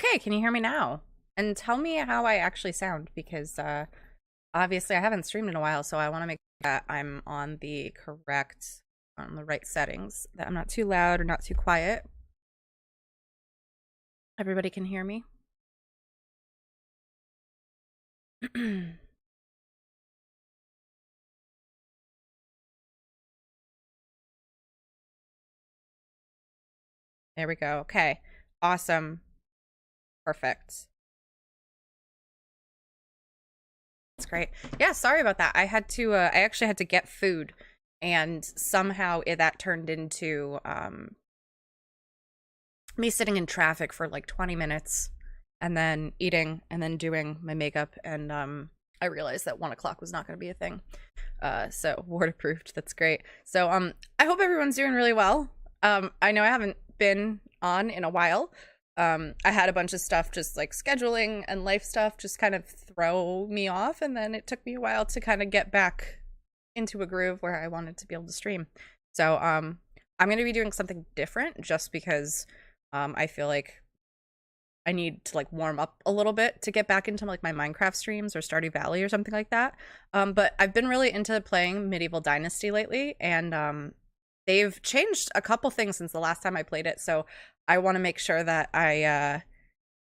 Okay, can you hear me now? And tell me how I actually sound, because obviously I haven't streamed in a while, so I want to make sure that I'm on the right settings, that I'm not too loud or not too quiet. Everybody can hear me? There we go. Okay. Awesome. Perfect. That's great. Yeah, sorry about that. I actually had to get food, and somehow that turned into me sitting in traffic for like 20 minutes and then eating and then doing my makeup, and I realized that 1 o'clock was not going to be a thing. So ward approved. That's great. So I hope everyone's doing really well. I know I haven't been on in a while. I had a bunch of stuff, just like scheduling and life stuff, just kind of throw me off, and then it took me a while to kind of get back into a groove where I wanted to be able to stream. So I'm going to be doing something different, just because I feel like I need to like warm up a little bit to get back into like my Minecraft streams or Stardew Valley or something like that. But I've been really into playing Medieval Dynasty lately, and they've changed a couple things since the last time I played it. So I want to make sure that I'm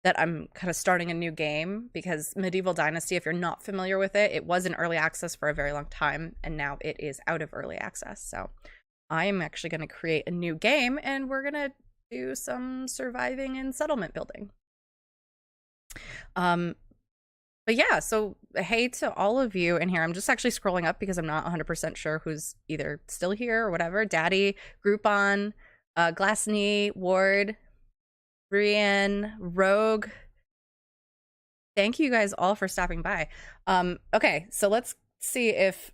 kind of starting a new game, because Medieval Dynasty, if you're not familiar with it, it was in early access for a very long time, and now it is out of early access. So I'm actually going to create a new game, and we're going to do some surviving and settlement building. But yeah, so hey to all of you in here. I'm just actually scrolling up because I'm not 100% sure who's either still here or whatever. Daddy, Groupon, Glassney, Ward, Brienne, Rogue. Thank you guys all for stopping by. Okay, so let's see if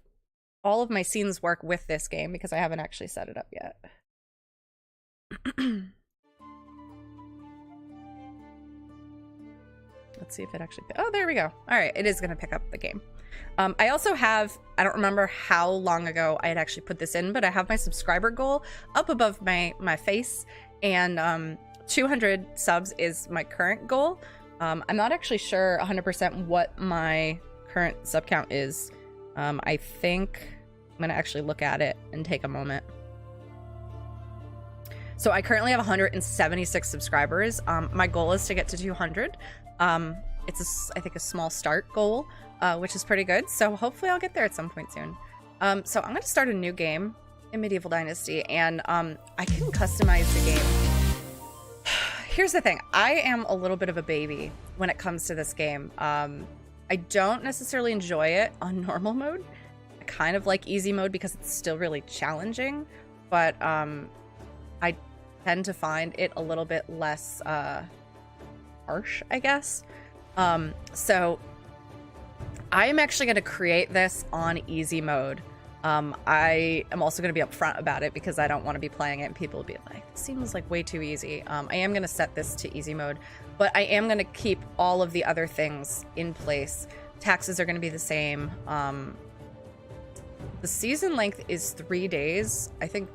all of my scenes work with this game, because I haven't actually set it up yet. Let's see if it actually... Oh, there we go. All right, it is going to pick up the game. I also have... I don't remember how long ago I had actually put this in, but I have my subscriber goal up above my face, and 200 subs is my current goal. I'm not actually sure 100% what my current sub count is. I think I'm going to actually look at it and take a moment. So I currently have 176 subscribers. My goal is to get to 200. It's I think a small start goal, which is pretty good. So hopefully I'll get there at some point soon. So I'm going to start a new game in Medieval Dynasty, and I can customize the game. Here's the thing. I am a little bit of a baby when it comes to this game. I don't necessarily enjoy it on normal mode. I kind of like easy mode because it's still really challenging, but I tend to find it a little bit less harsh, I guess. So I am actually going to create this on easy mode. I am also going to be upfront about it, because I don't want to be playing it and people will be like, it seems like way too easy. I am going to set this to easy mode, but I am going to keep all of the other things in place. Taxes are going to be the same. The season length is 3 days. I think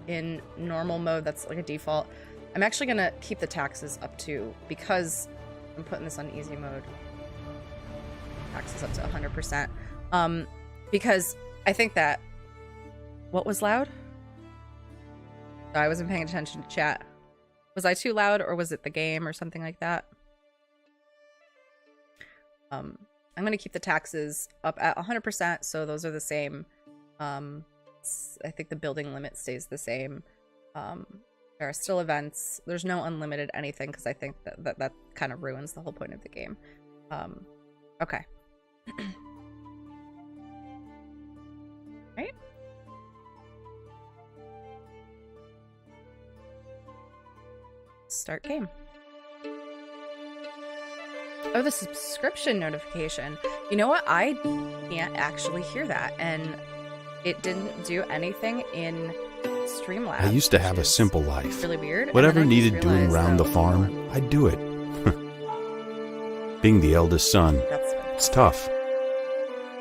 in normal mode, that's like a default. I'm actually going to keep the taxes up to, because I'm putting this on easy mode. Taxes up to 100%. Because I think that... What was loud? Oh, I wasn't paying attention to chat. Was I too loud, or was it the game or something like that? I'm going to keep the taxes up at 100%, so those are the same. I think the building limit stays the same. There are still events. There's no unlimited anything, because I think that kind of ruins the whole point of the game. Okay. Right? Start game. Oh, the subscription notification. You know what? I can't actually hear that, and it didn't do anything in Streamlabs. I used to have a simple life. Really weird. Whatever needed doing around the farm, I'd do it. Being the eldest son, it's tough.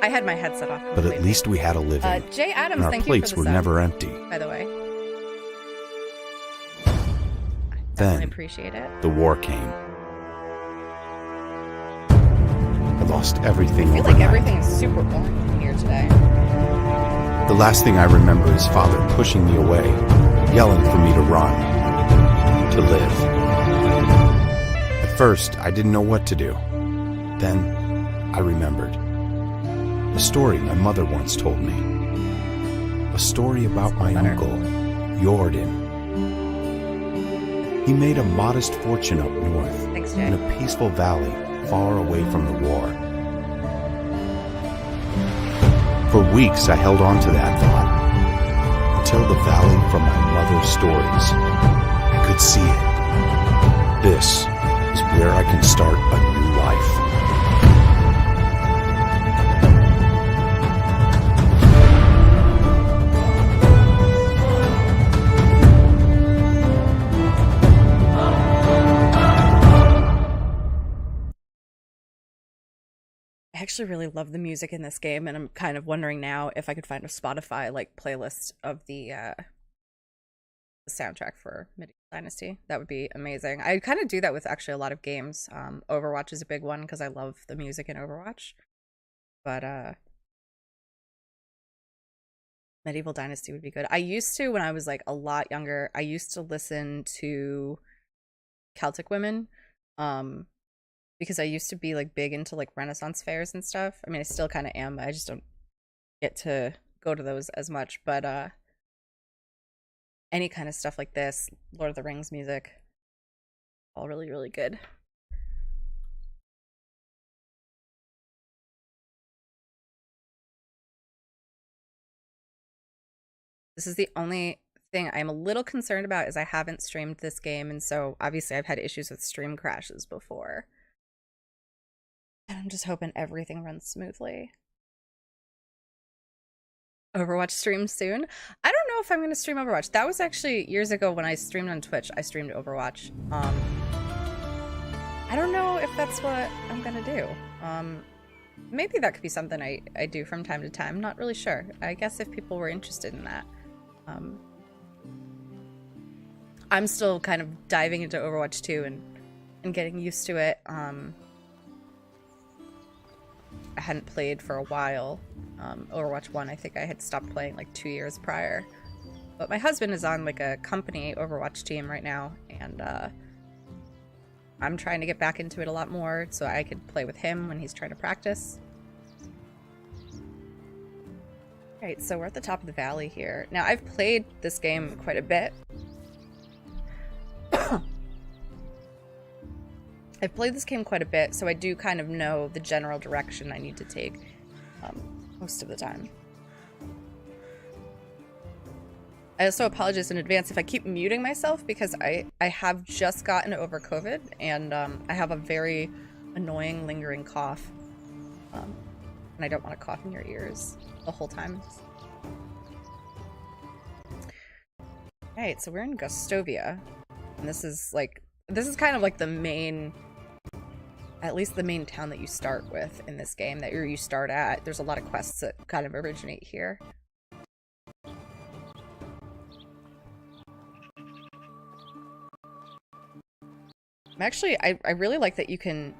I had my headset off completely. But at least we had a living. Jay Adams, and our thank plates you for the were sub, never empty. by the way. I Then, appreciate it. the war came. lost everything I feel overnight. like everything is super orange in here today. The last thing I remember is Father pushing me away, yelling for me to run, to live. At first, I didn't know what to do. Then, I remembered. A story my mother once told me. A story about my uncle, Jordan. He made a modest fortune up north, Thanks, Jay. in a peaceful valley far away from the war. For weeks I held on to that thought, until the valley from my mother's stories. I could see it. This is where I can start a new life. I actually really love the music in this game, and I'm kind of wondering now if I could find a Spotify like playlist of the soundtrack for Medieval Dynasty. That would be amazing. I kind of do that with actually a lot of games. Overwatch is a big one because I love the music in Overwatch. But Medieval Dynasty would be good. I used to, when I was like a lot younger, I used to listen to Celtic women. Because I used to be like big into like Renaissance fairs and stuff. I mean, I still kind of am. I just don't get to go to those as much. But any kind of stuff like this, Lord of the Rings music, all really, really good. This is the only thing I'm a little concerned about is I haven't streamed this game. And so obviously I've had issues with stream crashes before. And I'm just hoping everything runs smoothly. Overwatch stream soon. I don't know if I'm going to stream Overwatch. That was actually years ago when I streamed on Twitch. I streamed Overwatch. I don't know if that's what I'm going to do. Maybe that could be something I do from time to time. Not really sure. I guess if people were interested in that. I'm still kind of diving into Overwatch 2 and getting used to it. I hadn't played for a while. Overwatch 1, I think I had stopped playing like 2 years prior. But my husband is on like a company Overwatch team right now, and I'm trying to get back into it a lot more so I could play with him when he's trying to practice. Alright, so we're at the top of the valley here. Now, I've played this game quite a bit. I've played this game quite a bit, so I do kind of know the general direction I need to take most of the time. I also apologize in advance if I keep muting myself because I have just gotten over COVID and I have a very annoying lingering cough. And I don't want to cough in your ears the whole time. Alright, so we're in Gustovia. And this is kind of like the main, at least the main town that you start with in this game, that you start at. There's a lot of quests that kind of originate here. Actually, I really like that you can,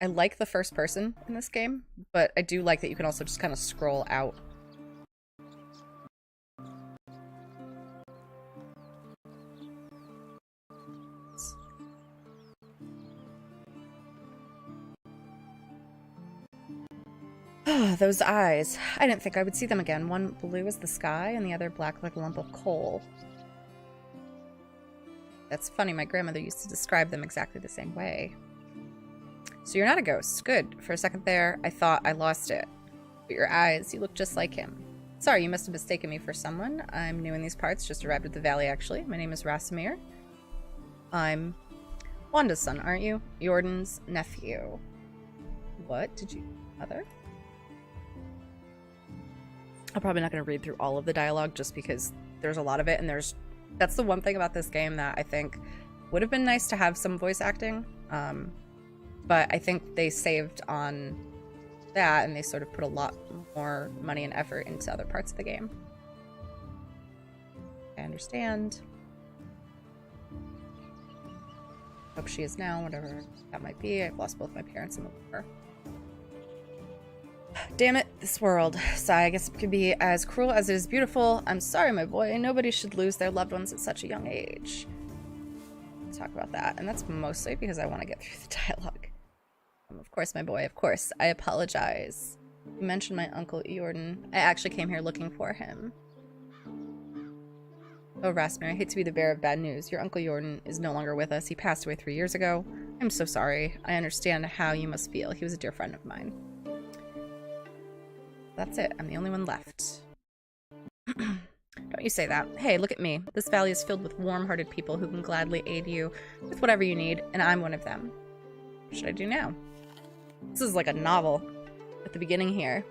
I like the first person in this game, but I do like that you can also just kind of scroll out. Those eyes. I didn't think I would see them again. One blue as the sky and the other black like a lump of coal. That's funny, my grandmother used to describe them exactly the same way. So you're not a ghost. Good. For a second there, I thought I lost it. But your eyes, you look just like him. Sorry, you must have mistaken me for someone. I'm new in these parts, just arrived at the valley actually. My name is Rasimir. I'm Wanda's son, aren't you? Jordan's nephew. What? Did you... Mother? I'm probably not going to read through all of the dialogue just because there's a lot of it, and that's the one thing about this game that I think would have been nice to have some voice acting, but I think they saved on that and they sort of put a lot more money and effort into other parts of the game. I understand. Hope she is now, whatever that might be. I've lost both my parents in the war. Damn it, this world. Sigh, I guess it could be as cruel as it is beautiful. I'm sorry, my boy. Nobody should lose their loved ones at such a young age. Let's talk about that. And that's mostly because I want to get through the dialogue. Of course, my boy, of course. I apologize. You mentioned my Uncle Jordan. I actually came here looking for him. Oh, Rasmir, I hate to be the bearer of bad news. Your Uncle Jordan is no longer with us. He passed away 3 years ago. I'm so sorry. I understand how you must feel. He was a dear friend of mine. That's it. I'm the only one left. Don't you say that. Hey, look at me. This valley is filled with warm-hearted people who can gladly aid you with whatever you need, and I'm one of them. What should I do now? This is like a novel at the beginning here.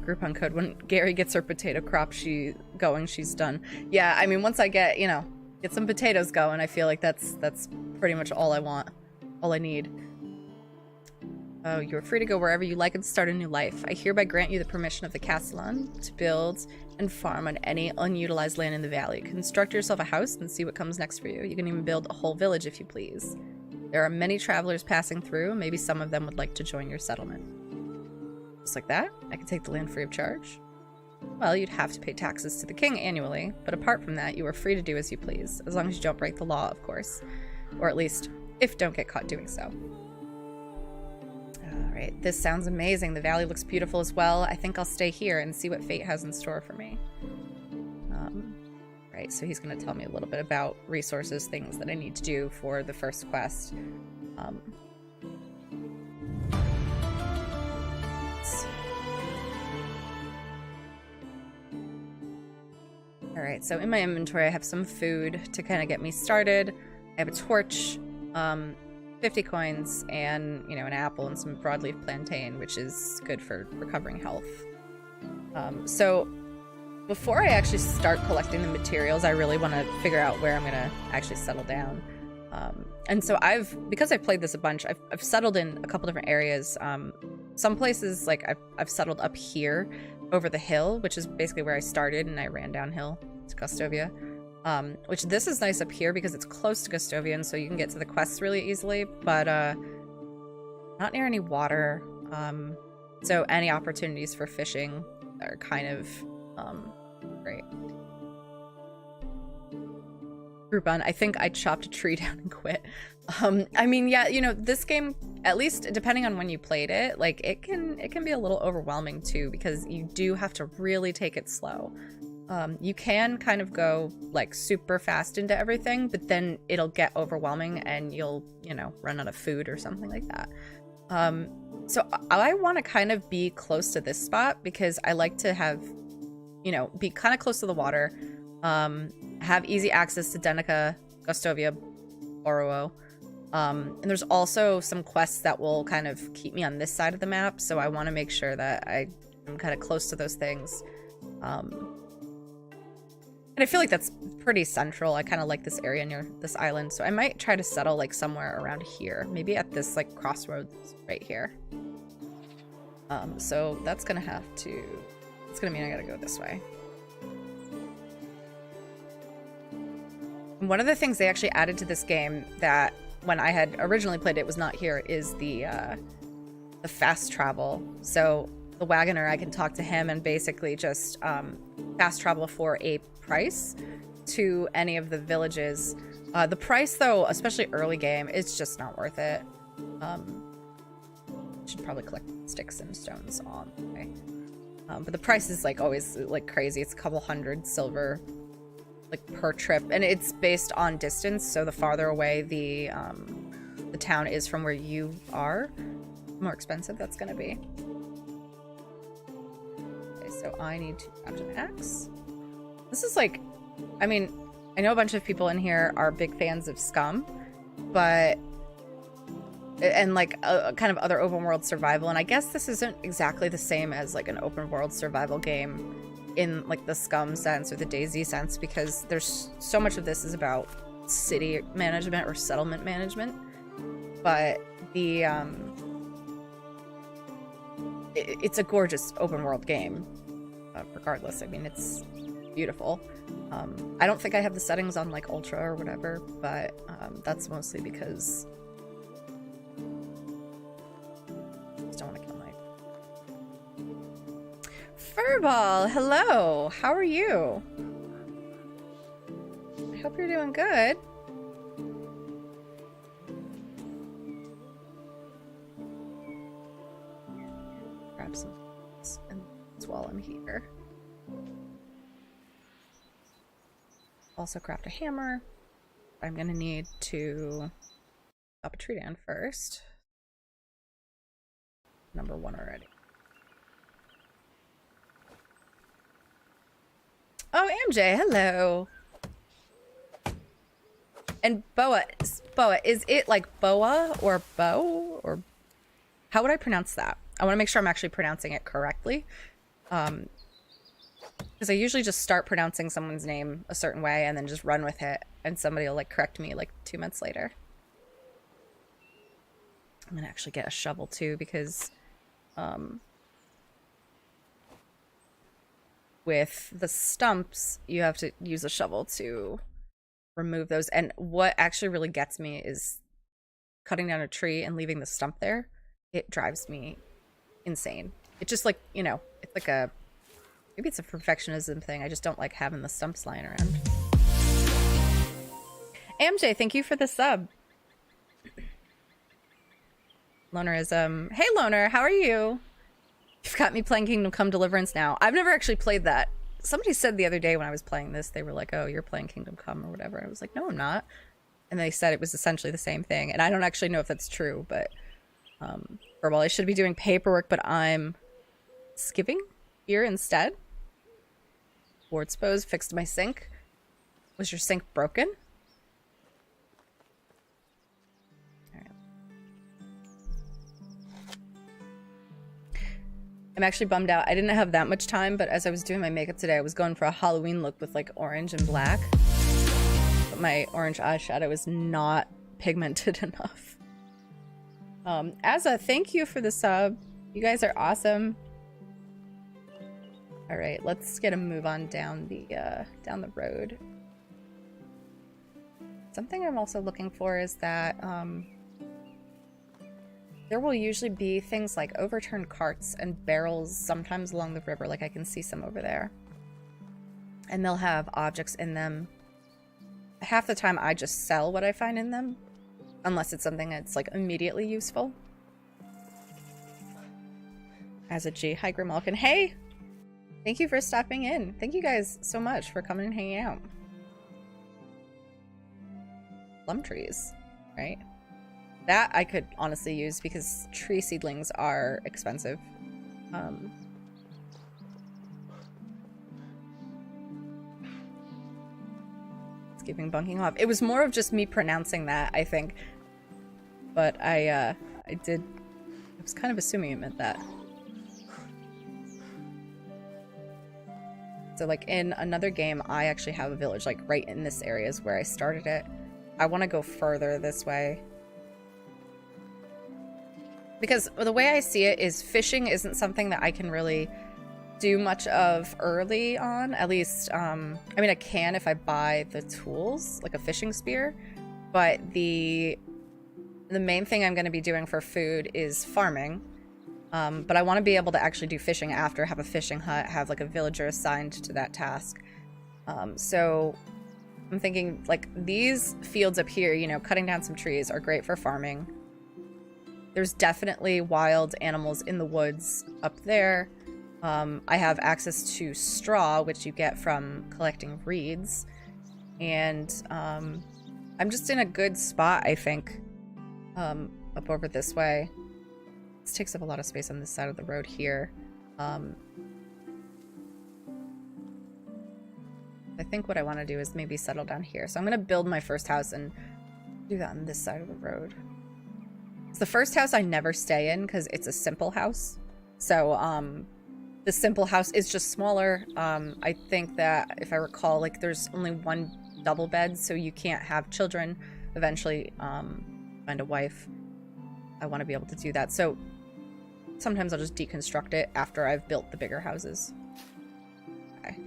Groupon code. When Gary gets her potato crop she's done. Yeah, I mean, once I get, you know, get some potatoes going, I feel like that's pretty much all I want. All I need. Oh, you're free to go wherever you like and start a new life. I hereby grant you the permission of the Castellan to build and farm on any unutilized land in the valley. Construct yourself a house and see what comes next for you. You can even build a whole village if you please. There are many travelers passing through. Maybe some of them would like to join your settlement. Just like that? I can take the land free of charge? Well, you'd have to pay taxes to the king annually, but apart from that, you are free to do as you please, as long as you don't break the law, of course. Or at least, if don't get caught doing so. Alright, this sounds amazing. The valley looks beautiful as well. I think I'll stay here and see what fate has in store for me. Right, so he's going to tell me a little bit about resources, things that I need to do for the first quest. Alright, so in my inventory I have some food to kind of get me started. I have a torch, 50 coins, and, you know, an apple and some broadleaf plantain, which is good for recovering health. So before I actually start collecting the materials, I really want to figure out where I'm going to actually settle down. And so because I've played this a bunch, I've settled in a couple different areas. Some places, like, I've settled up here over the hill, which is basically where I started, and I ran downhill to Gustovia. Which this is nice up here because it's close to Gustovia, and so you can get to the quests really easily, but not near any water. So any opportunities for fishing are kind of great. Groupon, I think I chopped a tree down and quit. I mean, yeah, you know, this game, at least depending on when you played it, like, it can be a little overwhelming too, because you do have to really take it slow. You can kind of go, like, super fast into everything, but then it'll get overwhelming and you'll, you know, run out of food or something like that. So I want to kind of be close to this spot because I like to have, you know, be kind of close to the water, have easy access to Denica, Gustovia, Orowo. And there's also some quests that will kind of keep me on this side of the map, so I want to make sure that I'm kind of close to those things. And I feel like that's pretty central. I kind of like this area near this island, so I might try to settle, like, somewhere around here. Maybe at this, like, crossroads right here. So that's gonna have to... It's gonna mean I gotta go this way. And one of the things they actually added to this game that, when I had originally played it, was not here, is the fast travel. So the wagoner, I can talk to him and basically just fast travel for a price to any of the villages. The price, though, especially early game, it's just not worth it. Should probably collect sticks and stones on the way. But the price is, like, always, like, crazy. It's a couple hundred silver, like, per trip, and it's based on distance. So the farther away the town is from where you are, the more expensive that's gonna be. Okay, so I need to craft an axe. This is, like, I mean, I know a bunch of people in here are big fans of Scum, but, and, like, kind of other open world survival, and I guess this isn't exactly the same as, like, an open world survival game in, like, the Scum sense or the DayZ sense, because there's so much of this is about city management or settlement management, but the it's a gorgeous open world game, regardless. I mean, it's beautiful. I don't think I have the settings on, like, ultra or whatever, but that's mostly because I just don't want to kill my Fireball, hello. How are you? I hope you're doing good. Grab some while I'm here. Also craft a hammer. I'm gonna need to chop a tree down first. Number 1 already. Oh, MJ, hello. And Boa, is it like Boa or Bo, or how would I pronounce that? I want to make sure I'm actually pronouncing it correctly. Because I usually just start pronouncing someone's name a certain way and then just run with it, and somebody will like correct me like 2 months later. I'm gonna actually get a shovel too, because with the stumps you have to use a shovel to remove those, and what actually really gets me is cutting down a tree and leaving the stump there. It drives me insane. It just, like, you know, it's like a, maybe it's a perfectionism thing. I just don't like having the stumps lying around. MJ, thank you for the sub. Loner is, hey Loner, how are you? You've got me playing Kingdom Come Deliverance now. I've never actually played that. Somebody said the other day when I was playing this, they were like, oh, you're playing Kingdom Come or whatever. I was like, no, I'm not. And they said it was essentially the same thing. And I don't actually know if that's true, but well, I should be doing paperwork, but I'm skipping here instead. Board suppose, fixed my sink. Was your sink broken? I'm actually bummed out. I didn't have that much time, but as I was doing my makeup today, I was going for a Halloween look with like orange and black. But my orange eyeshadow is not pigmented enough. Azza, thank you for the sub. You guys are awesome. All right, let's get a move on down the road. Something I'm also looking for is that there will usually be things like overturned carts and barrels sometimes along the river, like I can see some over there. And they'll have objects in them. Half the time I just sell what I find in them, unless it's something that's like immediately useful. As a G, hi Grimalkin. Hey! Thank you for stopping in. Thank you guys so much for coming and hanging out. Plum trees, right? That I could honestly use because tree seedlings are expensive. It's giving bunking off. It was more of just me pronouncing that, I think. But I was kind of assuming it meant that. So like in another game, I actually have a village like right in this area is where I started it. I want to go further this way. Because the way I see it is fishing isn't something that I can really do much of early on. At least, I mean, I can if I buy the tools, like a fishing spear. But the main thing I'm going to be doing for food is farming. But I want to be able to actually do fishing after, have a fishing hut, have like a villager assigned to that task. So I'm thinking like these fields up here, you know, cutting down some trees are great for farming. There's definitely wild animals in the woods up there. I have access to straw, which you get from collecting reeds. And I'm just in a good spot, I think, up over this way. This takes up a lot of space on this side of the road here. I think what I want to do is maybe settle down here. So I'm going to build my first house and do that on this side of the road. It's the first house I never stay in because it's a simple house. So the simple house is just smaller. I think that if I recall, like there's only one double bed, so you can't have children. Eventually find a wife. I want to be able to do that. So sometimes I'll just deconstruct it after I've built the bigger houses. Okay.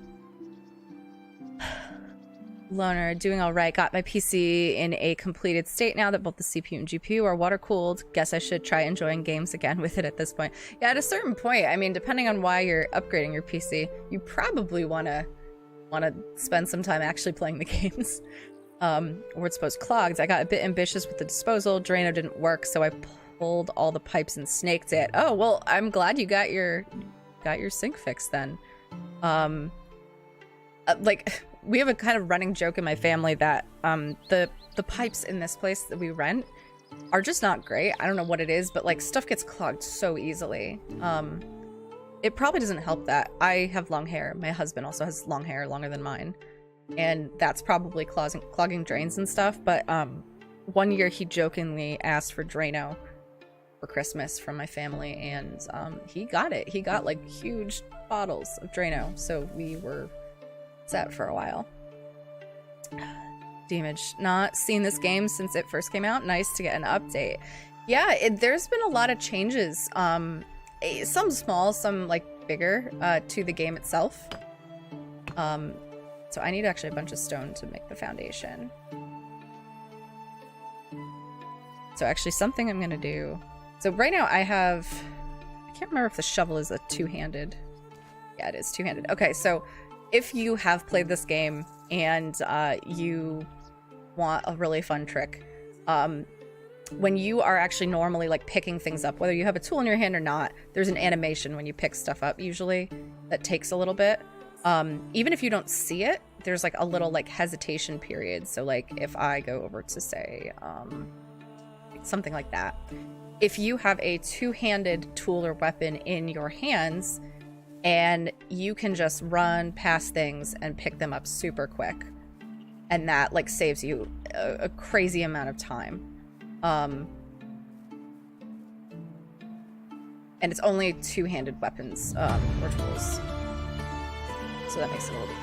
Loner, doing all right. Got my PC in a completed state now that both the CPU and GPU are water cooled. Guess I should try enjoying games again with it at this point. Yeah, at a certain point, I mean, depending on why you're upgrading your PC, you probably want to spend some time actually playing the games. Word supposed clogged. I got a bit ambitious with the disposal. Drano didn't work, so I pulled all the pipes and snaked it. Oh well, I'm glad you got your sink fixed then. Like, we have a kind of running joke in my family that the pipes in this place that we rent are just not great. I don't know what it is, but like stuff gets clogged so easily. It probably doesn't help that I have long hair. My husband also has long hair, longer than mine, and that's probably clogging drains and stuff. But one year he jokingly asked for Drano for Christmas from my family, and he got it. He got like huge bottles of Drano, so we were set for a while. Damage. Not seen this game since it first came out. Nice to get an update. Yeah, there's been a lot of changes. Some small, some like bigger to the game itself. So I need actually a bunch of stone to make the foundation. So actually something I'm gonna do. So right now I can't remember if the shovel is a two-handed. Yeah, it is two-handed. Okay, so if you have played this game and you want a really fun trick, when you are actually normally like picking things up, whether you have a tool in your hand or not, there's an animation when you pick stuff up usually that takes a little bit. Even if you don't see it, there's like a little like hesitation period. So like if I go over to say something like that, if you have a two-handed tool or weapon in your hands, and you can just run past things and pick them up super quick, and that like saves you a crazy amount of time. And it's only two-handed weapons or tools, so that makes it a little bit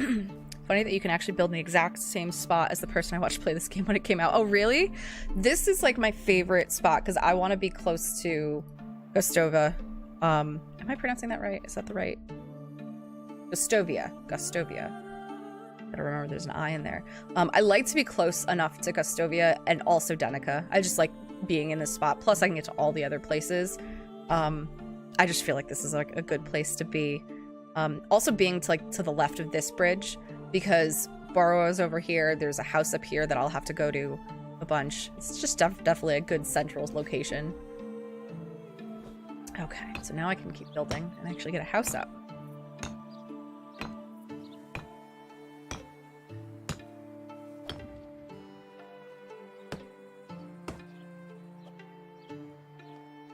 easier. Funny that you can actually build in the exact same spot as the person I watched play this game when it came out. Oh really? This is like my favorite spot because I want to be close to Gustovia. Am I pronouncing that right? Is that the right? Gustovia. Gotta remember there's an I in there. I like to be close enough to Gustovia and also Denica. I just like being in this spot. Plus I can get to all the other places. I just feel like this is like a good place to be. Also being to the left of this bridge, because Burrow over here. There's a house up here that I'll have to go to a bunch. It's just definitely a good central location. Okay, so now I can keep building and actually get a house up.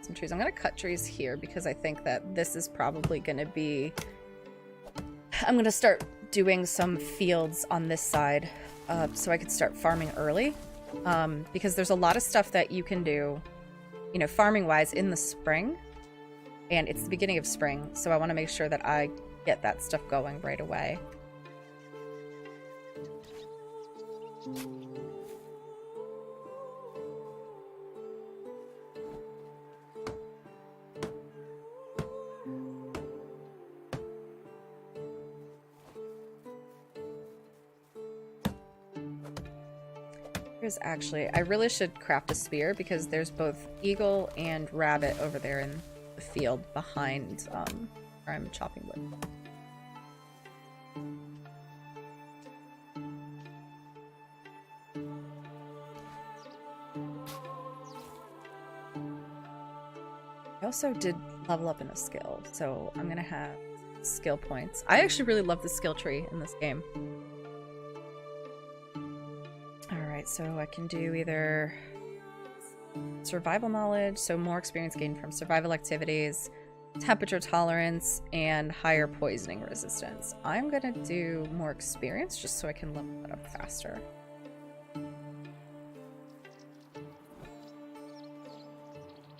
Some trees. I'm gonna cut trees here because I think that this is probably gonna be... I'm gonna start doing some fields on this side so I could start farming early, because there's a lot of stuff that you can do, you know, farming wise in the spring. And it's the beginning of spring, so I want to make sure that I get that stuff going right away. Here's actually, I really should craft a spear because there's both eagle and rabbit over there in the field behind where I'm chopping wood. I also did level up in a skill, so I'm gonna have skill points. I actually really love the skill tree in this game. Alright, so I can do either survival knowledge, so more experience gained from survival activities, temperature tolerance, and higher poisoning resistance. I'm gonna do more experience just so I can level it up faster.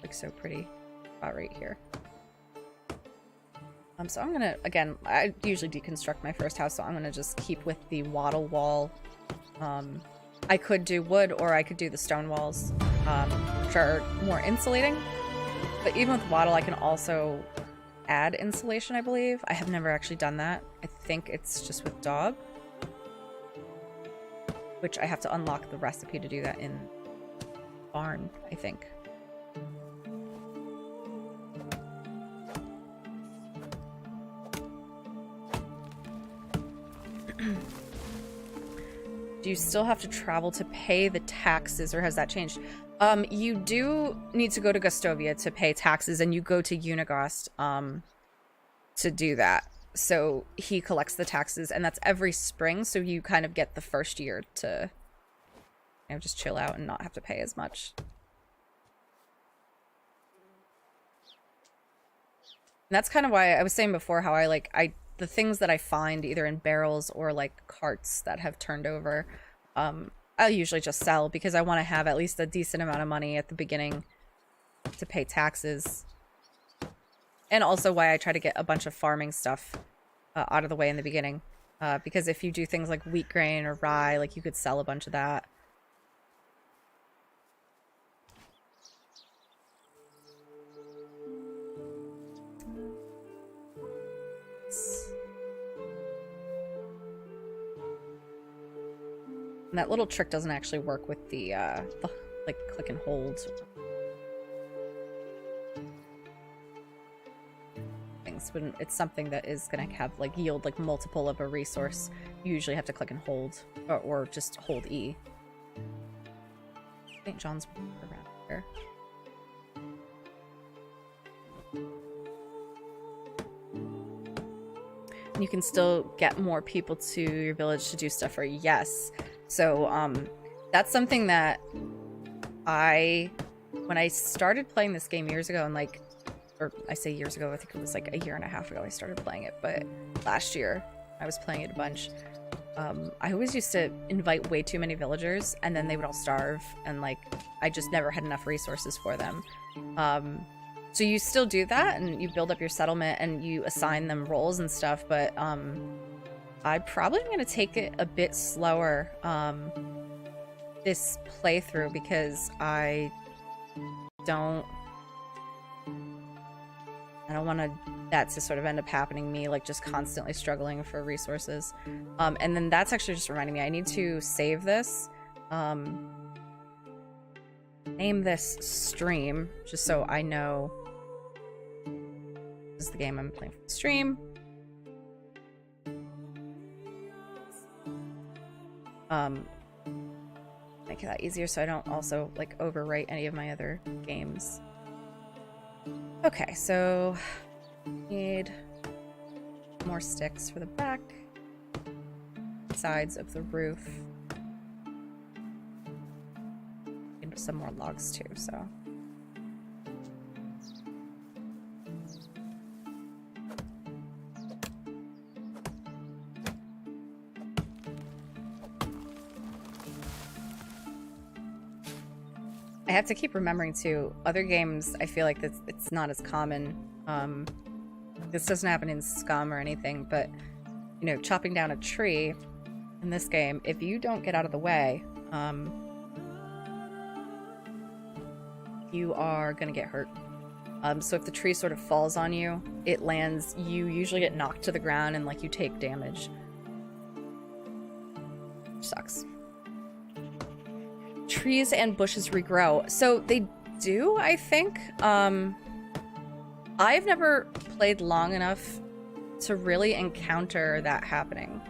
Like so pretty. About right here. So I'm gonna, again, I usually deconstruct my first house, so I'm gonna just keep with the wattle wall. I could do wood or I could do the stone walls, which are more insulating. But even with wattle, I can also add insulation, I believe. I have never actually done that. I think it's just with dog. Which I have to unlock the recipe to do that in barn, I think. Do you still have to travel to pay the taxes, or has that changed? You do need to go to Gustovia to pay taxes, and you go to Unigost to do that. So he collects the taxes, and that's every spring, so you kind of get the first year to, you know, just chill out and not have to pay as much. And that's kind of why I was saying before how the things that I find either in barrels or like carts that have turned over, I'll usually just sell because I want to have at least a decent amount of money at the beginning to pay taxes. And also why I try to get a bunch of farming stuff out of the way in the beginning. Because if you do things like wheat grain or rye, like you could sell a bunch of that. And that little trick doesn't actually work with the like click and hold things. When it's something that is going to have like yield like multiple of a resource, you usually have to click and hold or just hold E. St. John's around here. You can still get more people to your village to do stuff for you. Yes. So that's something that when I started playing this game years ago, and like, or I say years ago, I think it was like a year and a half ago I started playing it, but last year I was playing it a bunch. I always used to invite way too many villagers, and then they would all starve, and like I just never had enough resources for them. So you still do that, and you build up your settlement, and you assign them roles and stuff, but I probably am going to take it a bit slower this playthrough because I don't want that to sort of end up happening, me like just constantly struggling for resources. And then that's actually just reminding me I need to save this, name this stream just so I know this is the game I'm playing for the stream. Make that easier so I don't also like overwrite any of my other games. Okay, so need more sticks for the back sides of the roof and some more logs too, so I have to keep remembering too, other games I feel like it's not as common. This doesn't happen in Scum or anything, but you know, chopping down a tree in this game, if you don't get out of the way, you are gonna get hurt. So if the tree sort of falls on you, it lands, you usually get knocked to the ground and like you take damage. Which sucks. Trees and bushes regrow. So they do, I think. I've never played long enough to really encounter that happening.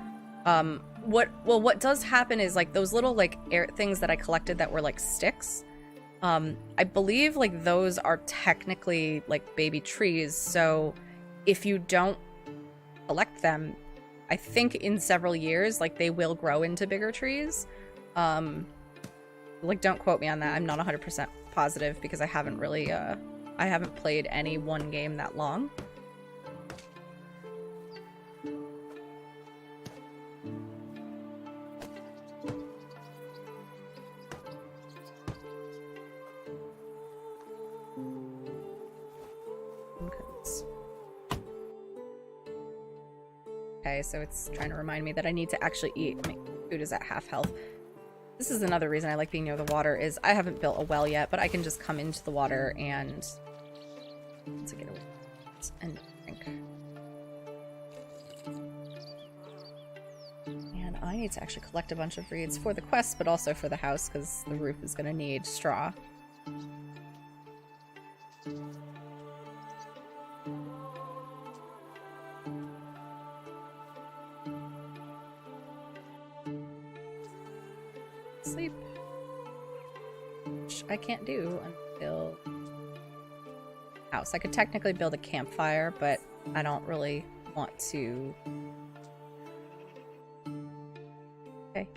What does happen is like those little like air things that I collected that were like sticks. I believe like those are technically like baby trees. So if you don't collect them, I think in several years, like they will grow into bigger trees. Like, don't quote me on that. I'm not 100% positive because I haven't really, I haven't played any one game that long. Okay, so it's trying to remind me that I need to actually eat. My food is at half health. This is another reason I like being near the water is I haven't built a well yet, but I can just come into the water and take it away and drink. I need to actually collect a bunch of reeds for the quest, but also for the house, because the roof is going to need straw. Sleep. Which I can't do until house. I could technically build a campfire, but I don't really want to. Okay.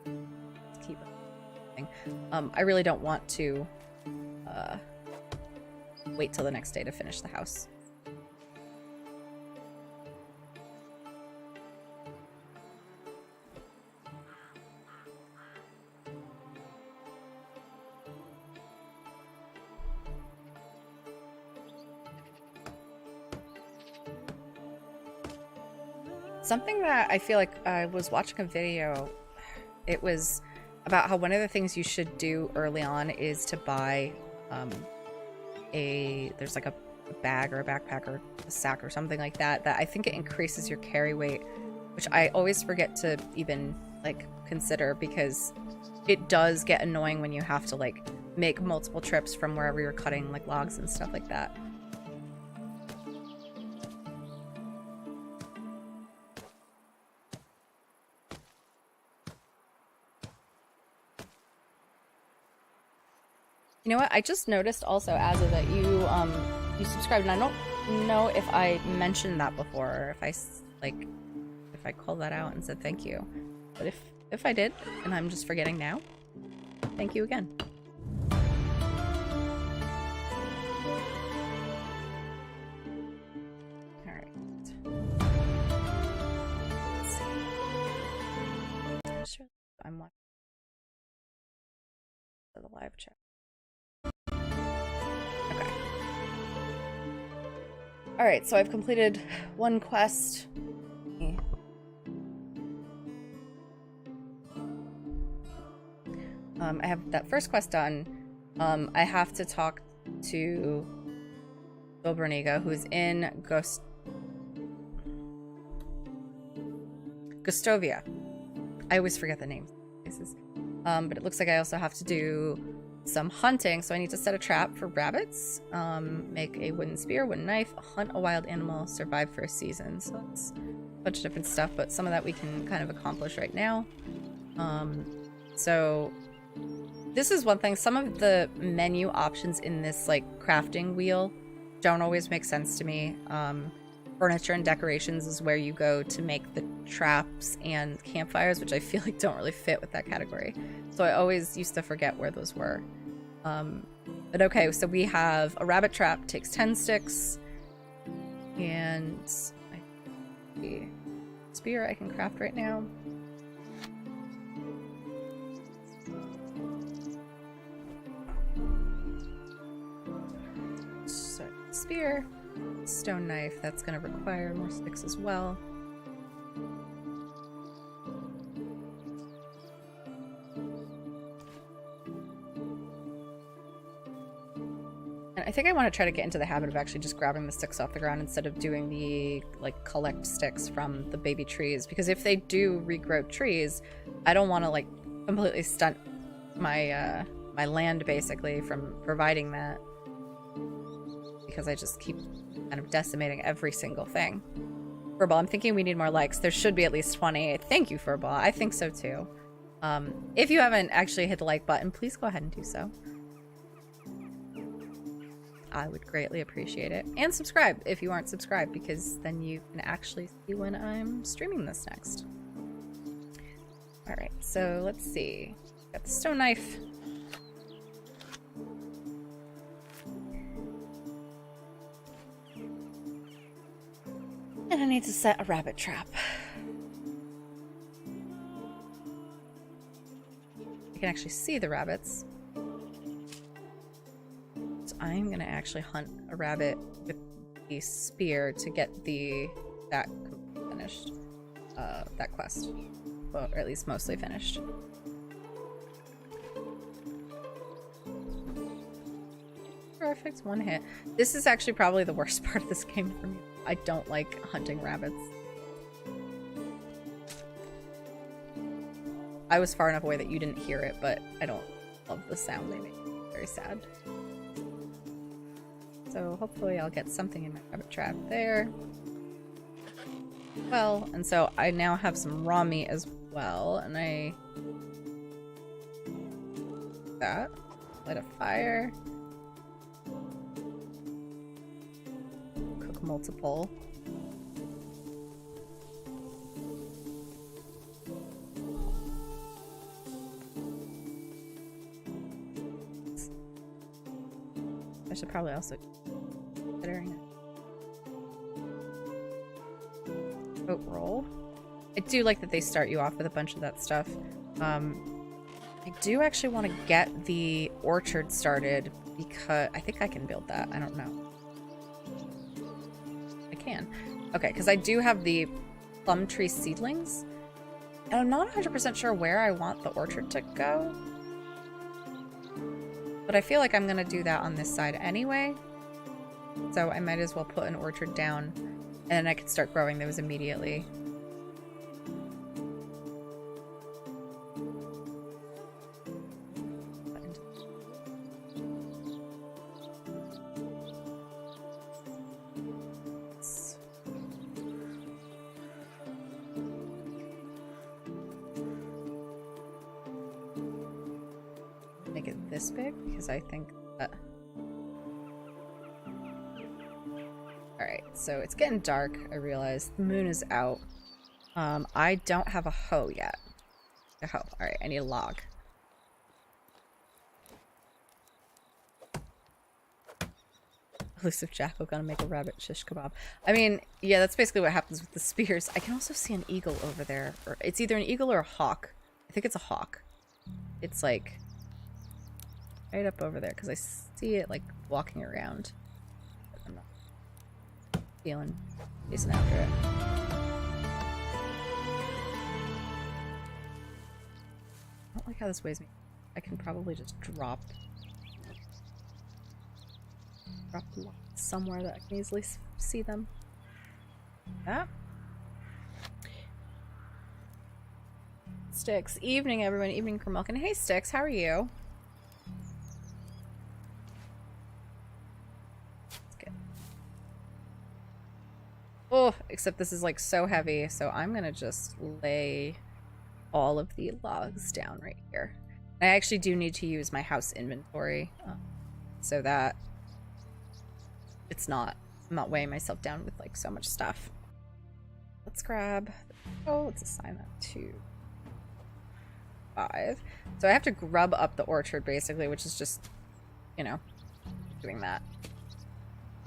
Let's keep it. I really don't want to wait till the next day to finish the house. Something that I feel like I was watching a video, it was about how one of the things you should do early on is to buy there's like a bag or a backpack or a sack or something like that, that I think it increases your carry weight, which I always forget to even like consider, because it does get annoying when you have to like make multiple trips from wherever you're cutting like logs and stuff like that. You know what? I just noticed also, Azza, that you subscribed, and I don't know if I mentioned that before, or if I called that out and said thank you. But if I did, and I'm just forgetting now, thank you again. All right. I'm watching the live chat. Alright, so I've completed one quest. I have that first quest done. I have to talk to Dobroniga, who's in Gustovia. I always forget the names of places. But it looks like I also have to do some hunting, so I need to set a trap for rabbits, make a wooden spear, wooden knife, hunt a wild animal, survive for a season. So it's a bunch of different stuff, but some of that we can kind of accomplish right now. So this is one thing. Some of the menu options in this like crafting wheel don't always make sense to me. Furniture and decorations is where you go to make the traps and campfires, which I feel like don't really fit with that category. So I always used to forget where those were. But okay, so we have a rabbit trap, takes 10 sticks, and the spear I can craft right now. So spear. Stone knife, that's going to require more sticks as well. And I think I want to try to get into the habit of actually just grabbing the sticks off the ground instead of doing the like collect sticks from the baby trees, because if they do regrow trees, I don't want to like completely stunt my my land basically from providing that, because I just keep kind of decimating every single thing. Furball, I'm thinking we need more likes. There should be at least 20. Thank you, Furball. I think so too. If you haven't actually hit the like button, please go ahead and do so. I would greatly appreciate it. And subscribe if you aren't subscribed, because then you can actually see when I'm streaming this next. Alright, so let's see. Got the stone knife. And I need to set a rabbit trap. I can actually see the rabbits. So I'm gonna actually hunt a rabbit with the spear to get that finished. That quest. Well, or at least mostly finished. Perfect, one hit. This is actually probably the worst part of this game for me. I don't like hunting rabbits. I was far enough away that you didn't hear it, but I don't love the sound they make. Very sad. So hopefully I'll get something in my rabbit trap there. Well, and so I now have some raw meat as well, and I... that. Light a fire. Cook multiple. I should probably also consider oat roll. I do like that they start you off with a bunch of that stuff. I do actually want to get the orchard started because I think I can build that. I don't know. I can. Okay, because I do have the plum tree seedlings. And I'm not 100% sure where I want the orchard to go. But I feel like I'm going to do that on this side anyway. So I might as well put an orchard down and then I can start growing those immediately. Make it this big because I think that... Alright, so it's getting dark, I realize. The moon is out. I don't have a hoe yet. A hoe. Alright, I need a log. Elusive jackal gonna make a rabbit shish kebab. I mean, yeah, that's basically what happens with the spears. I can also see an eagle over there. Or it's either an eagle or a hawk. I think it's a hawk. It's like right up over there because I see it like walking around. But I'm not feeling chasing after it. I don't like how this weighs me. I can probably just drop somewhere that I can easily see them. Yeah. Sticks. Evening, everyone. Evening, Kermilkin. Hey, Sticks. How are you? That's good. Oh, except this is like so heavy, so I'm gonna just lay all of the logs down right here. I actually do need to use my house inventory so that I'm not weighing myself down with like so much stuff. Let's grab, oh, let's assign that to 5. So I have to grub up the orchard basically, which is just, you know, doing that.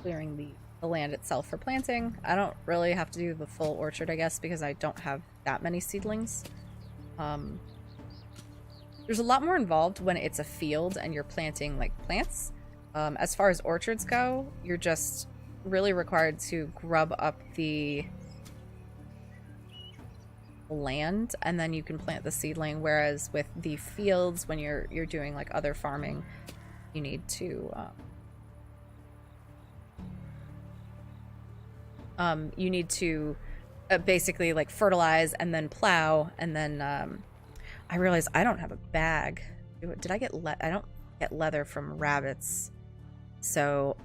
Clearing the land itself for planting. I don't really have to do the full orchard, I guess, because I don't have that many seedlings. There's a lot more involved when it's a field and you're planting like plants. As far as orchards go, you're just really required to grub up the land and then you can plant the seedling, whereas with the fields, when you're doing like other farming, you need to basically like fertilize and then plow, and then I realize I don't have a bag. Did I get I don't get leather from rabbits. So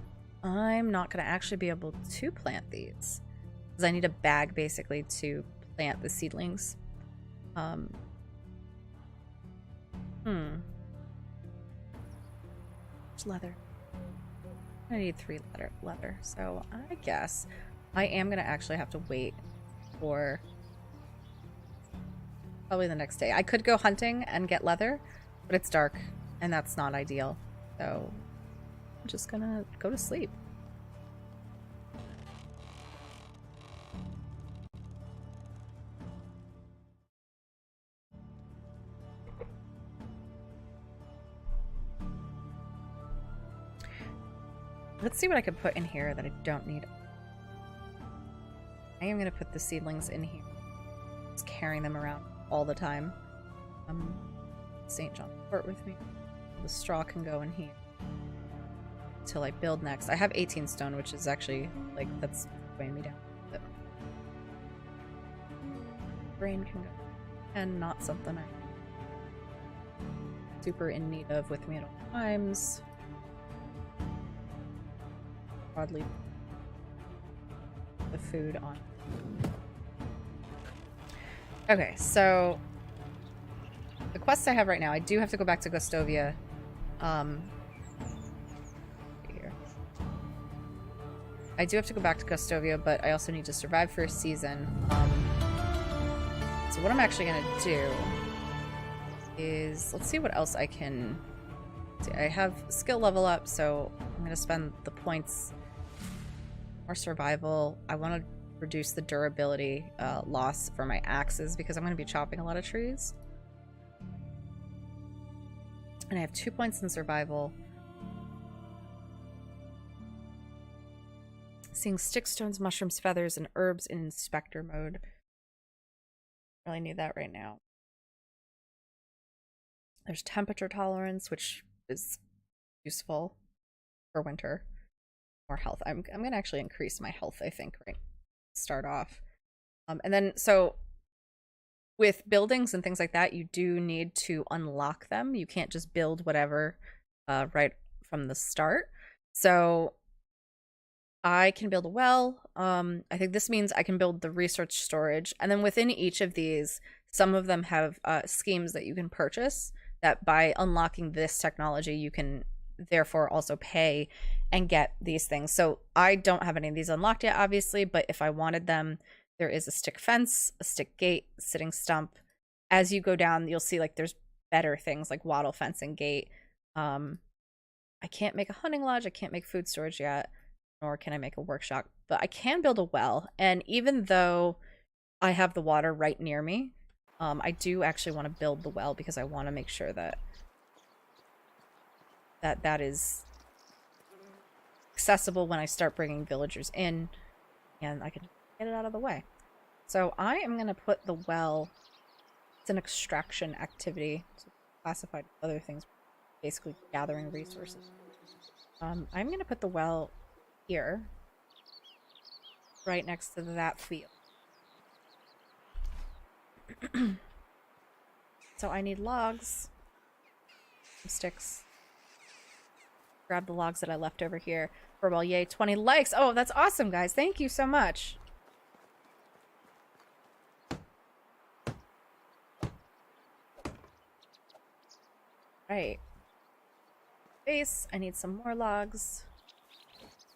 I'm not going to actually be able to plant these because I need a bag basically to plant the seedlings. Leather. I need 3 leather. So I guess I am going to actually have to wait for probably the next day. I could go hunting and get leather, but it's dark and that's not ideal. So I'm just gonna go to sleep. Let's see what I can put in here that I don't need. I am gonna put the seedlings in here. Just carrying them around all the time. St. John Port with me. The straw can go in here till I build next. I have 18 stone, which is actually like that's weighing me down. But brain can go, and not something I super in need of with me at all times. Broadly, the food on. Okay, so the quests I have right now, I do have to go back to Gustovia. Here. I do have to go back to Gustovia, but I also need to survive for a season. So what I'm actually gonna do is, let's see what else I can see. I have skill level up, so I'm gonna spend the points. More survival. I want to reduce the durability loss for my axes because I'm going to be chopping a lot of trees. And I have 2 points in survival. Seeing sticks, stones, mushrooms, feathers, and herbs in inspector mode. Really need that right now. There's temperature tolerance, which is useful for winter. More health. I'm gonna actually increase my health, I think, right? Start off. And then, so with buildings and things like that, you do need to unlock them. You can't just build whatever right from the start. So I can build a well. I think this means I can build the research storage. And then within each of these, some of them have schemes that you can purchase that by unlocking this technology, you can therefore also pay and get these things. So I don't have any of these unlocked yet, obviously, but if I wanted them, there is a stick fence, a stick gate, sitting stump. As you go down, you'll see like there's better things like wattle fence and gate. I can't make a hunting lodge, I can't make food storage yet, nor can I make a workshop, but I can build a well. And even though I have the water right near me, I do actually want to build the well because I want to make sure that that is accessible when I start bringing villagers in, and I can get it out of the way. So I am going to put the well, it's an extraction activity, so classified with other things, basically gathering resources. I'm going to put the well here, right next to that field. So I need logs, some sticks. Grab the logs that I left over here for, well, yay, 20 likes. Oh, that's awesome, guys. Thank you so much. Right. Base. I need some more logs.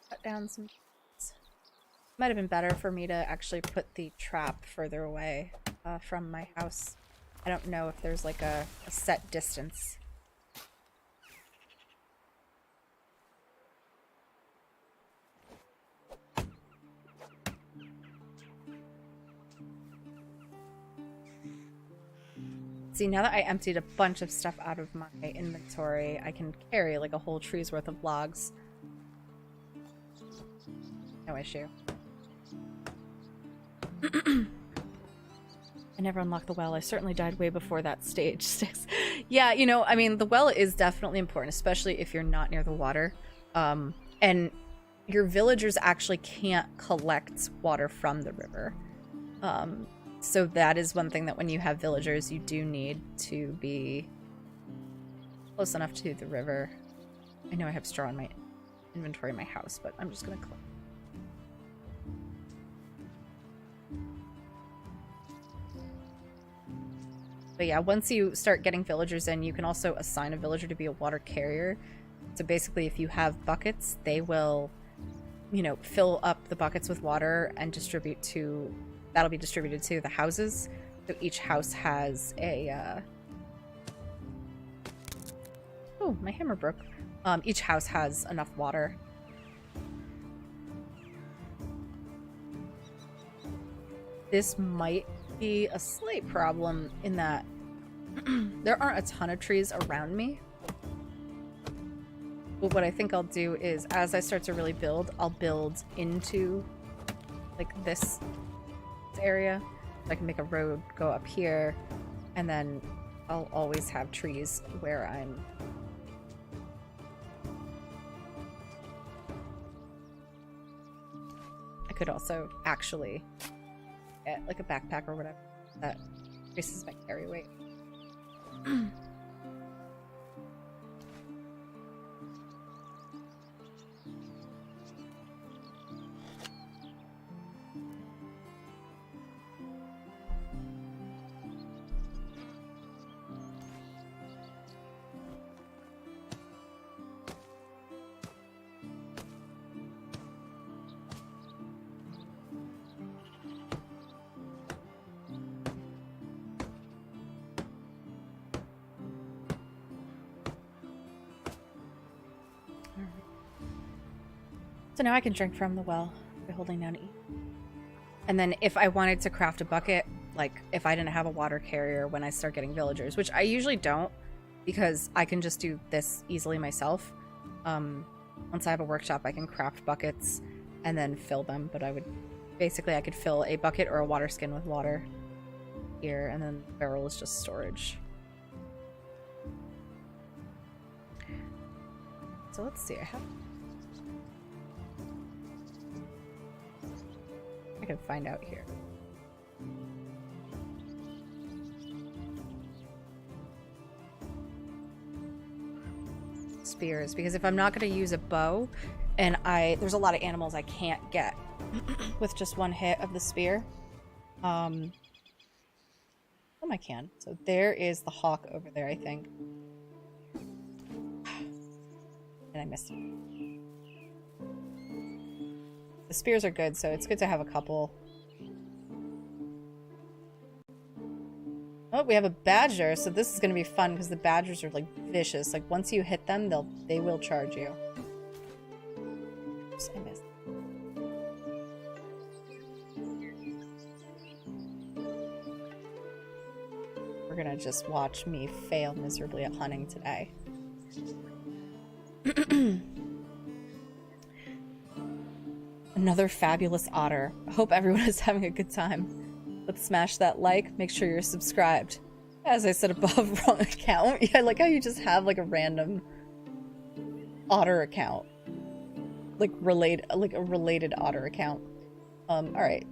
Cut down some. Might have been better for me to actually put the trap further away from my house. I don't know if there's like a set distance. See, now that I emptied a bunch of stuff out of my inventory, I can carry like a whole tree's worth of logs. No issue. I never unlocked the well. I certainly died way before that stage. 6. Yeah, you know, I mean, the well is definitely important, especially if you're not near the water. And your villagers actually can't collect water from the river. So that is one thing that when you have villagers, you do need to be close enough to the river. I know I have straw in my inventory in my house, but I'm just going to collect. But yeah, once you start getting villagers in, you can also assign a villager to be a water carrier. So basically, if you have buckets, they will, you know, fill up the buckets with water and distribute to... That'll be distributed to the houses. So each house has a... Oh, my hammer broke. Each house has enough water. This might be a slight problem in that there aren't a ton of trees around me. But what I think I'll do is, as I start to really build, I'll build into like this area. So I can make a road go up here, and then I'll always have trees where I'm... I could also actually get like a backpack or whatever that increases my carry weight. So now I can drink from the well by holding down E. And then if I wanted to craft a bucket, like if I didn't have a water carrier when I start getting villagers, which I usually don't because I can just do this easily myself. Once I have a workshop, I can craft buckets and then fill them. But I could fill a bucket or a water skin with water here, and then the barrel is just storage. So let's see, I can find out here. Spears, because if I'm not going to use a bow, and there's a lot of animals I can't get with just one hit of the spear. I can. So there is the hawk over there, I think. And I missed it. The spears are good, so it's good to have a couple. Oh, we have a badger, so this is going to be fun because the badgers are like vicious. Like once you hit them, they will charge you. Oops, I missed. We're gonna just watch me fail miserably at hunting today. Another fabulous otter. I hope everyone is having a good time. Let's smash that like. Make sure you're subscribed. As I said above, wrong account. Yeah, I like how you just have like a random otter account. Like a related otter account. Alright.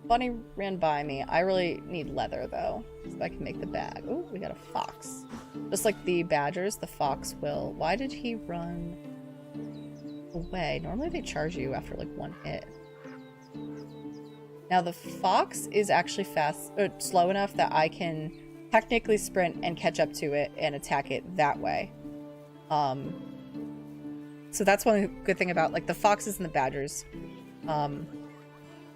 Bunny ran by me. I really need leather though, so I can make the bag. Ooh, we got a fox. Just like the badgers, the fox will. Why did he run away? Normally they charge you after like one hit. Now the fox is actually slow enough that I can technically sprint and catch up to it and attack it that way. So that's one good thing about like the foxes and the badgers.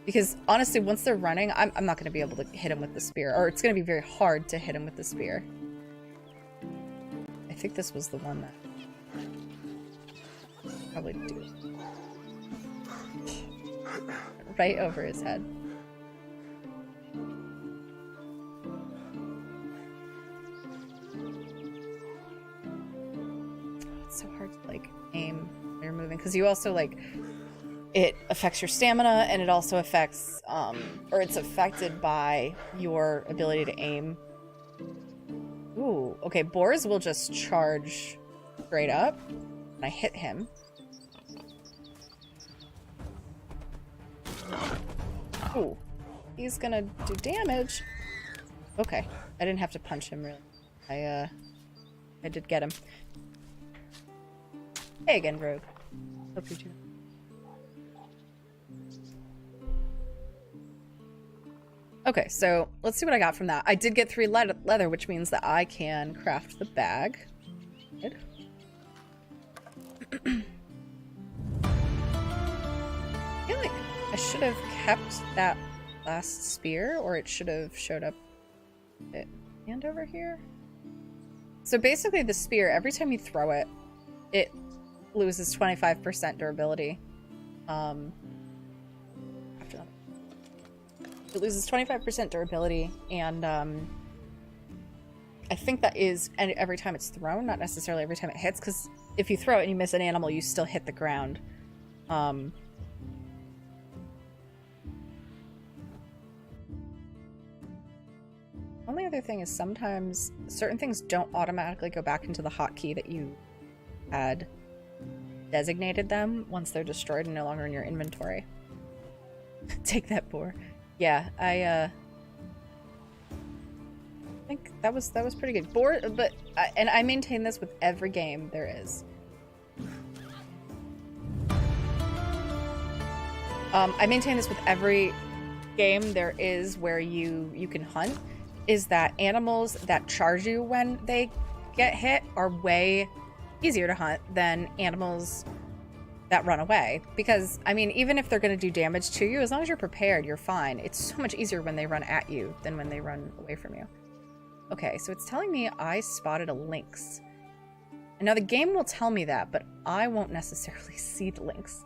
Because honestly, once they're running, I'm not going to be able to hit them with the spear, or it's going to be very hard to hit them with the spear. I think this was the one that probably do right over his head. It's so hard to like aim when you're moving because you also like it affects your stamina, and it also affects or it's affected by your ability to aim. Ooh, okay, boars will just charge straight up and I hit him. Ooh, he's gonna do damage. Okay, I didn't have to punch him really. I did get him. Hey again, Rogue. Hope you're doing. Okay, so let's see what I got from that. I did get 3 leather, which means that I can craft the bag. Good. I feel like I should have kept that last spear, or it should have showed up and over here. So basically the spear, every time you throw it, it loses 25% durability. After that. It loses 25% durability, and I think that is every time it's thrown, not necessarily every time it hits, because if you throw it and you miss an animal, you still hit the ground. Only other thing is sometimes certain things don't automatically go back into the hotkey that you had designated them once they're destroyed and no longer in your inventory. Take that, boar. Yeah, I think that was pretty good. Boar, but and I maintain this with every game there is. I maintain this with every game there is where you can hunt, is that animals that charge you when they get hit are way easier to hunt than animals that run away. Because, I mean, even if they're going to do damage to you, as long as you're prepared, you're fine. It's so much easier when they run at you than when they run away from you. Okay, so it's telling me I spotted a lynx. And now the game will tell me that, but I won't necessarily see the lynx.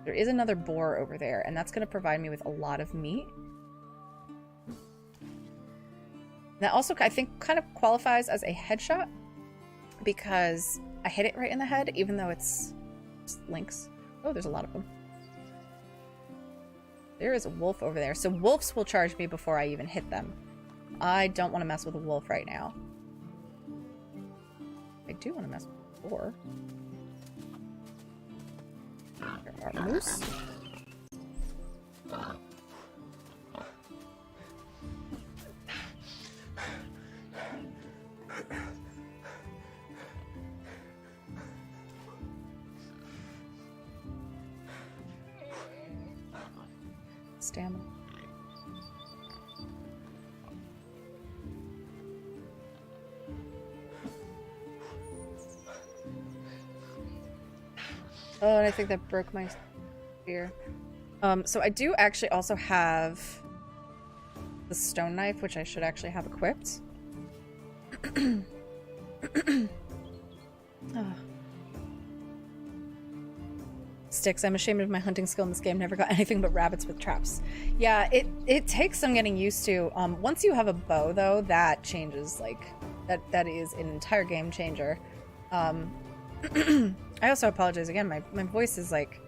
There is another boar over there, and that's going to provide me with a lot of meat. That also, I think, kind of qualifies as a headshot because I hit it right in the head, even though it's just lynx. Oh, there's a lot of them. There is a wolf over there. So wolves will charge me before I even hit them. I don't want to mess with a wolf right now. I do want to mess with a boar. There are moose. Stamina. Oh, and I think that broke my spear. So I do actually also have the stone knife, which I should actually have equipped. Oh. Sticks. I'm ashamed of my hunting skill in this game. Never got anything but rabbits with traps. Yeah, it takes some getting used to. Once you have a bow, though, that changes. Like, that is an entire game changer. I also apologize again. My voice is like...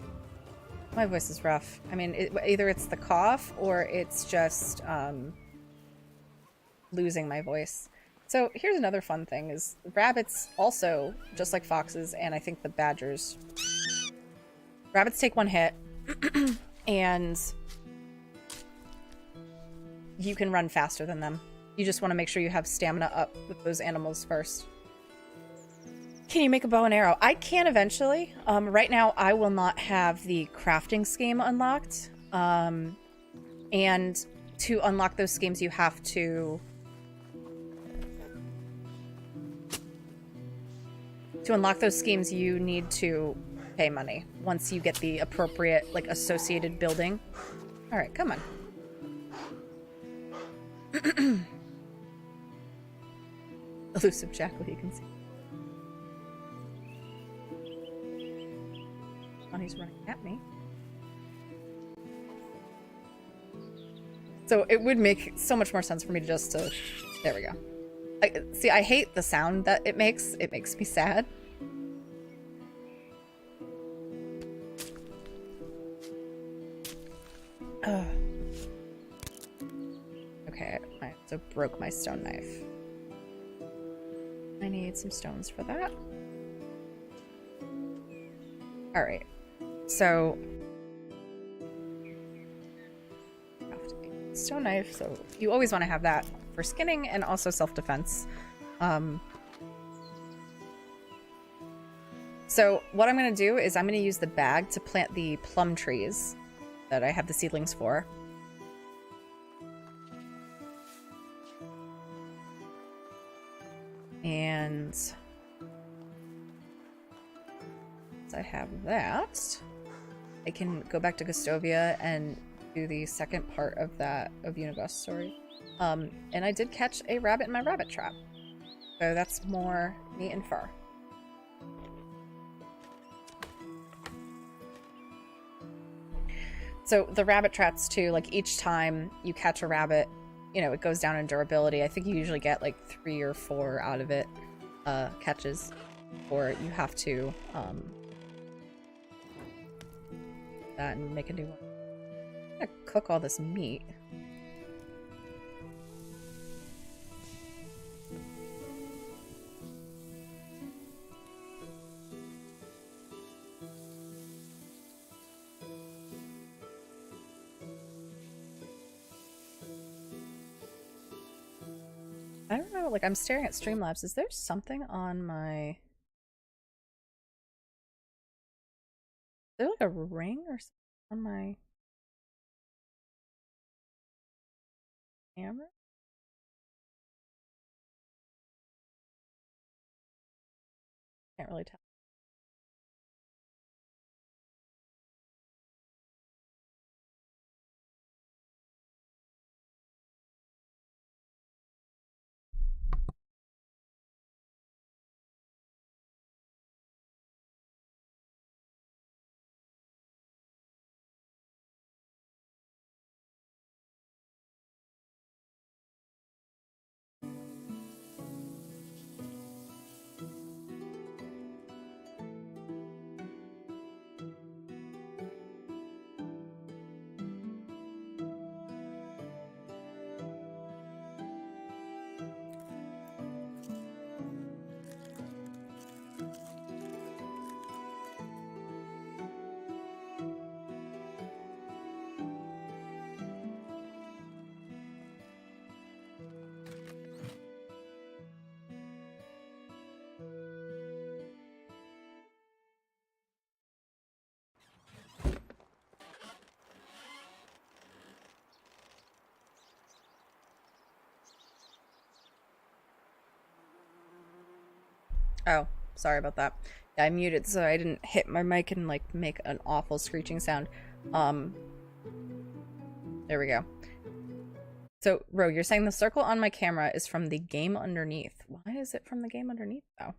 My voice is rough. I mean, either it's the cough or it's just losing my voice. So here's another fun thing is rabbits also, just like foxes and I think the badgers, rabbits take one hit and you can run faster than them. You just want to make sure you have stamina up with those animals first. Can you make a bow and arrow? I can eventually. Right now, I will not have the crafting scheme unlocked. And to unlock those schemes, you have to... To unlock those schemes, you need to pay money once you get the appropriate, like, associated building. Alright, come on. Elusive jackal, you can see. He's running at me. So it would make so much more sense for me to just to... There we go. See, I hate the sound that it makes. It makes me sad. Okay, I also broke my stone knife. I need some stones for that. Alright. So, stone knife, so you always want to have that for skinning and also self-defense. So what I'm going to do is I'm going to use the bag to plant the plum trees that I have the seedlings for. And once I have that, I can go back to Gustovia and do the second part of that Univast story. And I did catch a rabbit in my rabbit trap. So that's more meat and fur. So the rabbit traps too, like each time you catch a rabbit, you know, it goes down in durability. I think you usually get like 3 or 4 out of it catches, or you have to that and make a new one. I'm gonna cook all this meat. I don't know, like I'm staring at Streamlabs. Is there something on my... Is there like a ring or something on my camera? Can't really tell. Oh, sorry about that. Yeah, I muted so I didn't hit my mic and like make an awful screeching sound. There we go. So, Ro, you're saying the circle on my camera is from the game underneath. Why is it from the game underneath, though?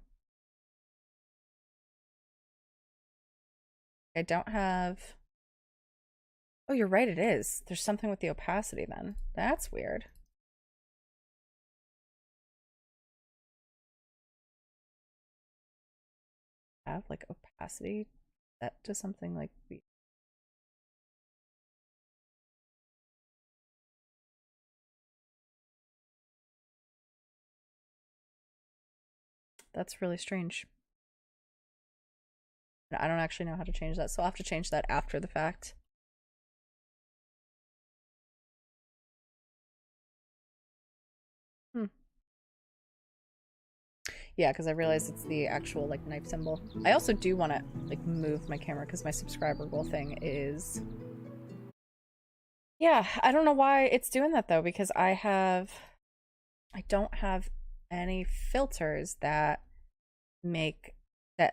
I don't have... Oh, you're right, it is. There's something with the opacity, then. That's weird. Have, like, opacity set to something like... That's really strange. I don't actually know how to change that, so I'll have to change that after the fact. Yeah, because I realize it's the actual like knife symbol. I also do want to like move my camera because my subscriber goal thing is... Yeah, I don't know why it's doing that though, because I don't have any filters that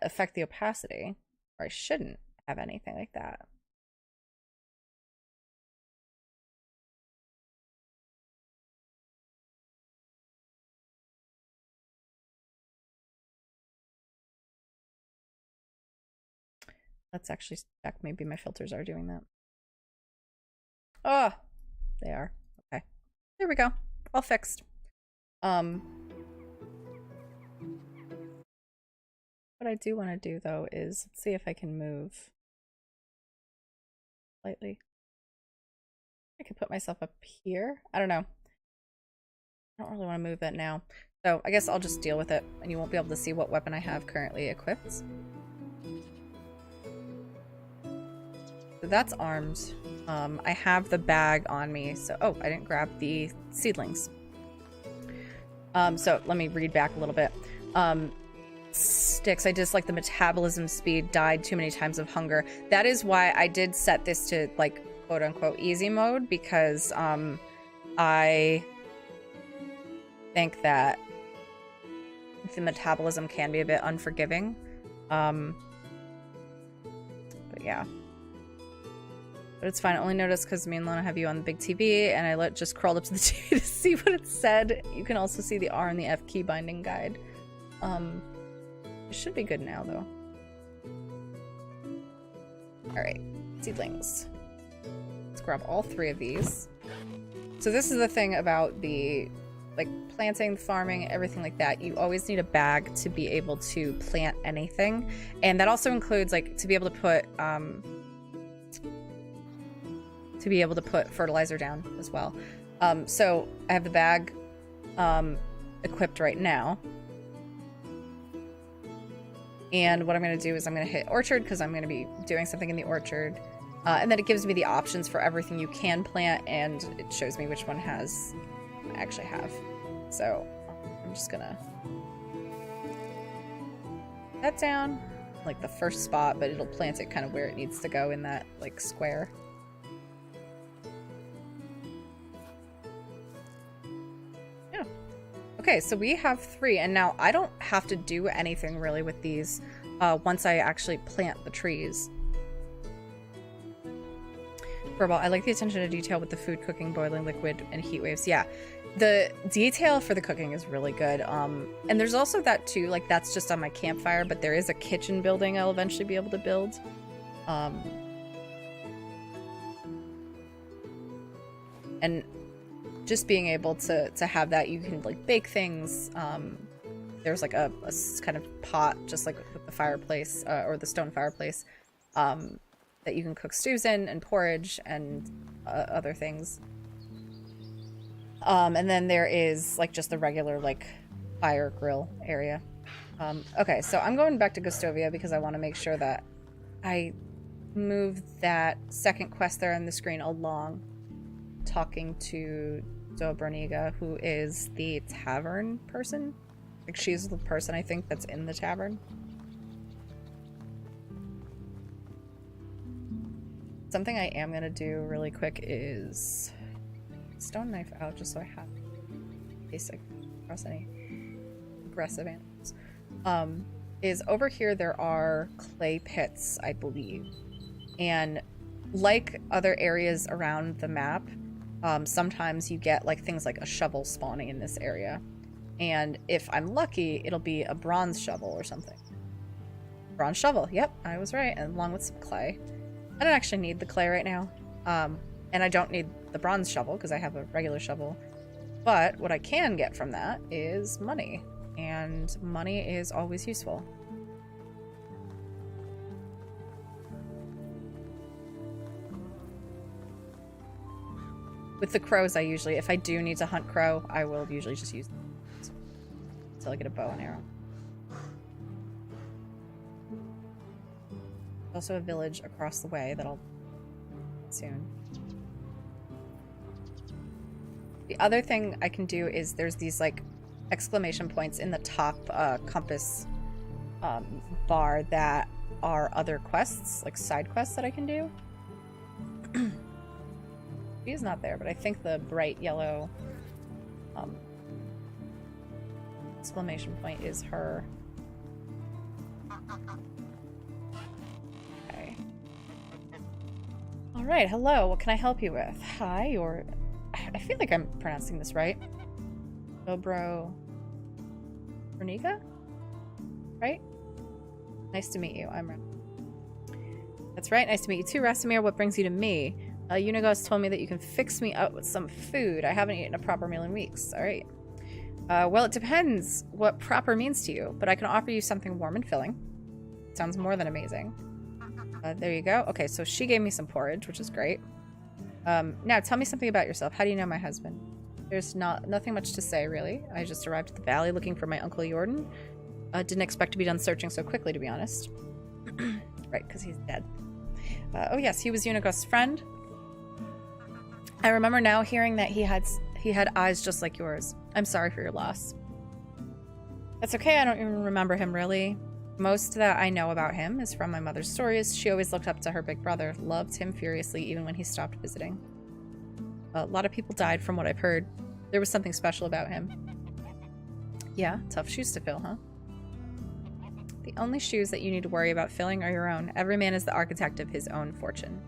affect the opacity, or I shouldn't have anything like that. Let's actually check. Maybe my filters are doing that. Oh, they are. Okay. There we go. All fixed. What I do want to do though is let's see if I can move slightly. I could put myself up here. I don't know. I don't really want to move that now. So I guess I'll just deal with it and you won't be able to see what weapon I have currently equipped. So that's armed. I have the bag on me. So, oh, I didn't grab the seedlings. So let me read back a little bit. Sticks, I dislike the metabolism speed, died too many times of hunger. That is why I did set this to like quote unquote easy mode, because I think that the metabolism can be a bit unforgiving. But yeah. But it's fine. I only noticed because me and Lana have you on the big TV, and I just crawled up to the TV to see what it said. You can also see the R and the F key binding guide. It should be good now, though. Alright, seedlings. Let's grab all 3 of these. So this is the thing about the, like, planting, farming, everything like that. You always need a bag to be able to plant anything. And that also includes, like, to be able to put fertilizer down as well. So I have the bag equipped right now. And what I'm going to do is I'm going to hit orchard because I'm going to be doing something in the orchard. And then it gives me the options for everything you can plant, and it shows me which one I actually have. So I'm just going to put that down, like the first spot, but it'll plant it kind of where it needs to go in that like square. Okay, so we have 3, and now I don't have to do anything really with these once I actually plant the trees. Furball, I like the attention to detail with the food, cooking, boiling, liquid, and heat waves. Yeah, the detail for the cooking is really good. And there's also that too, like that's just on my campfire, but there is a kitchen building I'll eventually be able to build. And just being able to have that, you can like bake things. There's like a kind of pot, just like with the fireplace or the stone fireplace, that you can cook stews in and porridge and other things. And then there is like just the regular like fire grill area. Okay, so I'm going back to Gustovia because I want to make sure that I move that second quest there on the screen along, talking to Dobroniga, who is the tavern person. Like she's the person I think that's in the tavern. Something I am gonna do really quick is stone knife out just so I have basic across any aggressive animals. is over here there are clay pits, I believe. And like other areas around the map, sometimes you get like things like a shovel spawning in this area. And if I'm lucky, it'll be a bronze shovel or something. Bronze shovel, yep, I was right, and along with some clay. I don't actually need the clay right now. And I don't need the bronze shovel because I have a regular shovel. But what I can get from that is money. And money is always useful. With the crows, if I do need to hunt crow, I will usually just use them until I get a bow and arrow. There's also a village across the way that I'll soon. The other thing I can do is there's these like exclamation points in the top compass bar that are other quests, like side quests that I can do. She's not there, but I think the bright yellow exclamation point is her. Okay. All right, hello. What can I help you with? Hi, or I feel like I'm pronouncing this right. Dobro Vernica? Right? Nice to meet you. I'm Ren. That's right. Nice to meet you too, Rasimir. What brings you to me? Unigos told me that you can fix me up with some food. I haven't eaten a proper meal in weeks. All right. Well, it depends what proper means to you, but I can offer you something warm and filling. Sounds more than amazing. There you go. Okay, so she gave me some porridge, which is great. Now, tell me something about yourself. How do you know my husband? There's nothing much to say, really. I just arrived at the valley looking for my Uncle Jordan. Didn't expect to be done searching so quickly, to be honest. Right, because he's dead. Oh yes, he was Unigos' friend. I remember now hearing that he had eyes just like yours. I'm sorry for your loss. That's okay, I don't even remember him, really. Most that I know about him is from my mother's stories. She always looked up to her big brother, loved him furiously even when he stopped visiting. A lot of people died from what I've heard. There was something special about him. Yeah, tough shoes to fill, huh? The only shoes that you need to worry about filling are your own. Every man is the architect of his own fortune.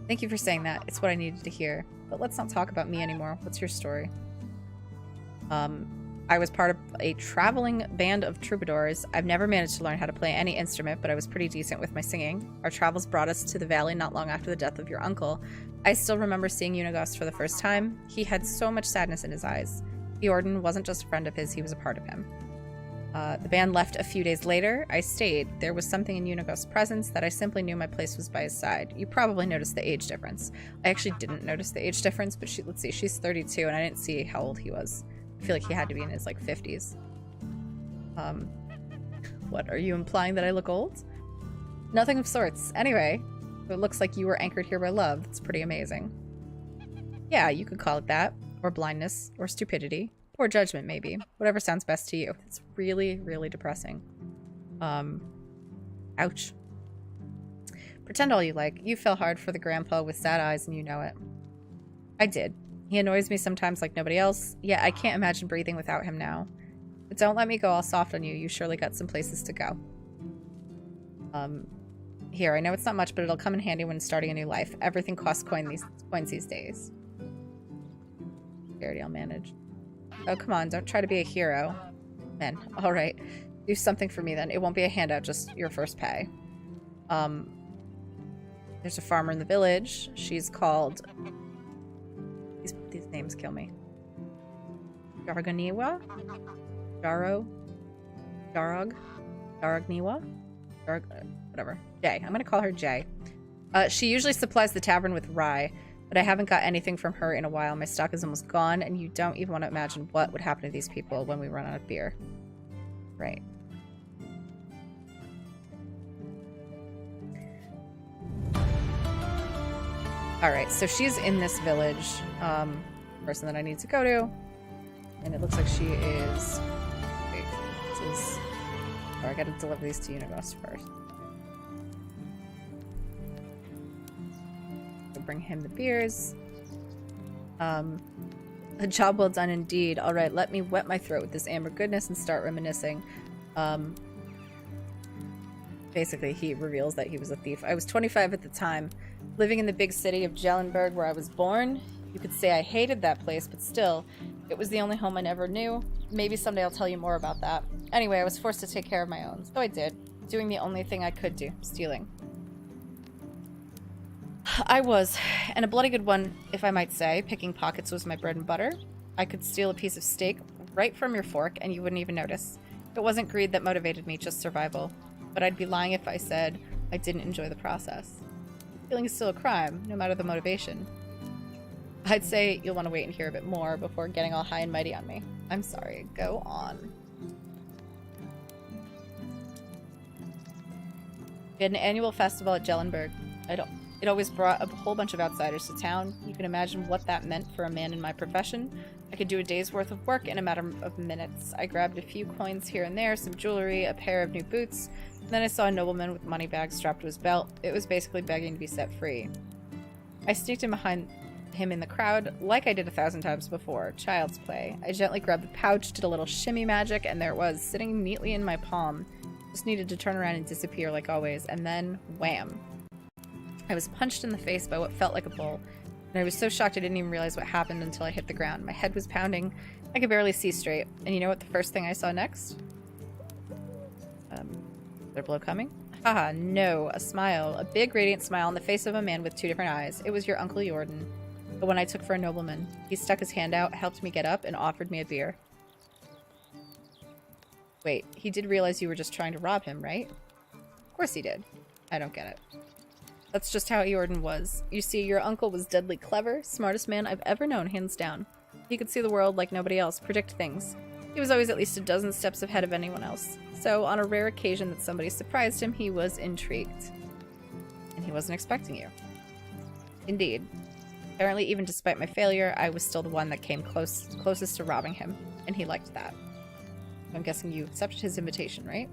Thank you for saying that. It's what I needed to hear. But let's not talk about me anymore. What's your story? I was part of a traveling band of troubadours. I've never managed to learn how to play any instrument, but I was pretty decent with my singing. Our travels brought us to the valley not long after the death of your uncle. I still remember seeing Unigos for the first time. He had so much sadness in his eyes. Jordan wasn't just a friend of his, he was a part of him. The band left a few days later. I stayed. There was something in Unigos' presence that I simply knew my place was by his side. You probably noticed the age difference. I actually didn't notice the age difference, but let's see, she's 32 and I didn't see how old he was. I feel like he had to be in his like 50s. What, are you implying that I look old? Nothing of sorts. Anyway, it looks like you were anchored here by love. It's pretty amazing. Yeah, you could call it that. Or blindness. Or stupidity. Or judgment, maybe. Whatever sounds best to you. It's really, really depressing. Ouch. Pretend all you like. You fell hard for the grandpa with sad eyes and you know it. I did. He annoys me sometimes like nobody else. Yeah, I can't imagine breathing without him now. But don't let me go all soft on you. You surely got some places to go. Here, I know it's not much, but it'll come in handy when starting a new life. Everything costs coins these days. Charity, I'll manage. Oh, come on. Don't try to be a hero. Man, all right. Do something for me then. It won't be a handout, just your first pay. There's a farmer in the village. She's called... These names kill me. Jarganiwa? Jaragniwa? Whatever. Jay. I'm gonna call her Jay. She usually supplies the tavern with rye, but I haven't got anything from her in a while. My stock is almost gone, and you don't even want to imagine what would happen to these people when we run out of beer. Right. Alright, so she's in this village. Person that I need to go to. And it looks like she is... Wait, this is... Oh, I gotta deliver these to Unigos first. So bring him the beers. A job well done indeed. Alright, let me wet my throat with this amber goodness and start reminiscing. Basically, he reveals that he was a thief. I was 25 at the time, living in the big city of Jellenberg where I was born. You could say I hated that place, but still, it was the only home I never knew. Maybe someday I'll tell you more about that. Anyway, I was forced to take care of my own, so I did, doing the only thing I could do, stealing. I was, and a bloody good one, if I might say. Picking pockets was my bread and butter. I could steal a piece of steak right from your fork, and you wouldn't even notice. It wasn't greed that motivated me, just survival. But I'd be lying if I said I didn't enjoy the process. Stealing is still a crime, no matter the motivation. I'd say you'll want to wait and hear a bit more before getting all high and mighty on me. I'm sorry. Go on. We had an annual festival at Jellenberg. It always brought a whole bunch of outsiders to town. You can imagine what that meant for a man in my profession. I could do a day's worth of work in a matter of minutes. I grabbed a few coins here and there, some jewelry, a pair of new boots. Then I saw a nobleman with money bags strapped to his belt. It was basically begging to be set free. I sneaked in behind him in the crowd, like I did 1,000 times before. Child's play. I gently grabbed the pouch, did a little shimmy magic, and there it was, sitting neatly in my palm. Just needed to turn around and disappear like always, and then wham. I was punched in the face by what felt like a bull, and I was so shocked I didn't even realize what happened until I hit the ground. My head was pounding. I could barely see straight. And you know what the first thing I saw next? Their blow coming? Haha, no. A smile. A big, radiant smile on the face of a man with 2 different eyes. It was your Uncle Jordan. The one I took for a nobleman. He stuck his hand out, helped me get up, and offered me a beer. Wait, he did realize you were just trying to rob him, right? Of course he did. I don't get it. That's just how Jordan was. You see, your uncle was deadly clever, smartest man I've ever known, hands down. He could see the world like nobody else, predict things. He was always at least a dozen steps ahead of anyone else. So, on a rare occasion that somebody surprised him, he was intrigued. And he wasn't expecting you. Indeed. Apparently, even despite my failure, I was still the one that came closest to robbing him, and he liked that. I'm guessing you accepted his invitation, right?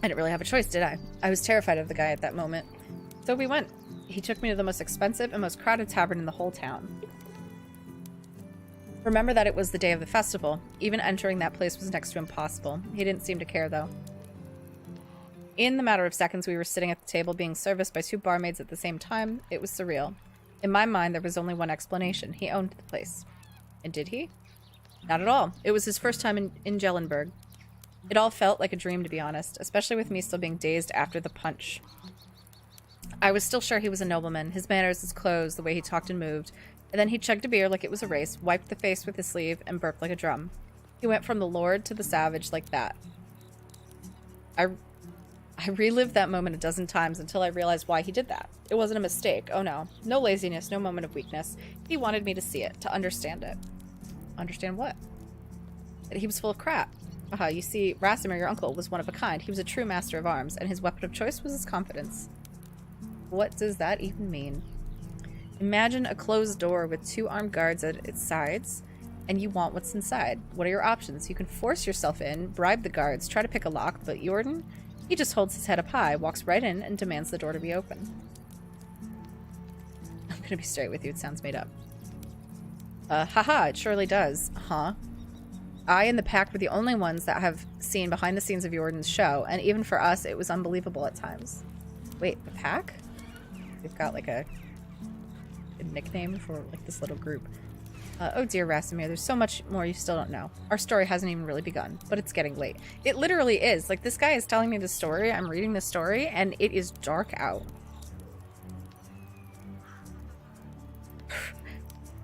I didn't really have a choice, did I? I was terrified of the guy at that moment. So we went. He took me to the most expensive and most crowded tavern in the whole town. Remember that it was the day of the festival. Even entering that place was next to impossible. He didn't seem to care, though. In the matter of seconds, we were sitting at the table being serviced by 2 barmaids at the same time. It was surreal. In my mind, there was only one explanation. He owned the place. And did he? Not at all. It was his first time in Jellenberg. It all felt like a dream, to be honest, especially with me still being dazed after the punch. I was still sure he was a nobleman. His manners, his clothes, the way he talked and moved. And then he chugged a beer like it was a race, wiped the face with his sleeve, and burped like a drum. He went from the lord to the savage like that. I relived that moment a dozen times until I realized why he did that. It wasn't a mistake. Oh no. No laziness, no moment of weakness. He wanted me to see it, to understand it. Understand what? That he was full of crap. You see, Rasimir, your uncle, was one of a kind. He was a true master of arms, and his weapon of choice was his confidence. What does that even mean? Imagine a closed door with 2 armed guards at its sides, and you want what's inside. What are your options? You can force yourself in, bribe the guards, try to pick a lock, but Jordan, he just holds his head up high, walks right in, and demands the door to be open. I'm gonna be straight with you, it sounds made up. It surely does. Huh? I and the pack were the only ones that have seen behind the scenes of Jordan's show, and even for us, it was unbelievable at times. Wait, the pack? They've got like a nickname for like this little group. Oh dear, Rasimir, there's so much more you still don't know. Our story hasn't even really begun, but it's getting late. It literally is. Like, this guy is telling me the story, I'm reading the story, and it is dark out.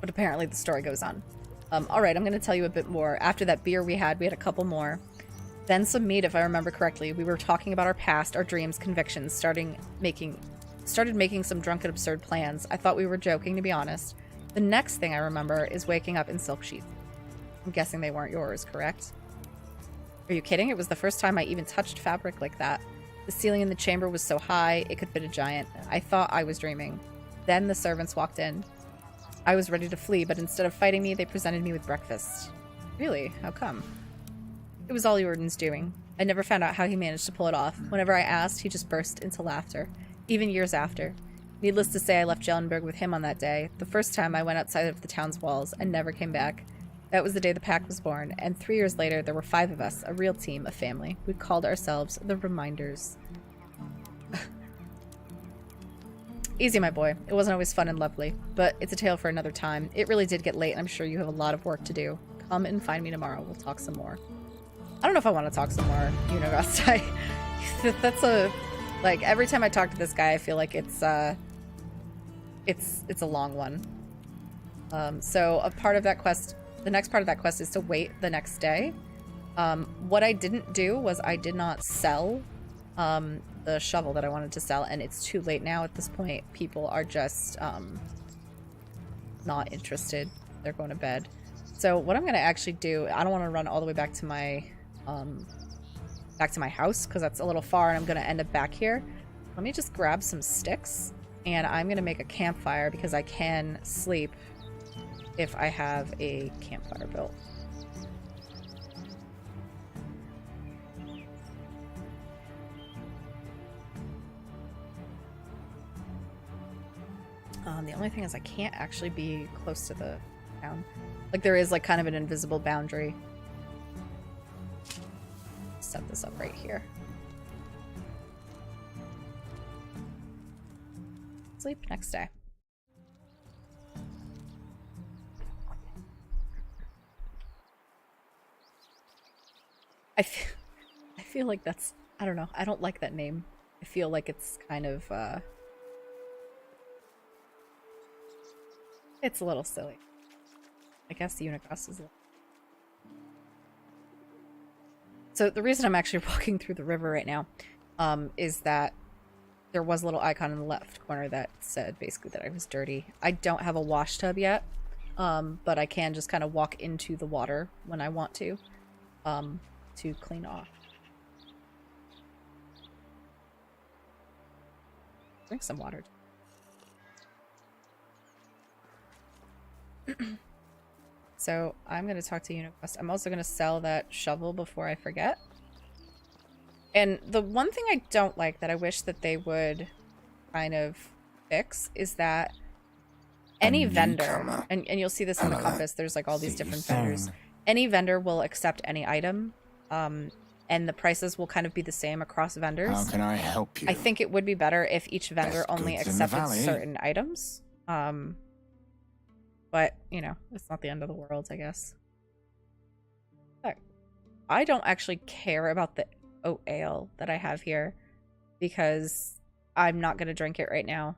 But apparently the story goes on. Alright, I'm going to tell you a bit more. After that beer we had a couple more. Then some meat, if I remember correctly. We were talking about our past, our dreams, convictions, started making some drunken, absurd plans. I thought we were joking, to be honest. The next thing I remember is waking up in silk sheath. I'm guessing they weren't yours, correct? Are you kidding? It was the first time I even touched fabric like that. The ceiling in the chamber was so high, it could fit a giant. I thought I was dreaming. Then the servants walked in. I was ready to flee, but instead of fighting me, they presented me with breakfast. Really? How come? It was all Jordan's doing. I never found out how he managed to pull it off. Whenever I asked, he just burst into laughter. Even years after. Needless to say, I left Jellenberg with him on that day, the first time I went outside of the town's walls, and never came back. That was the day the pack was born, and 3 years later, there were 5 of us, a real team, a family. We called ourselves the Reminders. Easy, my boy. It wasn't always fun and lovely, but it's a tale for another time. It really did get late, and I'm sure you have a lot of work to do. Come and find me tomorrow. We'll talk some more. I don't know if I want to talk some more, Unagast. That's a... Like, every time I talk to this guy, I feel like it's a long one. So a part of that quest... The next part of that quest is to wait the next day. What I didn't do was I did not sell the shovel that I wanted to sell, and it's too late now at this point. People are just not interested. They're going to bed. So what I'm going to actually do, I don't want to run all the way back to my house because that's a little far and I'm going to end up back here. Let me just grab some sticks and I'm going to make a campfire because I can sleep if I have a campfire built. The only thing is I can't actually be close to the town. Like there is like kind of an invisible boundary. Set this up right here. Sleep next day. I feel like that's, I don't know, I don't like that name. I feel like it's kind of, it's a little silly. I guess the Unagast is a little... So the reason I'm actually walking through the river right now is that there was a little icon in the left corner that said basically that I was dirty. I don't have a wash tub yet, but I can just kind of walk into the water when I want to clean off. Drink some water. So I'm going to talk to Unagast. I'm also going to sell that shovel before I forget. And the one thing I don't like that I wish that they would kind of fix is that any vendor, and you'll see this in the compass, there's like all these different vendors. Any vendor will accept any item, and the prices will kind of be the same across vendors. How can I help you? I think it would be better if each vendor only accepted certain items. But, you know, it's not the end of the world, I guess. But I don't actually care about the oat ale that I have here because I'm not going to drink it right now.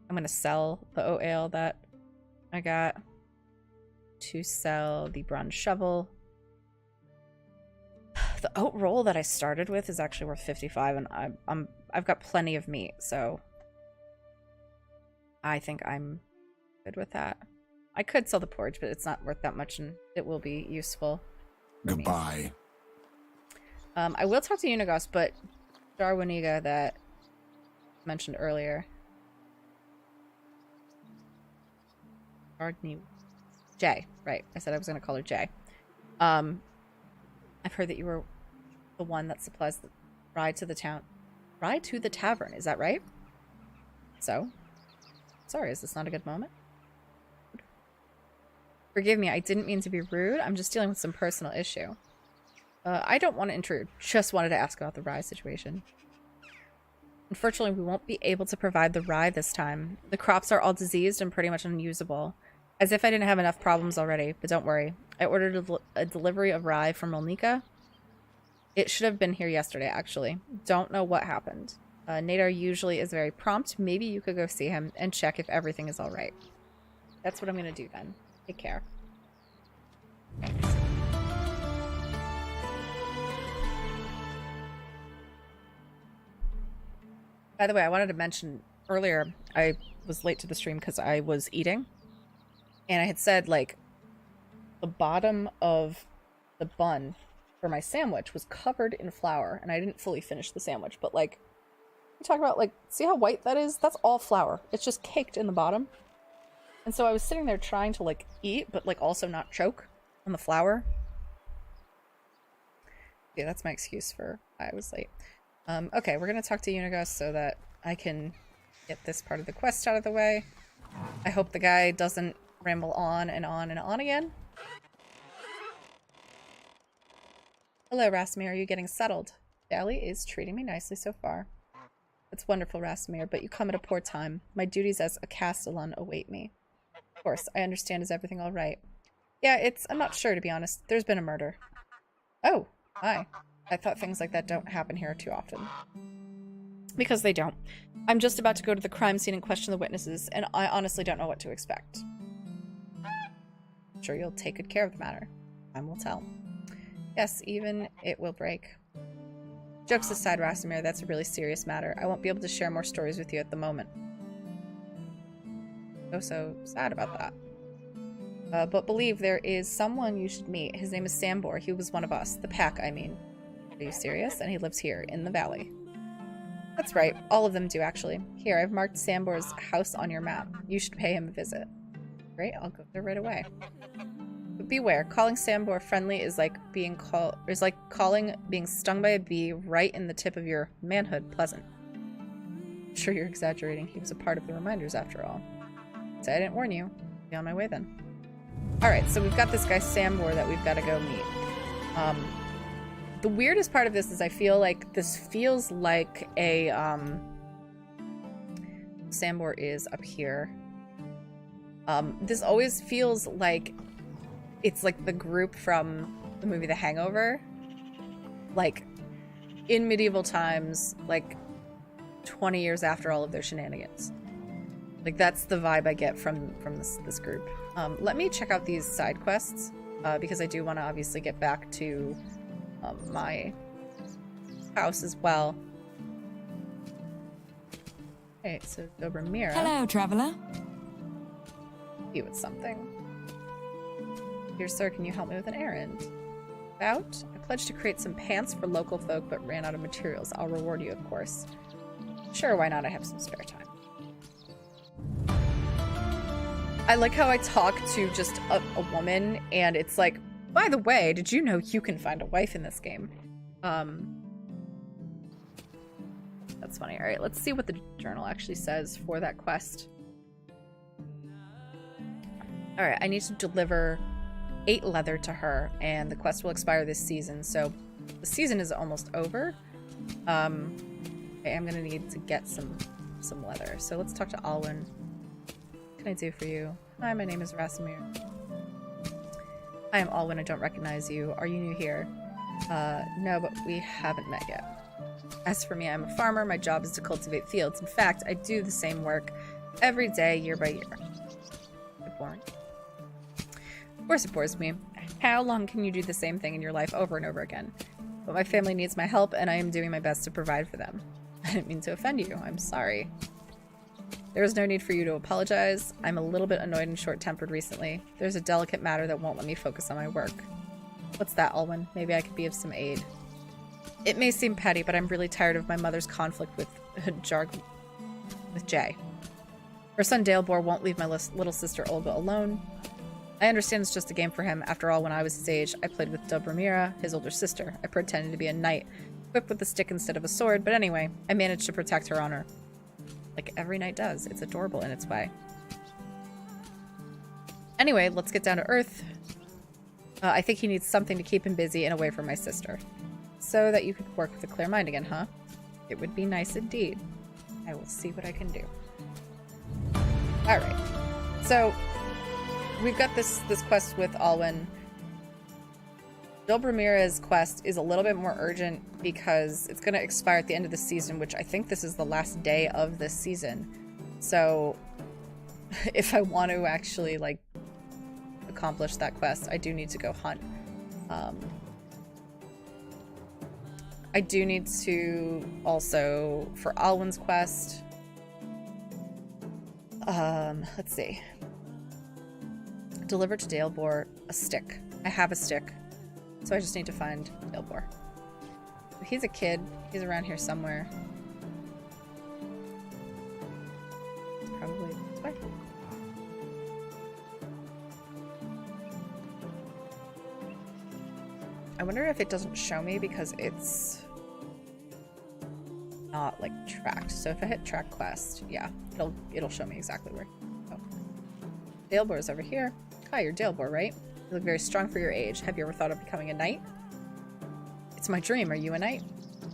I'm going to sell the oat ale that I got to sell the bronze shovel. The oat roll that I started with is actually worth 55 and I've got plenty of meat, so I think I'm good with that. I could sell the porridge, but it's not worth that much and it will be useful. Goodbye. I will talk to Unagast, but Darwiniga that I mentioned earlier. Jay, right. I said I was going to call her Jay. I've heard that you were the one that supplies the ride to the town. Ride to the tavern, is that right? So? Sorry, is this not a good moment? Forgive me, I didn't mean to be rude. I'm just dealing with some personal issue. I don't want to intrude. Just wanted to ask about the rye situation. Unfortunately, we won't be able to provide the rye this time. The crops are all diseased and pretty much unusable. As if I didn't have enough problems already, but don't worry. I ordered a delivery of rye from Molnika. It should have been here yesterday, actually. Don't know what happened. Nadar usually is very prompt. Maybe you could go see him and check if everything is all right. That's what I'm going to do then. Take care. By the way, I wanted to mention earlier, I was late to the stream because I was eating. And I had said, like, the bottom of the bun for my sandwich was covered in flour. And I didn't fully finish the sandwich. But, like, we talk about, like, see how white that is? That's all flour. It's just caked in the bottom. And so I was sitting there trying to, like, eat, but, like, also not choke on the flour. Yeah, that's my excuse for why I was late. Okay, we're going to talk to Unagast so that I can get this part of the quest out of the way. I hope the guy doesn't ramble on and on and on again. Hello, Rasmir. Are you getting settled? Dally is treating me nicely so far. It's wonderful, Rasmir, but you come at a poor time. My duties as a Castellan await me. Of course, I understand. Is everything all right? Yeah, I'm not sure, to be honest. There's been a murder. Oh, hi. I thought things like that don't happen here too often. Because they don't. I'm just about to go to the crime scene and question the witnesses, and I honestly don't know what to expect. I'm sure you'll take good care of the matter. Time will tell. Yes, even it will break. Jokes aside, Rasmir, that's a really serious matter. I won't be able to share more stories with you at the moment. So sad about that. But believe there is someone you should meet. His name is Sambor. He was one of us. The pack, I mean. Are you serious? And he lives here, in the valley. That's right. All of them do, actually. Here, I've marked Sambor's house on your map. You should pay him a visit. Great, I'll go there right away. But beware, calling Sambor friendly is like being calling being stung by a bee right in the tip of your manhood pleasant. I'm sure you're exaggerating. He was a part of the reminders, after all. Say I didn't warn you. Be on my way then. Alright, so we've got this guy Sambor that we've got to go meet. The weirdest part of this is I feel like this feels like a, Sambor is up here. This always feels like it's like the group from the movie The Hangover. Like, in medieval times, like, 20 years after all of their shenanigans. Like, that's the vibe I get from this group. Let me check out these side quests, because I do want to obviously get back to my house as well. Okay, so Dobramira. Hello, traveler. You with something. Dear sir, can you help me with an errand? About? I pledged to create some pants for local folk, but ran out of materials. I'll reward you, of course. Sure, why not? I have some spare time. I like how I talk to just a woman, and it's like, by the way, did you know you can find a wife in this game? That's funny. Alright, let's see what the journal actually says for that quest. Alright, I need to deliver 8 leather to her, and the quest will expire this season, so the season is almost over. I am gonna need to get some leather. So let's talk to Alwyn. What can I do for you? Hi, my name is Rasmir. I am Alwyn. I don't recognize you. Are you new here? No, but we haven't met yet. As for me, I'm a farmer. My job is to cultivate fields. In fact, I do the same work every day, year by year. It's boring. Of course it bores me. How long can you do the same thing in your life over and over again? But my family needs my help, and I am doing my best to provide for them. I didn't mean to offend you. I'm sorry. There is no need for you to apologize. I'm a little bit annoyed and short-tempered recently. There's a delicate matter that won't let me focus on my work. What's that, Alwyn? Maybe I could be of some aid. It may seem petty, but I'm really tired of my mother's conflict with Jay. Her son Dalebor won't leave my little sister Olga alone. I understand it's just a game for him. After all, when I was his age, I played with Dobramira, his older sister. I pretended to be a knight, equipped with a stick instead of a sword, but anyway, I managed to protect her honor. Like every knight does. It's adorable in its way. Anyway, let's get down to earth. I think he needs something to keep him busy and away from my sister. So that you could work with a clear mind again, huh? It would be nice indeed. I will see what I can do. Alright. So, we've got this quest with Alwyn. Dobramira's quest is a little bit more urgent because it's going to expire at the end of the season, which I think this is the last day of this season. So, if I want to actually, like, accomplish that quest, I do need to go hunt. I do need to also, for Alwyn's quest, let's see. Deliver to Dalebor a stick. I have a stick. So I just need to find Dalebor. He's a kid. He's around here somewhere. It's probably this way. I wonder if it doesn't show me because it's not like tracked. So if I hit track quest, yeah, it'll show me exactly where. Oh. Dalebor is over here. Hi, you're Dalebor, right? You look very strong for your age. Have you ever thought of becoming a knight? It's my dream. Are you a knight?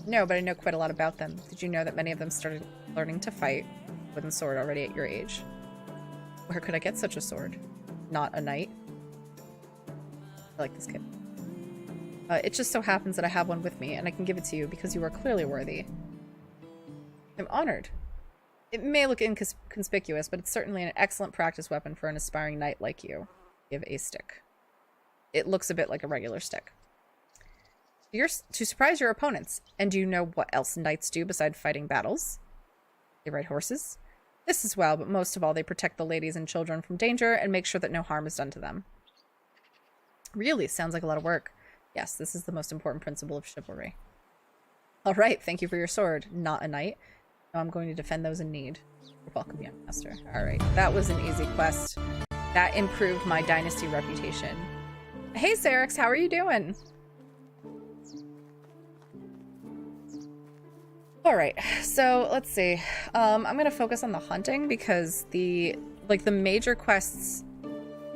No, but I know quite a lot about them. Did you know that many of them started learning to fight with a sword already at your age? Where could I get such a sword? Not a knight. I like this kid. It just so happens that I have one with me, and I can give it to you because you are clearly worthy. I'm honored. It may look inconspicuous, but it's certainly an excellent practice weapon for an aspiring knight like you. Give a stick. It looks a bit like a regular stick. You're to surprise your opponents. And do you know what else knights do besides fighting battles? They ride horses. This as well, but most of all, they protect the ladies and children from danger and make sure that no harm is done to them. Really, sounds like a lot of work. Yes, this is the most important principle of chivalry. All right, thank you for your sword. Not a knight. Now I'm going to defend those in need. You're welcome, young master. All right, that was an easy quest. That improved my dynasty reputation. Hey, Xerix, how are you doing? All right, so let's see. I'm gonna focus on the hunting because the major quests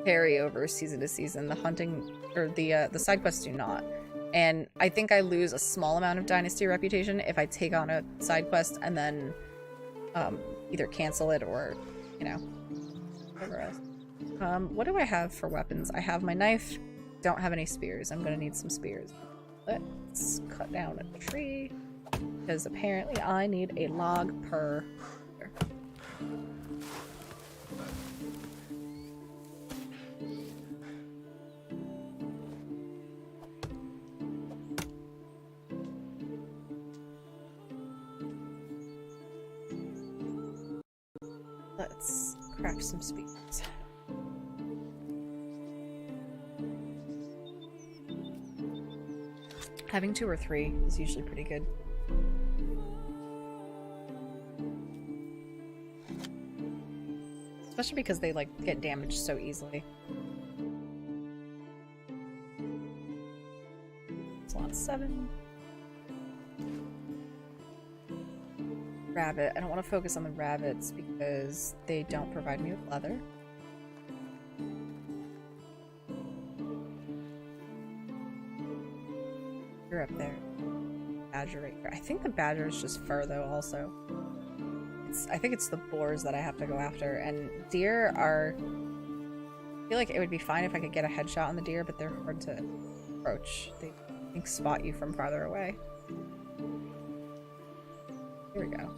vary over season to season. The hunting or the side quests do not. And I think I lose a small amount of dynasty reputation if I take on a side quest and then either cancel it or, you know, whatever else. What do I have for weapons? I have my knife. Don't have any spears. I'm gonna need some spears. Let's cut down a tree because apparently I need a log per. Let's craft some spears. Having 2 or 3 is usually pretty good. Especially because they like get damaged so easily. Slot 7. Rabbit. I don't want to focus on the rabbits because they don't provide me with leather. You're up there. Badger right here. I think the badger is just fur though also. I think it's the boars that I have to go after, and deer are... I feel like it would be fine if I could get a headshot on the deer, but they're hard to approach. They, I think, spot you from farther away. Here we go.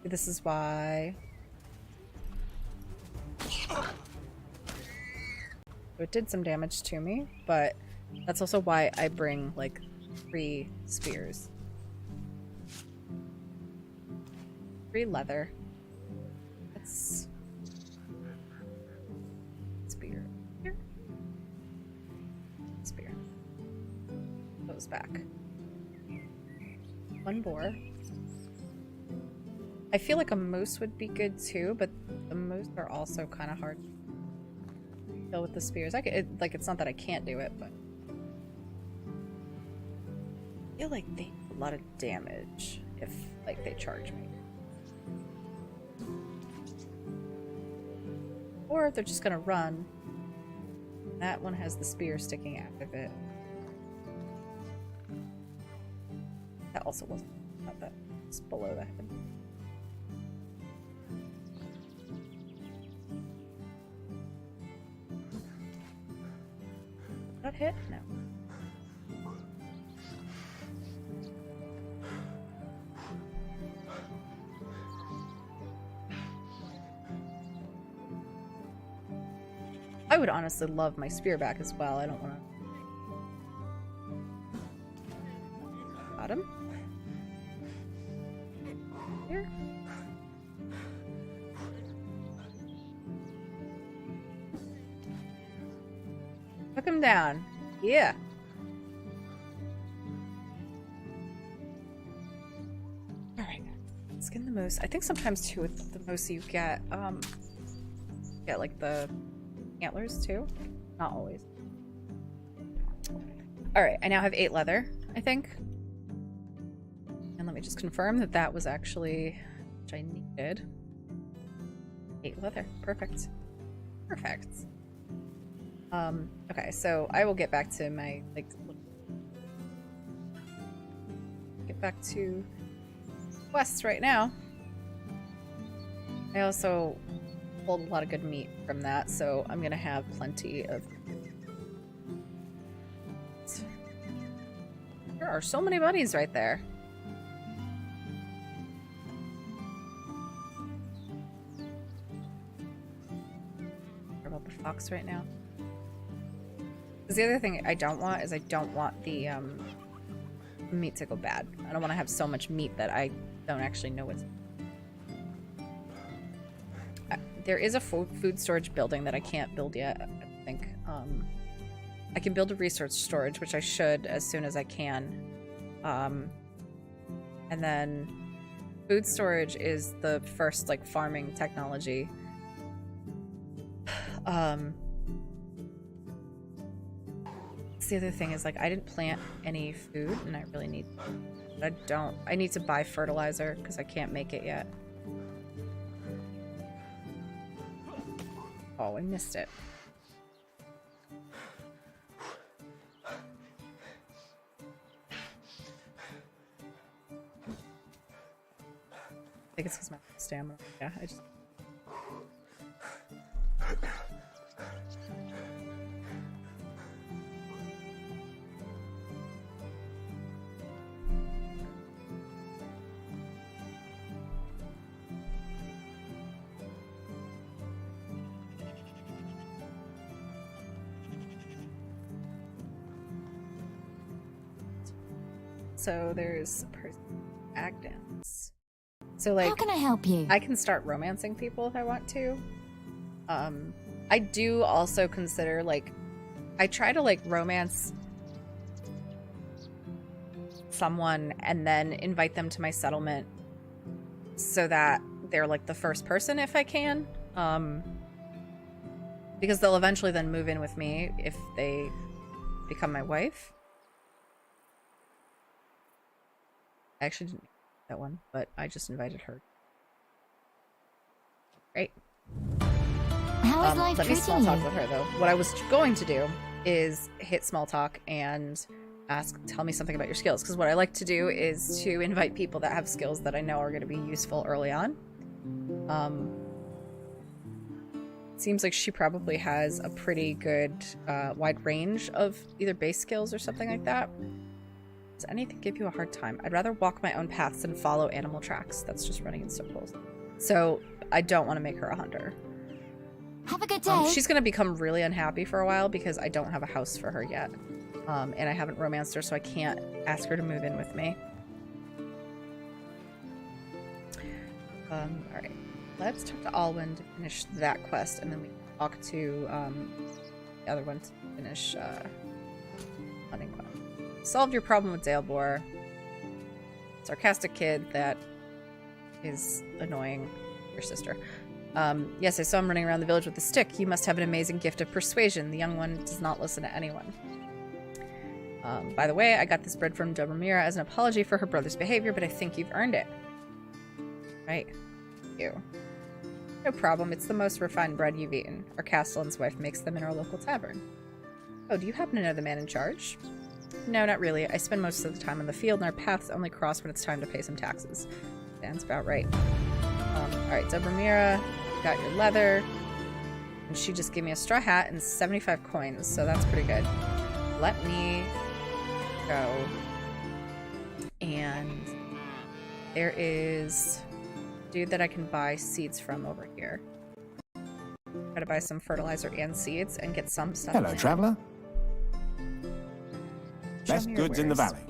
This is why... It did some damage to me, but that's also why I bring, like, 3 spears. 3 leather. Let's... Spear. Here. Spear. Goes back. 1 boar. I feel like a moose would be good too, but the moose are also kind of hard to kill with the spears. It's not that I can't do it, but I feel like they do a lot of damage if, like, they charge me. Or they're just gonna run. That one has the spear sticking out of it. That also wasn't not that. It's below the head. That hit? No. I would honestly love my spear back as well. I don't want to... Got him. Here. Took him down. Yeah. Alright. Skin the moose. I think sometimes too with the moose you get like the antlers too. Not always. Alright, I now have 8 leather, I think. And let me just confirm that that was actually which I needed. 8 leather. Perfect. Perfect. Okay, so I will get back to my, like, get back to quests right now. I also pulled a lot of good meat from that, so I'm gonna have plenty of... There are so many buddies right there. What about the fox right now? Because the other thing I don't want is I don't want the meat to go bad. I don't want to have so much meat that I don't actually know what's... There is a food storage building that I can't build yet, I think. I can build a resource storage, which I should as soon as I can. And then food storage is the first, like, farming technology. The other thing is, like, I didn't plant any food, and I really need... I need to buy fertilizer, because I can't make it yet. Oh, I missed it. I think it's because my stamina. Yeah, I just... So there's a person, Agnes. So, like, how can I help you? I can start romancing people if I want to. I do also consider, like, I try to, like, romance someone and then invite them to my settlement so that they're, like, the first person if I can. Because they'll eventually then move in with me if they become my wife. I actually didn't make that one, but I just invited her. Great. How is life let me treating small talk you? with her, though. What I was going to do is hit small talk and ask, tell me something about your skills. Because what I like to do is to invite people that have skills that I know are going to be useful early on. Seems like she probably has a pretty good wide range of either base skills or something like that. Does anything give you a hard time? I'd rather walk my own paths than follow animal tracks. That's just running in circles. So I don't want to make her a hunter. Have a good day. She's going to become really unhappy for a while because I don't have a house for her yet. And I haven't romanced her, so I can't ask her to move in with me. Alright. Let's talk to Alwyn to finish that quest, and then we can talk to the other one to finish hunting quest. Solved your problem with Dalebor. Sarcastic kid that is annoying your sister. Yes, I saw him running around the village with a stick. You must have an amazing gift of persuasion. The young one does not listen to anyone. By the way, I got this bread from Dobromira as an apology for her brother's behavior, but I think you've earned it. Right. Thank you. No problem. It's the most refined bread you've eaten. Our castellan's wife makes them in our local tavern. Oh, do you happen to know the man in charge? No, not really. I spend most of the time in the field, and our paths only cross when it's time to pay some taxes. Sounds about right. Alright, Dobromira, got your leather. And she just gave me a straw hat and 75 coins, so that's pretty good. Let me go. And there is a dude that I can buy seeds from over here. Gotta buy some fertilizer and seeds and get some stuff. Hello, traveller. Show Best me your goods in the wares. valley.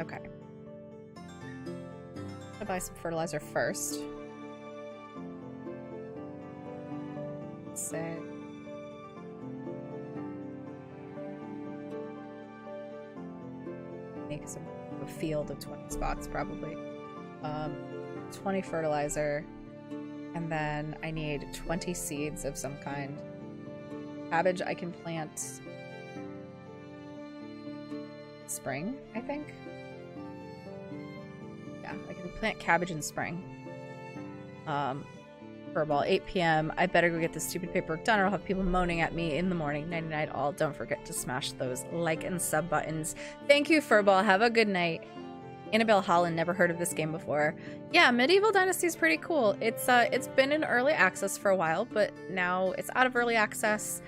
Okay. I'll buy some fertilizer first. Say. Make a field of 20 spots, probably. 20 fertilizer. And then I need 20 seeds of some kind. Cabbage I can plant spring, I think. Yeah, I can plant cabbage in spring. Furball, 8 p.m. I better go get this stupid paperwork done or I'll have people moaning at me in the morning. 99 all. Don't forget to smash those like and sub buttons. Thank you, Furball. Have a good night. Annabelle Holland, never heard of this game before. Yeah, Medieval Dynasty is pretty cool. It's been in early access for a while, but now it's out of early access.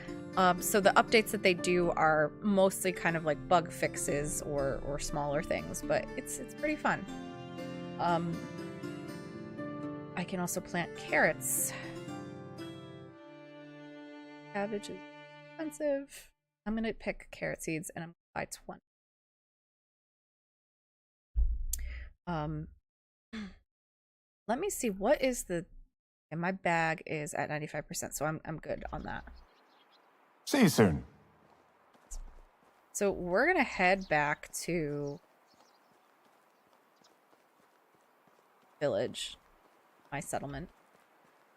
So the updates that they do are mostly kind of like bug fixes or smaller things, but it's pretty fun. I can also plant carrots. Cabbage is expensive. I'm gonna pick carrot seeds and I'm gonna buy 20. Let me see, what is the... And my bag is at 95%, so I'm good on that. See you soon. So we're gonna head back to village, my settlement,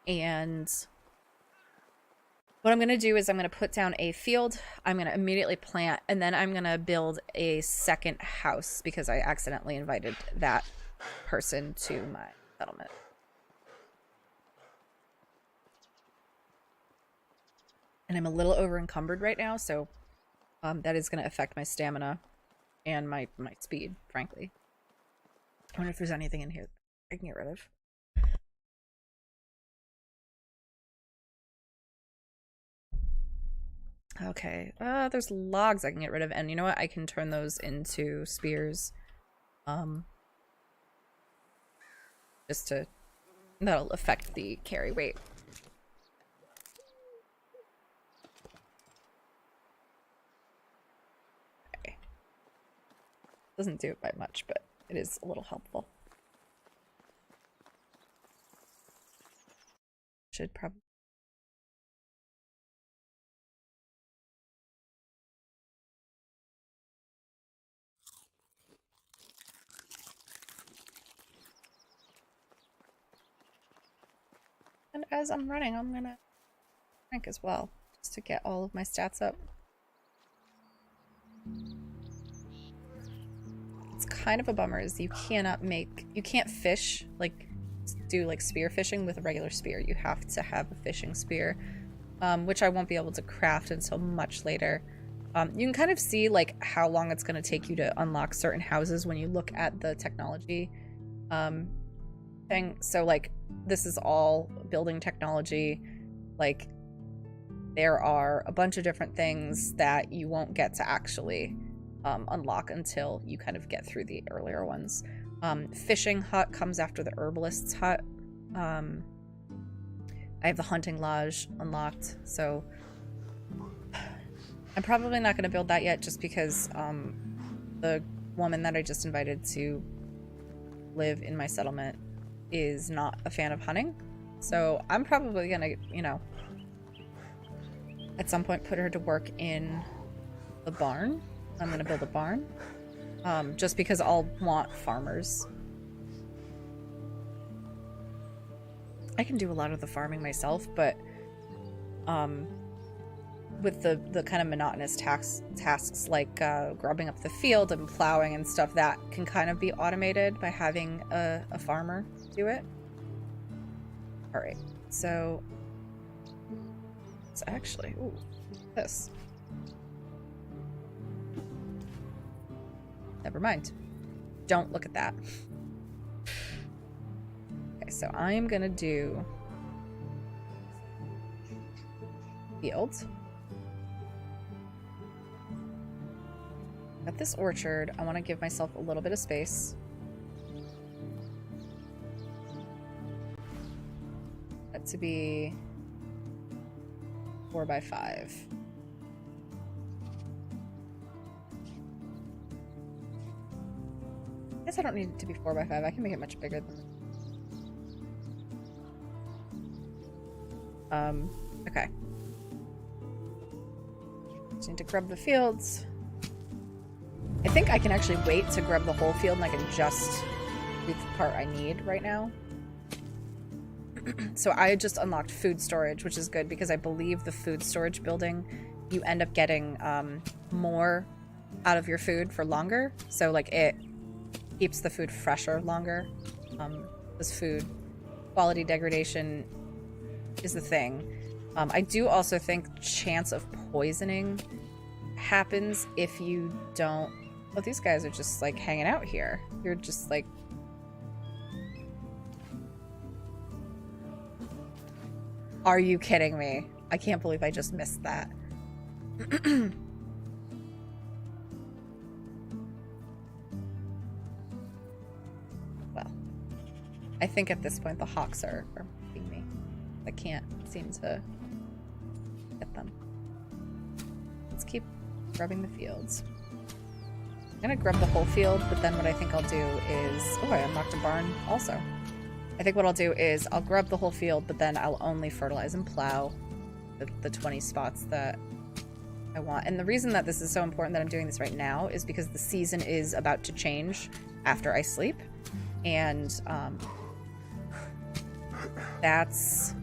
and what I'm gonna do is I'm gonna put down a field, I'm gonna immediately plant, and then I'm gonna build a second house because I accidentally invited that person to my settlement. And I'm a little over encumbered right now, so that is going to affect my stamina and my speed, frankly. I wonder if there's anything in here I can get rid of. Okay, there's logs I can get rid of, and you know what? I can turn those into spears. Just to... that'll affect the carry weight. Okay. Doesn't do it by much, but it is a little helpful. Should probably... And as I'm running, I'm gonna drink as well, just to get all of my stats up. It's kind of a bummer is you can't fish, like, do like spear fishing with a regular spear. You have to have a fishing spear, which I won't be able to craft until much later. You can kind of see like how long it's gonna take you to unlock certain houses when you look at the technology thing. So like, this is all building technology. Like, there are a bunch of different things that you won't get to actually unlock until you kind of get through the earlier ones. Fishing hut comes after the herbalist's hut. I have the hunting lodge unlocked, so I'm probably not going to build that yet just because the woman that I just invited to live in my settlement is not a fan of hunting. So I'm probably gonna, you know, at some point put her to work in the barn. I'm gonna build a barn. Just because I'll want farmers. I can do a lot of the farming myself, but with the kind of monotonous tasks like grubbing up the field and plowing and stuff, that can kind of be automated by having a farmer do it. Alright, so it's actually, ooh, this. Never mind. Don't look at that. Okay, so I'm gonna do fields. Got this orchard. I want to give myself a little bit of space. That to be 4 by 5. I guess I don't need it to be 4 by 5. I can make it much bigger than this. Okay. Just need to grub the fields. I think I can actually wait to grab the whole field and I can just do the part I need right now. So I just unlocked food storage, which is good because I believe the food storage building, you end up getting more out of your food for longer. So like it keeps the food fresher longer. This food quality degradation is the thing. I do also think chance of poisoning happens if you don't... Oh, these guys are just, like, hanging out here. You're just, like... Are you kidding me? I can't believe I just missed that. Well, I think at this point the hawks are beating me. I can't seem to get them. Let's keep grubbing the fields. I'm gonna grub the whole field, but then what I think I'll do is... Oh, I unlocked a barn also. I think what I'll do is I'll grub the whole field, but then I'll only fertilize and plow the 20 spots that I want. And the reason that this is so important that I'm doing this right now is because the season is about to change after I sleep. And that's...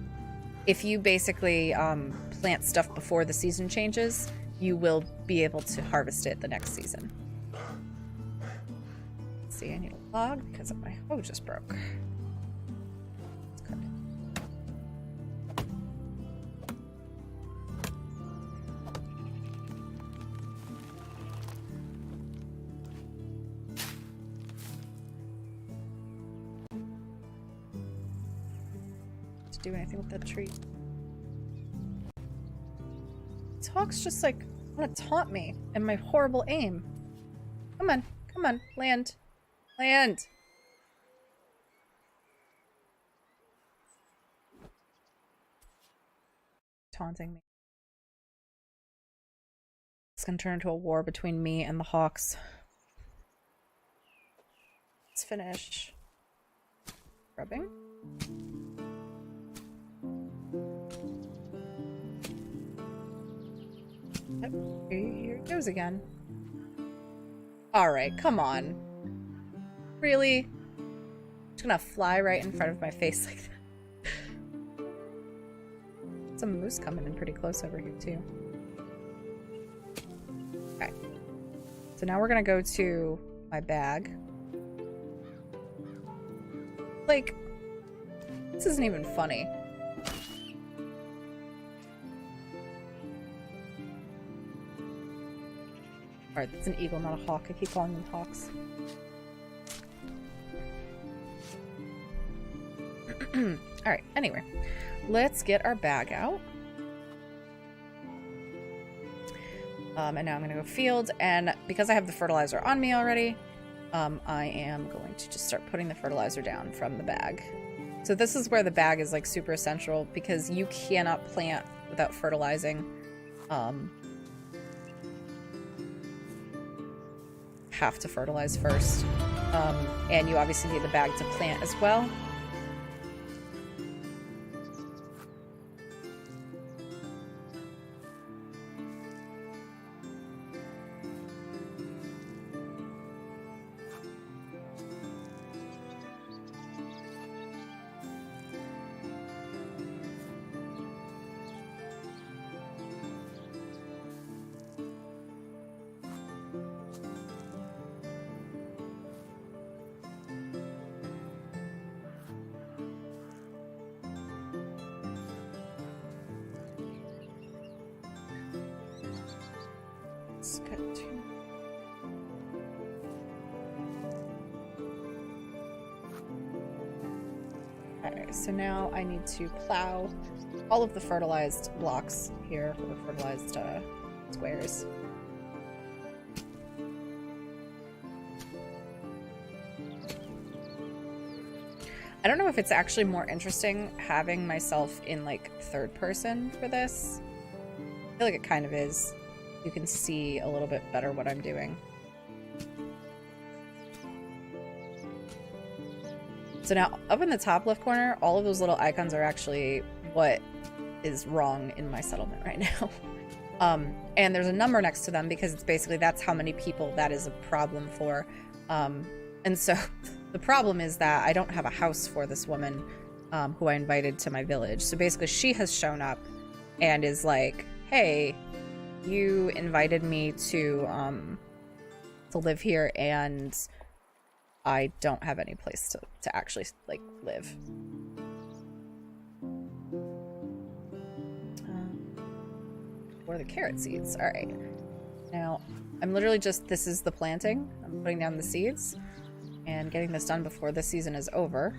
If you basically plant stuff before the season changes, you will be able to harvest it the next season. Let's see, I need a log because my hoe just broke. Let's cut it. To do anything with that tree. These hawks just like want to taunt me and my horrible aim. Come on, come on, land. Land! Taunting me. It's gonna turn into a war between me and the hawks. Let's finish rubbing. Yep, here it goes again. Alright, come on. Really? It's gonna fly right in front of my face like that. Some moose coming in pretty close over here too. Okay. So now we're gonna go to my bag. Like, this isn't even funny. Alright, that's an eagle, not a hawk. I keep calling them hawks. Alright, anyway. Let's get our bag out. And now I'm gonna go field, and because I have the fertilizer on me already, I am going to just start putting the fertilizer down from the bag. So this is where the bag is like super essential, because you cannot plant without fertilizing. Have to fertilize first. And you obviously need the bag to plant as well. Alright, so now I need to plow all of the fertilized blocks here, or fertilized squares. I don't know if it's actually more interesting having myself in like third person for this. I feel like it kind of is. You can see a little bit better what I'm doing. So now, up in the top left corner, all of those little icons are actually what is wrong in my settlement right now. And there's a number next to them because it's basically that's how many people that is a problem for. And so the problem is that I don't have a house for this woman who I invited to my village. So basically she has shown up and is like, hey, you invited me to live here and I don't have any place to actually like live. for the carrot seeds. All right. Now, I'm literally just, this is the planting. I'm putting down the seeds and getting this done before the season is over,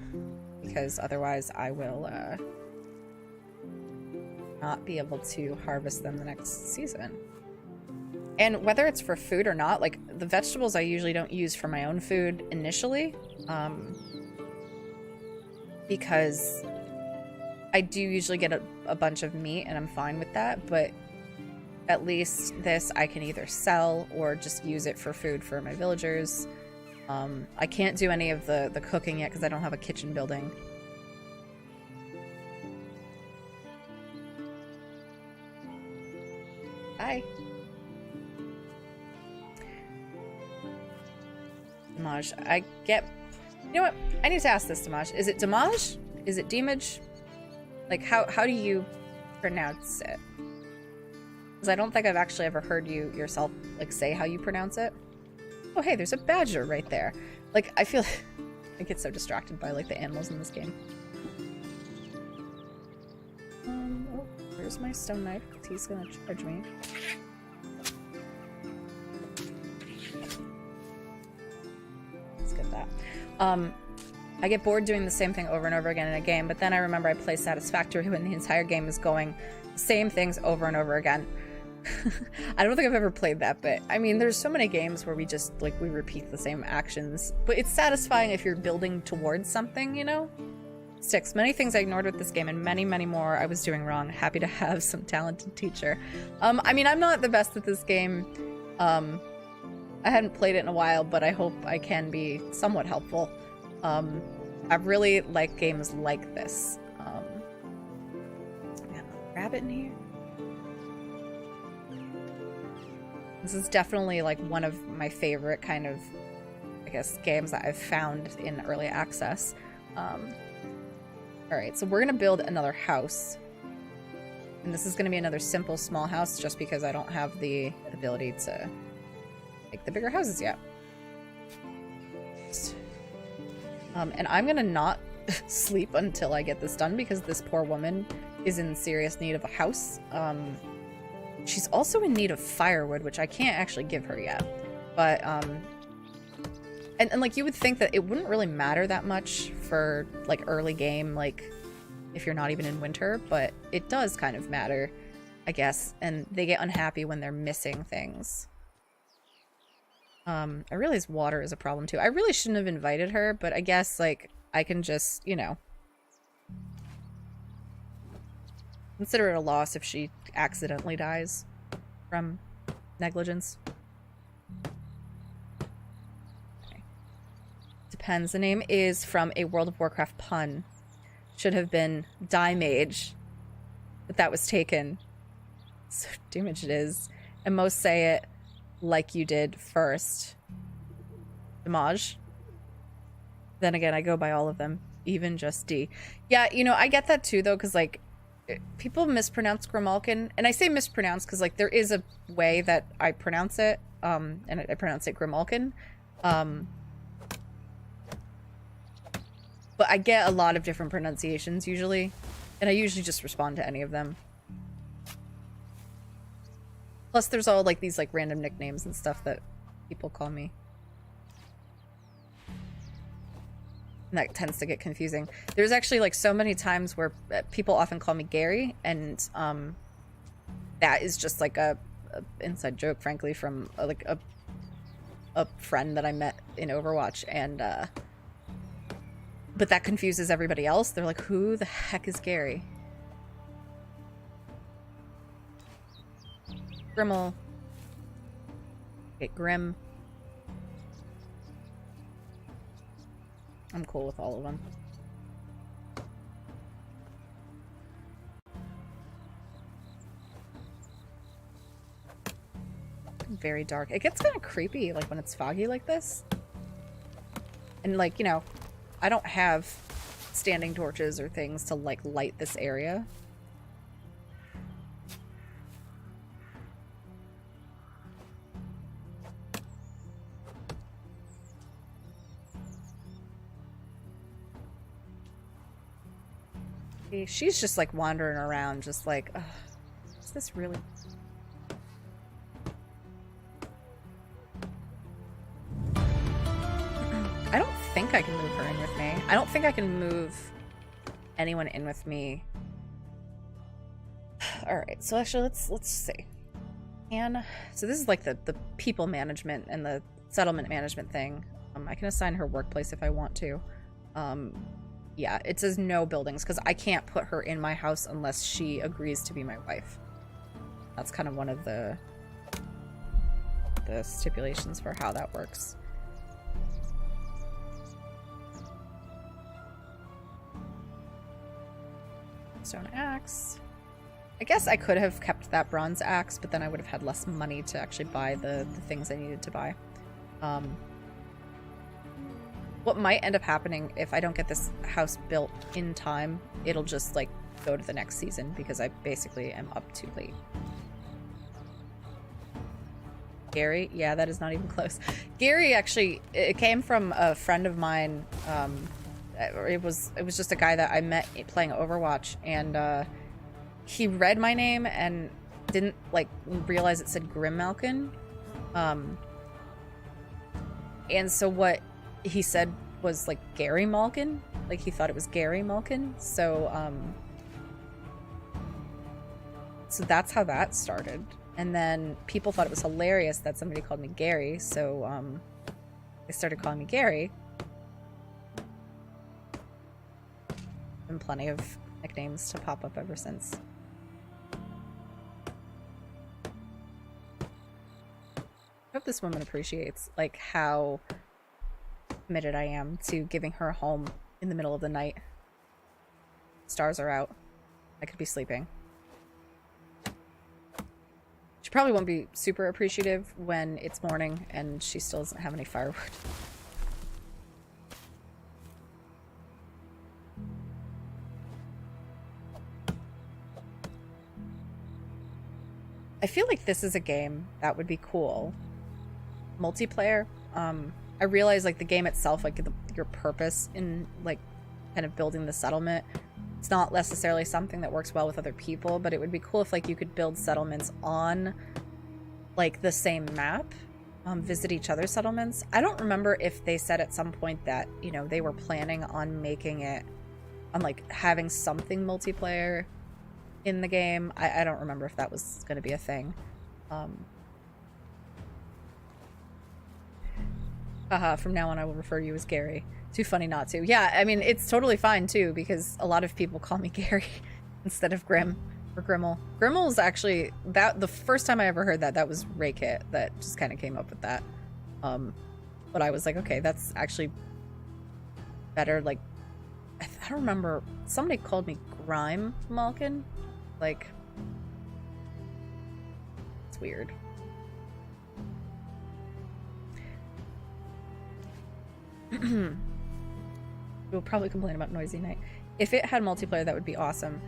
because otherwise I will not be able to harvest them the next season. And whether it's for food or not, like the vegetables I usually don't use for my own food initially, because I do usually get a bunch of meat and I'm fine with that, but at least this I can either sell or just use it for food for my villagers. I can't do any of the cooking yet because I don't have a kitchen building. Bye. Damage. I get... You know what? I need to ask this, Damage. Is it Damage? Is it Damage? Like, how do you pronounce it? Because I don't think I've actually ever heard you yourself, like, say how you pronounce it. Oh, hey, there's a badger right there. Like, I feel... I get so distracted by, like, the animals in this game. Oh, where's my stone knife? He's gonna charge me. Let's get that. I get bored doing the same thing over and over again in a game, but then I remember I play Satisfactory when the entire game is going the same things over and over again. I don't think I've ever played that, but I mean, there's so many games where we just, like, we repeat the same actions, but it's satisfying if you're building towards something, you know? 6. Many things I ignored with this game, and many, many more I was doing wrong. Happy to have some talented teacher. I mean, I'm not the best at this game. I hadn't played it in a while, but I hope I can be somewhat helpful. I really like games like this. We got a rabbit in here. This is definitely like one of my favorite kind of, I guess, games that I've found in early access. Alright, so we're gonna build another house. And this is gonna be another simple small house just because I don't have the ability to make the bigger houses yet. And I'm gonna not sleep until I get this done because this poor woman is in serious need of a house. She's also in need of firewood, which I can't actually give her yet. But, and like, you would think that it wouldn't really matter that much for, like, early game, like, if you're not even in winter, but it does kind of matter, I guess. And they get unhappy when they're missing things. I realize water is a problem, too. I really shouldn't have invited her, but I guess, like, I can just, you know, consider it a loss if she accidentally dies from negligence. Okay. Depends. The name is from a World of Warcraft pun. Should have been Die Mage, but that was taken. So damage it is. And most say it like you did first. Damage. Then again, I go by all of them, even just D. Yeah, you know, I get that too, though, because, like, people mispronounce Grimalkin, and I say mispronounce because, like, there is a way that I pronounce it, and I pronounce it Grimalkin, but I get a lot of different pronunciations usually, and I usually just respond to any of them. Plus, there's all, like, these, like, random nicknames and stuff that people call me. And that tends to get confusing. There's actually, like, so many times where people often call me Gary, and that is just, like, a inside joke, frankly, from, like, a friend that I met in Overwatch, and, but that confuses everybody else. They're like, who the heck is Gary? Grimmel. Okay, Grim. I'm cool with all of them. Very dark. It gets kind of creepy, like, when it's foggy like this. And, like, you know, I don't have standing torches or things to, like, light this area. She's just, like, wandering around, just like, ugh, is this really... think I can move her in with me. I don't think I can move anyone in with me. All right, so actually let's see. So this is like the people management and the settlement management thing. I can assign her workplace if I want to. Yeah, it says no buildings because I can't put her in my house unless she agrees to be my wife. That's kind of one of the stipulations for how that works. Stone axe. I guess I could have kept that bronze axe, but then I would have had less money to actually buy the things I needed to buy. What might end up happening if I don't get this house built in time, it'll just like go to the next season because I basically am up too late. Gary? Yeah, that is not even close. Gary actually, it came from a friend of mine. It was just a guy that I met playing Overwatch, and he read my name and didn't like realize it said Grim Malkin. And so what he said was like Gary Malkin, like he thought it was Gary Malkin. So so that's how that started. And then people thought it was hilarious that somebody called me Gary, so they started calling me Gary. And plenty of nicknames to pop up ever since. I hope this woman appreciates like how committed I am to giving her a home in the middle of the night. Stars are out. I could be sleeping. She probably won't be super appreciative when it's morning and she still doesn't have any firewood. I feel like this is a game that would be cool. Multiplayer. I realize like the game itself, like your purpose in like kind of building the settlement, it's not necessarily something that works well with other people, but it would be cool if like you could build settlements on like the same map, visit each other's settlements. I don't remember if they said at some point that, you know, they were planning on making it on like having something multiplayer in the game. I don't remember if that was going to be a thing. From now on I will refer to you as Gary. Too funny not to. Yeah, I mean, it's totally fine too, because a lot of people call me Gary instead of Grim or Grimmel. Grimmel's actually, that the first time I ever heard that was Raykit that just kind of came up with that. But I was like, okay, that's actually better. Like, I don't remember, somebody called me Grime Malkin. Like, it's weird. We'll probably complain about noisy night. If it had multiplayer, that would be awesome.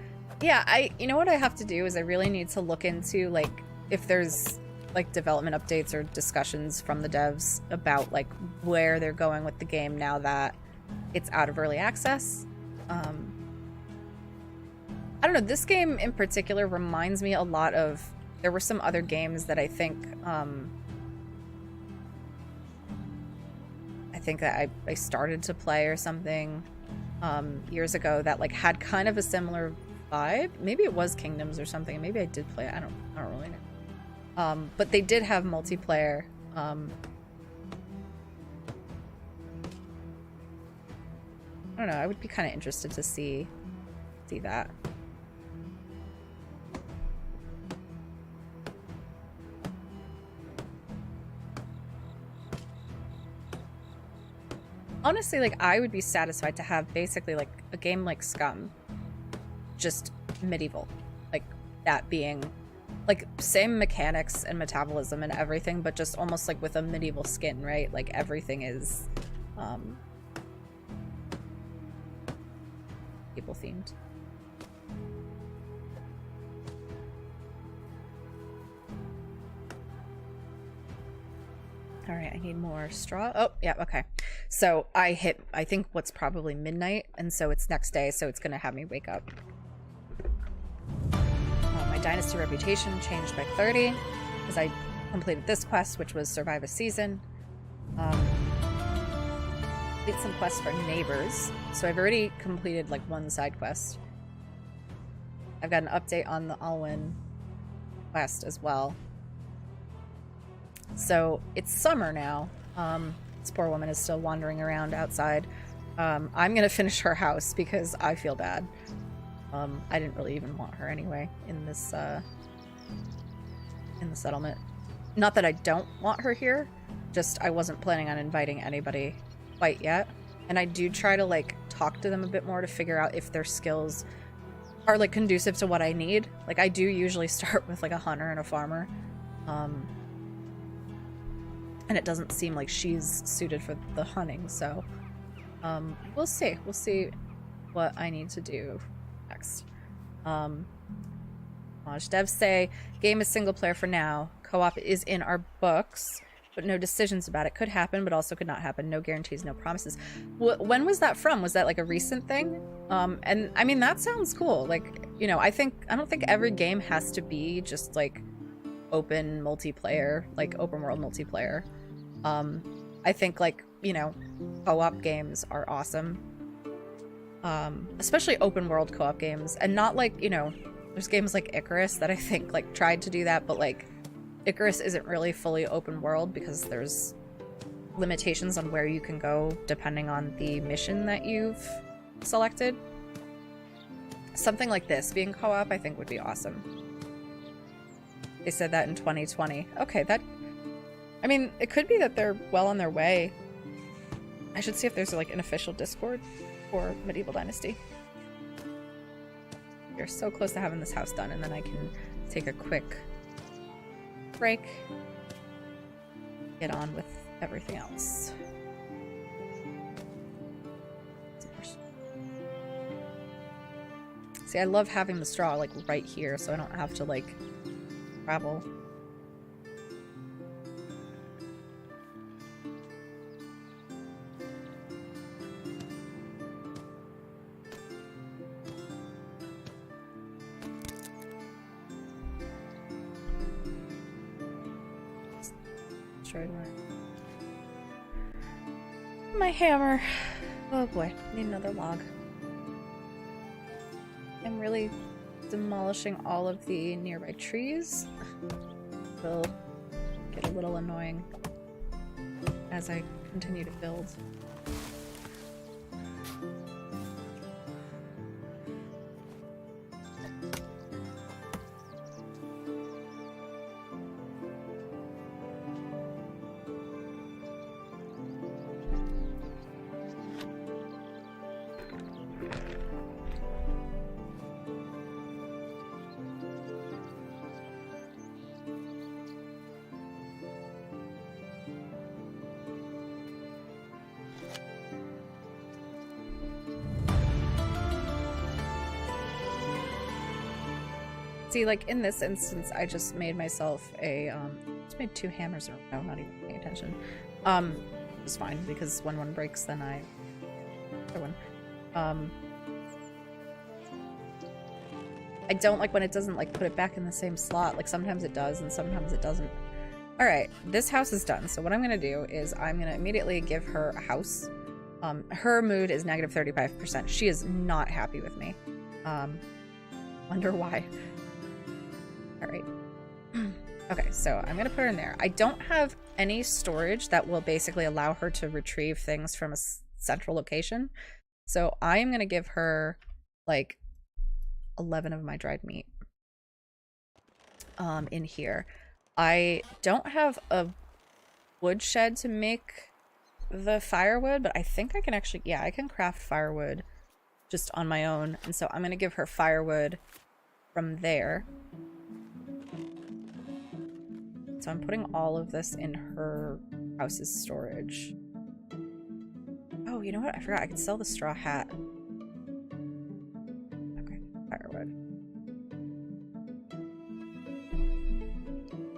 Yeah, you know what I have to do is I really need to look into like if there's like development updates or discussions from the devs about like where they're going with the game now that it's out of early access. I don't know, this game in particular reminds me a lot of, there were some other games that I think that I started to play or something years ago that like had kind of a similar vibe. Maybe it was Kingdoms or something. Maybe I did play it. I don't really know. But they did have multiplayer. I don't know. I would be kind of interested to see that. Honestly, like, I would be satisfied to have basically, like, a game like Scum. Just medieval. Like, that being, like, same mechanics and metabolism and everything, but just almost, like, with a medieval skin, right? Like, everything is, people-themed. All right, I need more straw. Oh, yeah, okay. So I hit, I think, what's probably midnight, and so it's next day, so it's going to have me wake up. My dynasty reputation changed by 30, because I completed this quest, which was survive a season. complete some quests for neighbors. So I've already completed like one side quest. I've got an update on the Alwyn quest as well. So it's summer now. This poor woman is still wandering around outside. I'm gonna finish her house because I feel bad. I didn't really even want her anyway in this in the settlement. Not that I don't want her here, just I wasn't planning on inviting anybody quite yet. And I do try to like talk to them a bit more to figure out if their skills are like conducive to what I need. Like I do usually start with like a hunter and a farmer. And it doesn't seem like she's suited for the hunting, so we'll see. We'll see what I need to do next. Devs say game is single player for now. Co-op is in our books, but no decisions about it. Could happen, but also could not happen. No guarantees, no promises. When was that from? Was that like a recent thing? And I mean, that sounds cool. Like, you know, I don't think every game has to be just like open multiplayer, like open world multiplayer. I think like, you know, co-op games are awesome. Especially open world co-op games, and not like, you know, there's games like Icarus that I think like tried to do that, but like Icarus isn't really fully open world because there's limitations on where you can go depending on the mission that you've selected. Something like this being co-op I think would be awesome. They said that in 2020. Okay, that, I mean, it could be that they're well on their way. I should see if there's like an official Discord for Medieval Dynasty. You're so close to having this house done, and then I can take a quick break, get on with everything else. See, I love having the straw like right here, so I don't have to like travel. My hammer. Oh boy, need another log. I'm really demolishing all of the nearby trees. Will get a little annoying as I continue to build. See, like in this instance, I just made myself a, just made 2 hammers in a row, not even paying attention. It's fine, because when one breaks, then I, I don't like when it doesn't like put it back in the same slot. Like sometimes it does and sometimes it doesn't. All right, this house is done. So what I'm gonna do is I'm gonna immediately give her a house. Her mood is negative 35%. She is not happy with me. Wonder why. All right. Okay, so I'm gonna put her in there. I don't have any storage that will basically allow her to retrieve things from a central location. So I am gonna give her like 11 of my dried meat in here. I don't have a woodshed to make the firewood, but I think I can actually, yeah, I can craft firewood just on my own. And so I'm gonna give her firewood from there. So I'm putting all of this in her house's storage. Oh, you know what? I forgot I could sell the straw hat. Okay, firewood.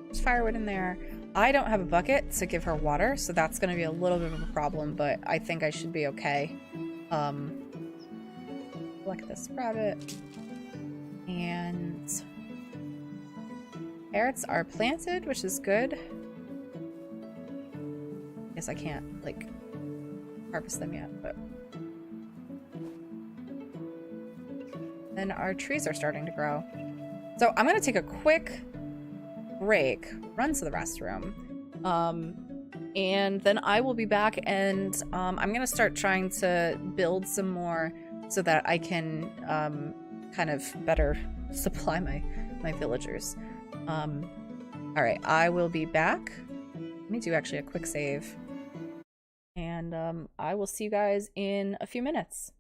There's firewood in there. I don't have a bucket to give her water, so that's going to be a little bit of a problem, but I think I should be okay. Look at this rabbit. And carrots are planted, which is good. Guess I can't, like, harvest them yet, but then our trees are starting to grow. So I'm gonna take a quick break, run to the restroom, and then I will be back, and I'm gonna start trying to build some more so that I can kind of better supply my villagers. All right, I will be back. Let me do actually a quick save, and I will see you guys in a few minutes.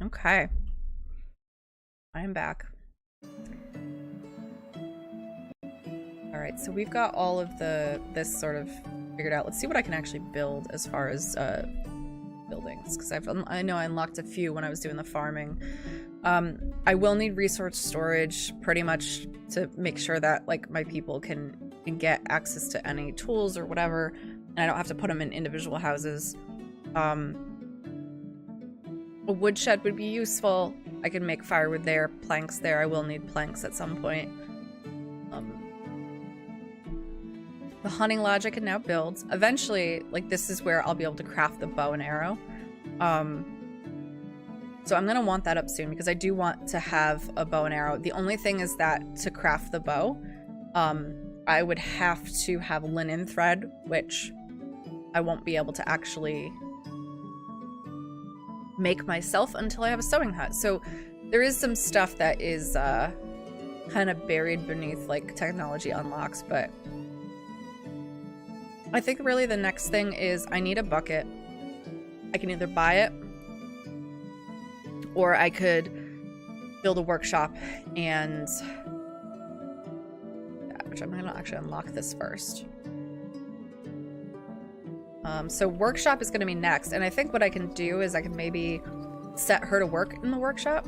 Okay. I am back. Alright, so we've got all of this sort of figured out. Let's see what I can actually build as far as buildings, because I know I unlocked a few when I was doing the farming. I will need resource storage pretty much to make sure that like my people can get access to any tools or whatever, and I don't have to put them in individual houses. A woodshed would be useful. I can make firewood there, planks there. I will need planks at some point. The hunting lodge I can now build. Eventually, like, this is where I'll be able to craft the bow and arrow. So I'm gonna want that up soon because I do want to have a bow and arrow. The only thing is that to craft the bow, I would have to have linen thread, which I won't be able to actually make myself until I have a sewing hut. So there is some stuff that is kind of buried beneath like technology unlocks, but I think really the next thing is I need a bucket. I can either buy it or I could build a workshop and which I'm gonna actually unlock this first. So workshop is gonna be next, and I think what I can do is I can maybe set her to work in the workshop.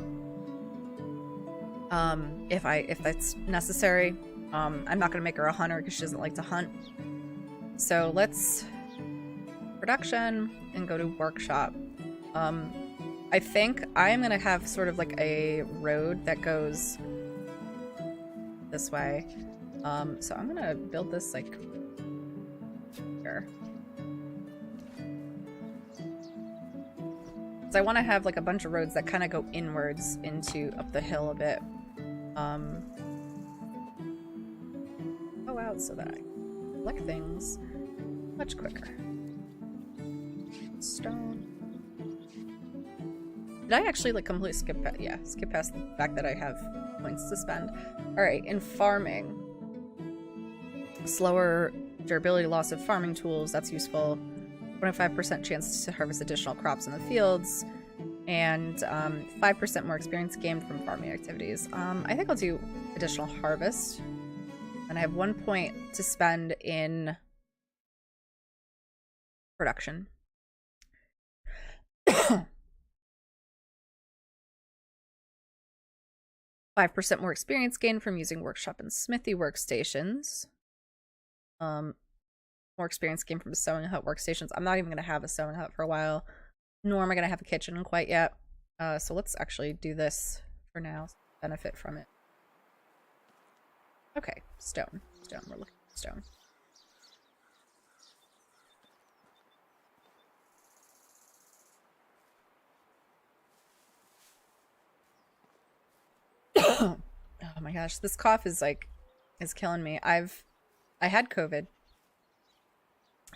If that's necessary. I'm not gonna make her a hunter because she doesn't like to hunt. So let's production and go to workshop. I think I'm gonna have sort of like a road that goes this way. So I'm gonna build this like here. So I want to have like a bunch of roads that kind of go inwards into up the hill a bit. Go out so that I collect things much quicker. Stone. Did I actually like completely skip past? Yeah, skip past the fact that I have points to spend. All right, in farming, slower durability loss of farming tools. That's useful. 25% chance to harvest additional crops in the fields, and 5% more experience gained from farming activities. I think I'll do additional harvest, and I have 1 point to spend in production. 5% more experience gained from using workshop and smithy workstations. More experience gained from sewing hut workstations. I'm not even going to have a sewing hut for a while, nor am I going to have a kitchen quite yet. So let's actually do this for now. Benefit from it. Okay, stone. Stone. We're looking at stone. Oh my gosh, this cough is like killing me. I had COVID.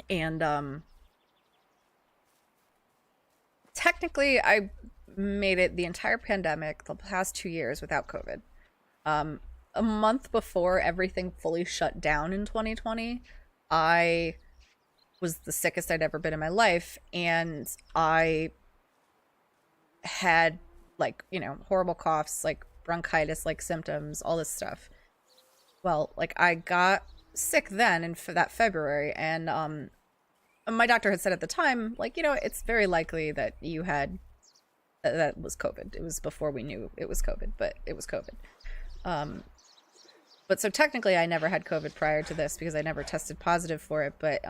And technically I made it the entire pandemic, the past 2 years, without COVID. A month before everything fully shut down in 2020, I was the sickest I'd ever been in my life, and I had like, you know, horrible coughs, like bronchitis like symptoms, all this stuff. Well, like I got sick then in that February, and my doctor had said at the time, like, you know, it's very likely that you had that was COVID. It was before we knew it was COVID, but it was COVID. But so technically I never had COVID prior to this because I never tested positive for it, but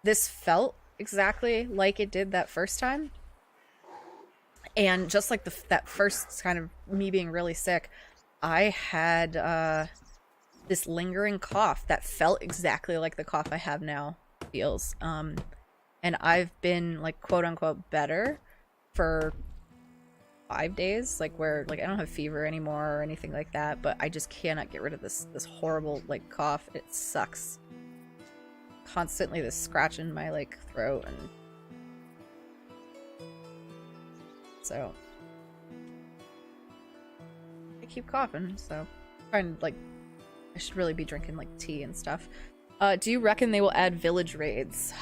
this felt exactly like it did that first time. And just like that first kind of me being really sick, I had this lingering cough that felt exactly like the cough I have now feels. And I've been like quote unquote better for 5 days, like where like I don't have fever anymore or anything like that, but I just cannot get rid of this horrible like cough. It sucks. Constantly this scratch in my like throat, and so I keep coughing, so I'm trying to like, I should really be drinking like tea and stuff. Do you reckon they will add village raids?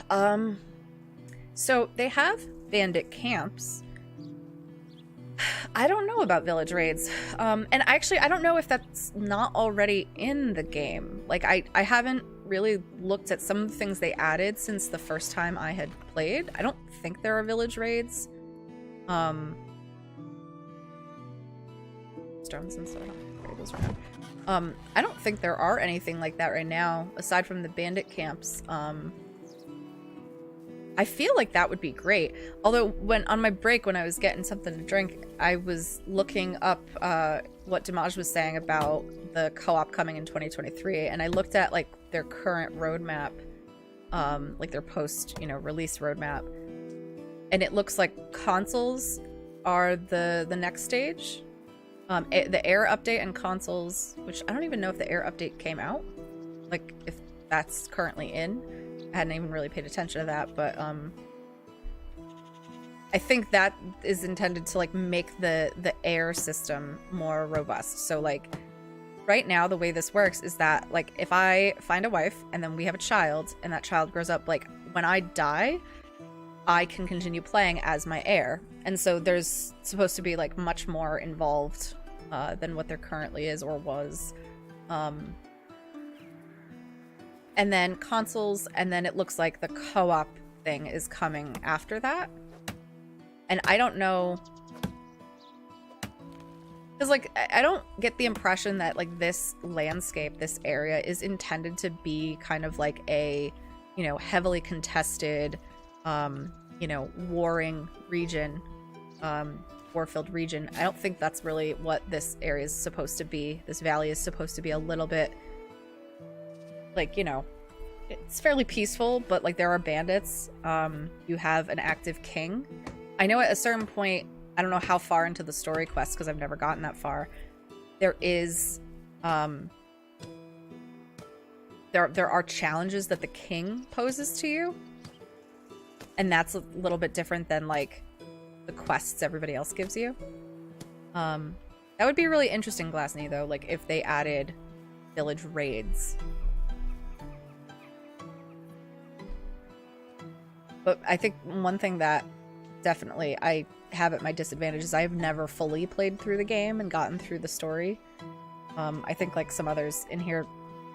So they have bandit camps. I don't know about village raids. And actually, I don't know if that's not already in the game. Like, I haven't really looked at some of the things they added since the first time I had played. I don't think there are village raids. Stones and stuff. I don't think there are anything like that right now, aside from the bandit camps. I feel like that would be great. Although when on my break, when I was getting something to drink, I was looking up what Dimaj was saying about the co-op coming in 2023, and I looked at like their current roadmap, like their post, release roadmap, and it looks like consoles are the next stage. The Air update and consoles, which I don't even know if the Air update came out, like if that's currently in. I hadn't even really paid attention to that, but I think that is intended to like make the Air system more robust. So like right now the way this works is that like if I find a wife and then we have a child and that child grows up, like when I die, I can continue playing as my heir. And so there's supposed to be like much more involved than what there currently is or was. And then consoles, and then it looks like the co-op thing is coming after that. And I don't know, because like I don't get the impression that like this landscape, this area is intended to be kind of like a, heavily contested, warring region, war-filled region. I don't think that's really what this area is supposed to be. This valley is supposed to be a little bit like, it's fairly peaceful, but like there are bandits. You have an active king. I know at a certain point, I don't know how far into the story quest because I've never gotten that far. There is there are challenges that the king poses to you, and that's a little bit different than like the quests everybody else gives you. That would be really interesting, Glassney, though, like if they added village raids. But I think one thing that definitely I have at my disadvantage is I've never fully played through the game and gotten through the story. I think like some others in here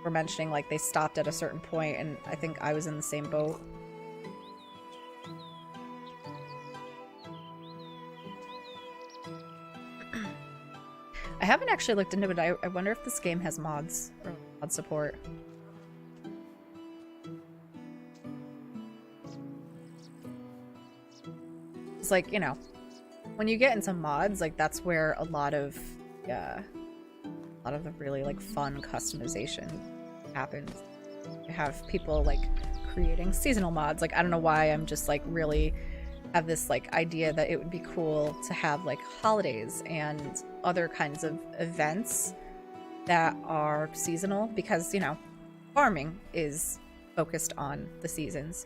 were mentioning like they stopped at a certain point, and I think I was in the same boat. I haven't actually looked into it. I wonder if this game has mods or mod support. It's like, when you get into mods, like that's where a lot of the really like fun customization happens. You have people like creating seasonal mods. Like I don't know why I'm just like really have this like idea that it would be cool to have like holidays and other kinds of events that are seasonal, because farming is focused on the seasons.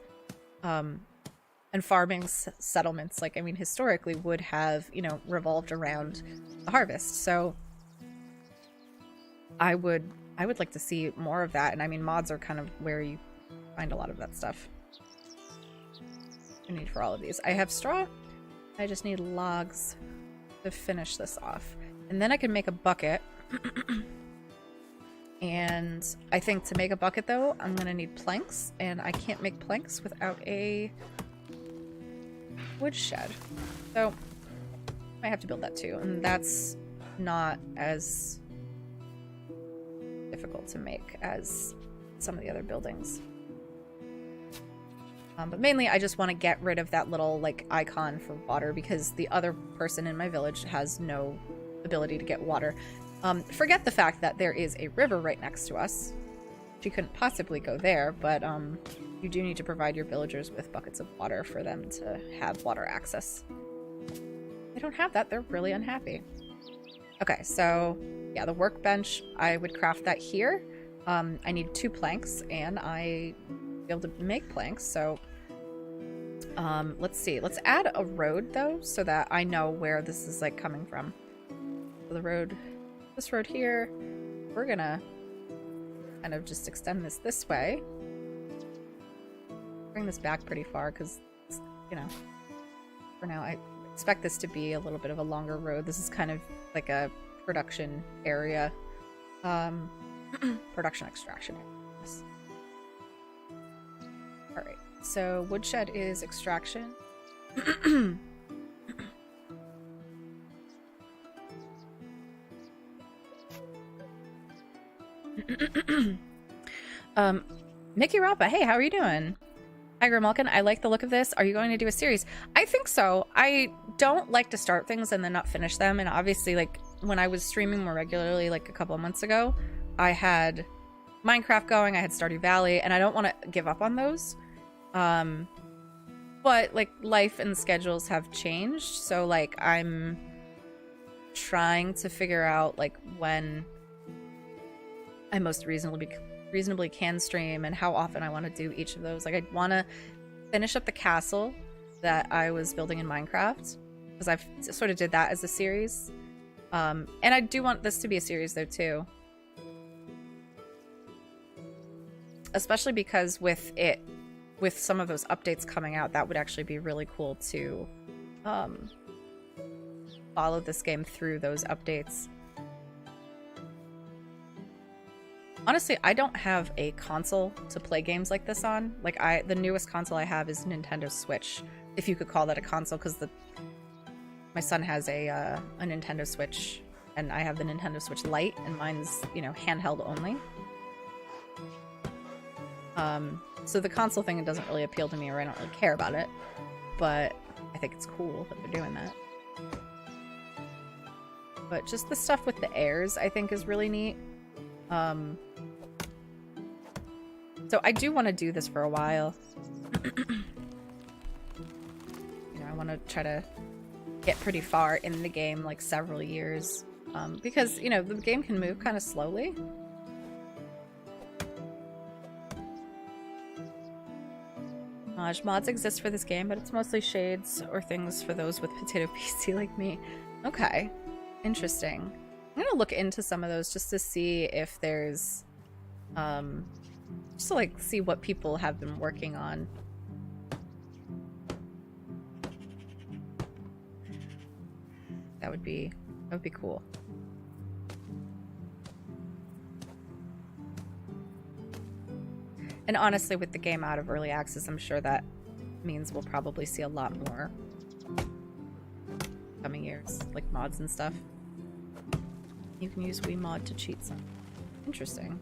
And farming settlements, like, I mean, historically would have, revolved around the harvest. So I would like to see more of that. And I mean, mods are kind of where you find a lot of that stuff. I need for all of these. I have straw. I just need logs to finish this off. And then I can make a bucket. And I think to make a bucket, though, I'm going to need planks. And I can't make planks without a woodshed, so I have to build that too, and that's not as difficult to make as some of the other buildings. But mainly I just want to get rid of that little like icon for water, because the other person in my village has no ability to get water. Forget the fact that there is a river right next to us. She couldn't possibly go there, but you do need to provide your villagers with buckets of water for them to have water access. They don't have that. They're really unhappy. Okay, so yeah, the workbench, I would craft that here. I need 2 planks, and I be able to make planks, so let's see. Let's add a road, though, so that I know where this is like coming from. So the road, this road here, we're gonna kind of just extend this way. Bring this back pretty far because, for now, expect this to be a little bit of a longer road. This is kind of like a production area. Production extraction area. Yes. Alright, so woodshed is extraction. Mickey Rappa, hey, how are you doing? Hi, Grimalkin, I like the look of this. Are you going to do a series? I think so. I don't like to start things and then not finish them. And obviously, like, when I was streaming more regularly, like a couple of months ago, I had Minecraft going, I had Stardew Valley, and I don't want to give up on those. But, like, life and schedules have changed. So, like, I'm trying to figure out, like, when I most reasonably can stream and how often I want to do each of those. Like, I want to finish up the castle that I was building in Minecraft, because I've sort of did that as a series. And I do want this to be a series though too. Especially because with some of those updates coming out, that would actually be really cool to follow this game through those updates. Honestly, I don't have a console to play games like this on. Like, the newest console I have is Nintendo Switch, if you could call that a console, because my son has a Nintendo Switch, and I have the Nintendo Switch Lite, and mine's, you know, handheld only. So the console thing, it doesn't really appeal to me, or I don't really care about it, but I think it's cool that they're doing that. But just the stuff with the airs, I think, is really neat. So I do want to do this for a while. You know, I want to try to get pretty far in the game, like several years, because, you know, the game can move kind of slowly. Mods exist for this game, but it's mostly shades or things for those with potato PC like me. Okay, interesting. I'm gonna look into some of those just to see if there's, just to like see what people have been working on. That would be cool. And honestly, with the game out of early access, I'm sure that means we'll probably see a lot more coming years, like mods and stuff. You can use WeMod to cheat some. Interesting.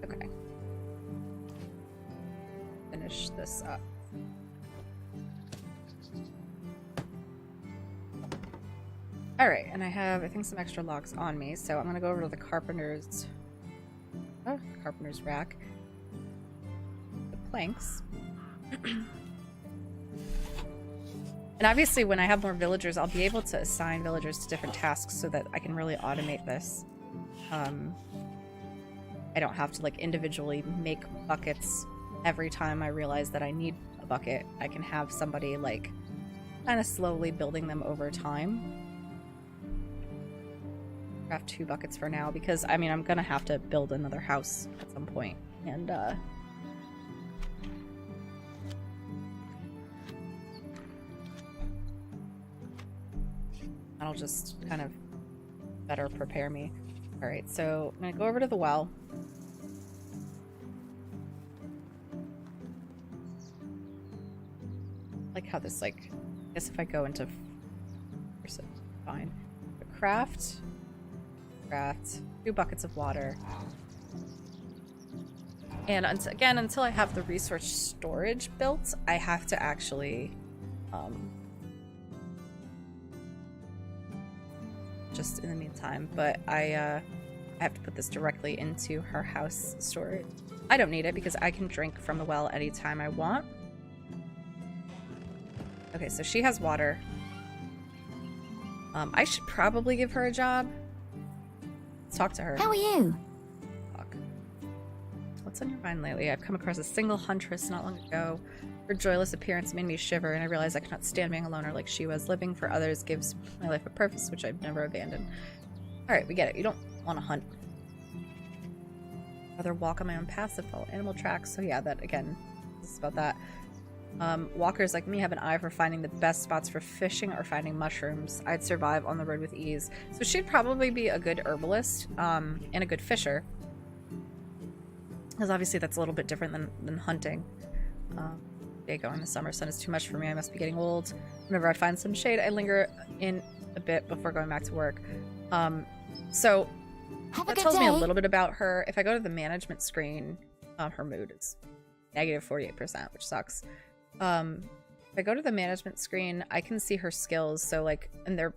Okay. Finish this up. Alright, and I have, I think, some extra logs on me, so I'm gonna go over to the carpenter's rack. The planks. And obviously when I have more villagers, I'll be able to assign villagers to different tasks so that I can really automate this. I don't have to like individually make buckets every time I realize that I need a bucket. I can have somebody like kind of slowly building them over time. Craft 2 buckets for now, because I mean I'm gonna have to build another house at some point, and that'll just kind of better prepare me. Alright, so I'm gonna go over to the well. Like how this, like, I guess if I go into fine. But craft 2 buckets of water. And again, until I have the resource storage built, I have to actually just in the meantime, but I have to put this directly into her house storage. I don't need it because I can drink from the well anytime I want. Okay, so she has water. I should probably give her a job. Let's talk to her. How are you? Let's What's on your mind lately? I've come across a single huntress not long ago. Her joyless appearance made me shiver, and I realized I cannot stand being a loner like she was. Living for others gives my life a purpose, which I've never abandoned. Alright, we get it. You don't want to hunt. Rather walk on my own paths that follow animal tracks. So yeah, that again, this is about that. Walkers like me have an eye for finding the best spots for fishing or finding mushrooms. I'd survive on the road with ease. So she'd probably be a good herbalist, and a good fisher. Because obviously that's a little bit different than hunting. Day going the summer sun is too much for me. I must be getting old. Whenever I find some shade, I linger in a bit before going back to work. So that tells me a little bit about her. If I go to the management screen, her mood is negative 48%, which sucks. If I go to the management screen, I can see her skills. So like, and they're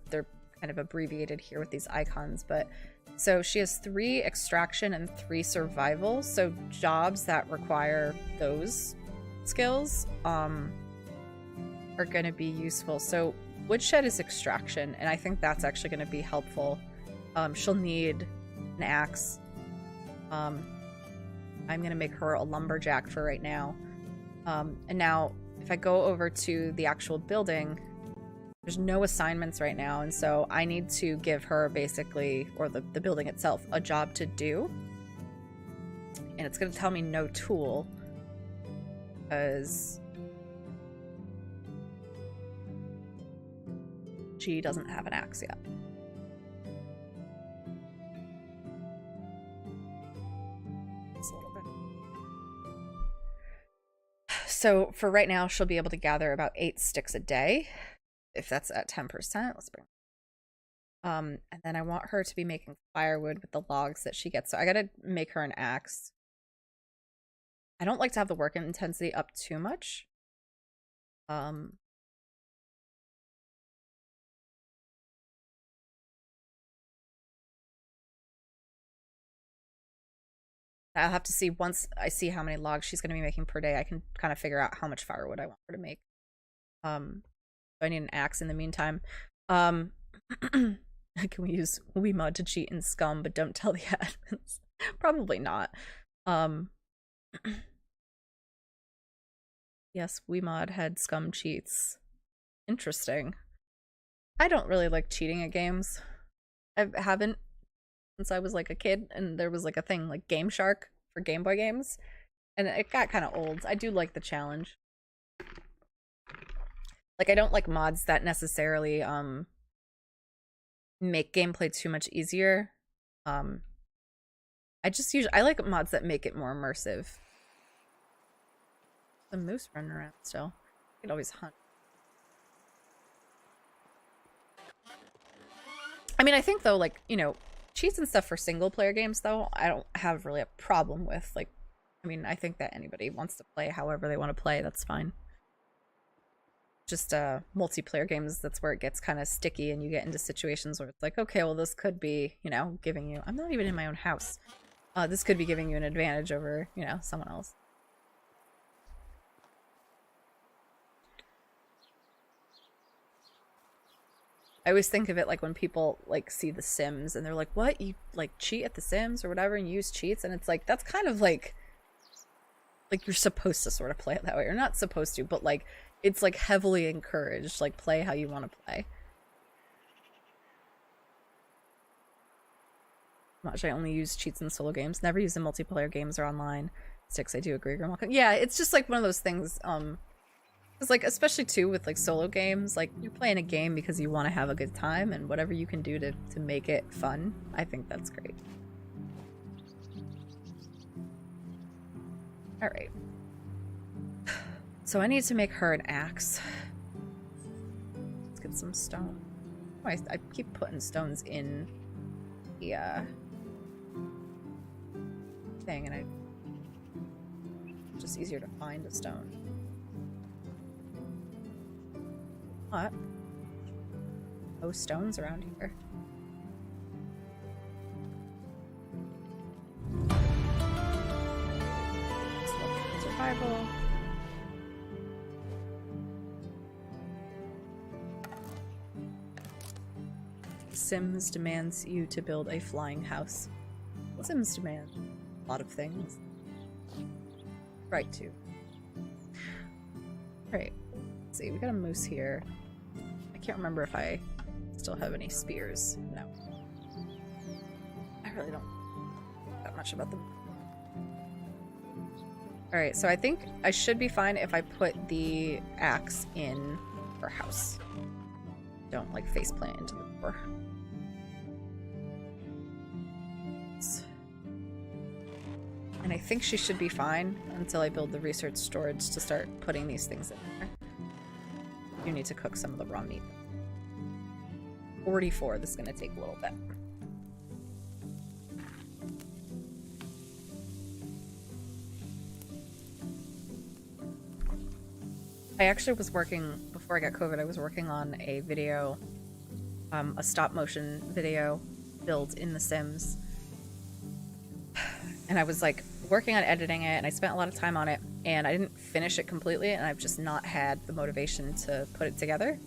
kind of abbreviated here with these icons, but so she has 3 extraction and 3 survival. So jobs that require those skills are going to be useful. So woodshed is extraction, and I think that's actually going to be helpful. She'll need an axe. I'm going to make her a lumberjack for right now. And now if I go over to the actual building, there's no assignments right now, and so I need to give her basically, or the building itself, a job to do. And it's going to tell me no tool, because she doesn't have an axe yet. Just a little bit. So for right now, she'll be able to gather about 8 sticks a day. If that's at 10%, let's bring. And then I want her to be making firewood with the logs that she gets. So I gotta make her an axe. I don't like to have the work intensity up too much. I'll have to see, once I see how many logs she's going to be making per day, I can kind of figure out how much firewood I want her to make. I need an axe in the meantime. Can we use WeMod to cheat in Scum, but don't tell the admins? Probably not. Yes, WeMod had Scum cheats. Interesting. I don't really like cheating at games. I haven't since I was like a kid, and there was like a thing like Game Shark for Game Boy games, and it got kind of old. I do like the challenge. Like, I don't like mods that necessarily make gameplay too much easier. I like mods that make it more immersive. The moose running around still. I could always hunt. I mean, I think though, like, you know, cheats and stuff for single player games though, I don't have really a problem with. Like, I mean, I think that anybody wants to play however they want to play, that's fine. Just multiplayer games, that's where it gets kind of sticky and you get into situations where it's like, okay, well, this could be, you know, giving you, I'm not even in my own house. This could be giving you an advantage over, you know, someone else. I always think of it like when people like see The Sims and they're like, what, you like cheat at The Sims or whatever and you use cheats, and it's like, that's kind of like you're supposed to sort of play it that way. You're not supposed to, but like it's like heavily encouraged, like play how you want to play. Much I only use cheats in solo games, never use in multiplayer games or online. 6, I do agree. Yeah, it's just like one of those things. It's like, especially too with like solo games, like you're playing a game because you want to have a good time, and whatever you can do to make it fun, I think that's great. All right. So I need to make her an axe. Let's get some stone. Oh, I keep putting stones in the thing, and it's just easier to find a stone. What? No stones around here. Survival. Sims demands you to build a flying house. What Sims demand? A lot of things. Right to. Right. Let's see, we got a moose here. I can't remember if I still have any spears. No. I really don't know that much about them. Alright, so I think I should be fine if I put the axe in her house. Don't, like, faceplant into the door. And I think she should be fine until I build the research storage to start putting these things in there. You need to cook some of the raw meat. 44, this is going to take a little bit. I actually was working, before I got COVID, I was working on a video, a stop motion video build in The Sims. And I was like working on editing it and I spent a lot of time on it and I didn't finish it completely and I've just not had the motivation to put it together.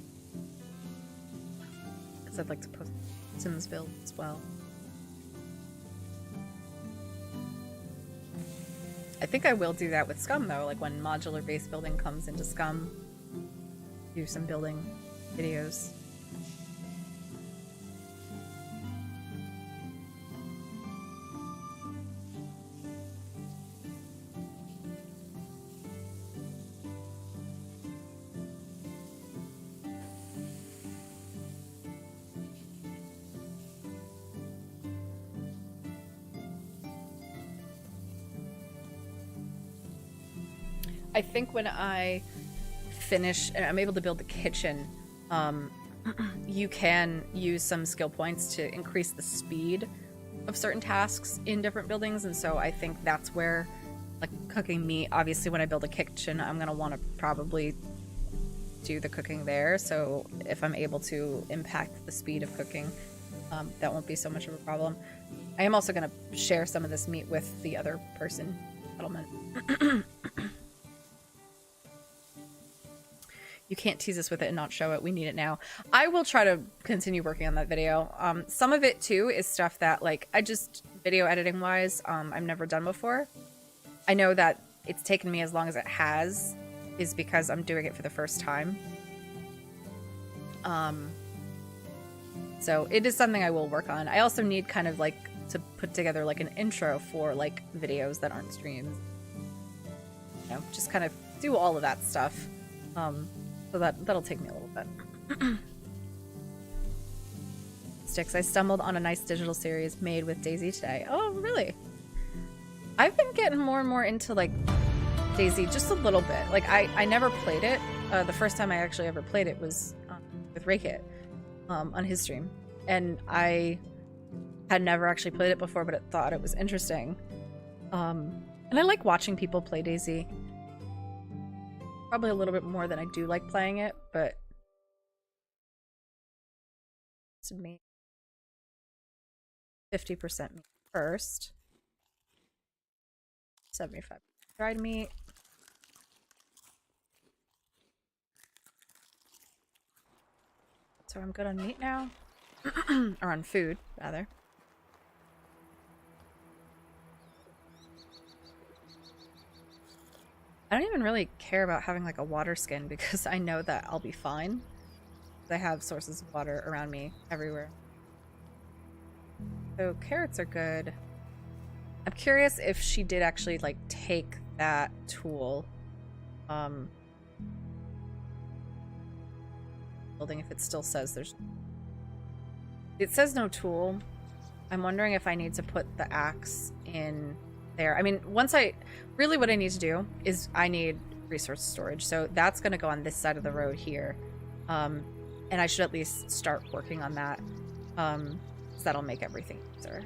Because I'd like to post Sims build as well. I think I will do that with Scum though, like when modular base building comes into Scum, do some building videos. I think when I finish and I'm able to build the kitchen, you can use some skill points to increase the speed of certain tasks in different buildings, and so I think that's where, like, cooking meat, obviously when I build a kitchen I'm going to want to probably do the cooking there, so if I'm able to impact the speed of cooking, that won't be so much of a problem. I am also going to share some of this meat with the other person settlement. You can't tease us with it and not show it. We need it now. I will try to continue working on that video. Some of it too is stuff that, like, I just, video editing wise, I've never done before. I know that it's taken me as long as it has is because I'm doing it for the first time. So it is something I will work on. I also need kind of like to put together like an intro for like videos that aren't streams. You know, just kind of do all of that stuff. So that'll take me a little bit. Sticks, I stumbled on a nice digital series made with Daisy today. Oh, really? I've been getting more and more into like Daisy just a little bit. Like I never played it. The first time I actually ever played it was with Raykit on his stream. And I had never actually played it before, but I thought it was interesting. And I like watching people play Daisy. Probably a little bit more than I do like playing it, but it's me. 50% meat first. 75 dried meat. So I'm good on meat now. Or on food, rather. I don't even really care about having like a water skin because I know that I'll be fine. I have sources of water around me everywhere. So carrots are good. I'm curious if she did actually like take that tool. Building, if it still says there's... It says no tool. I'm wondering if I need to put the axe in there. I mean, really what I need to do is I need resource storage. So that's going to go on this side of the road here. And I should at least start working on that. So that'll make everything easier.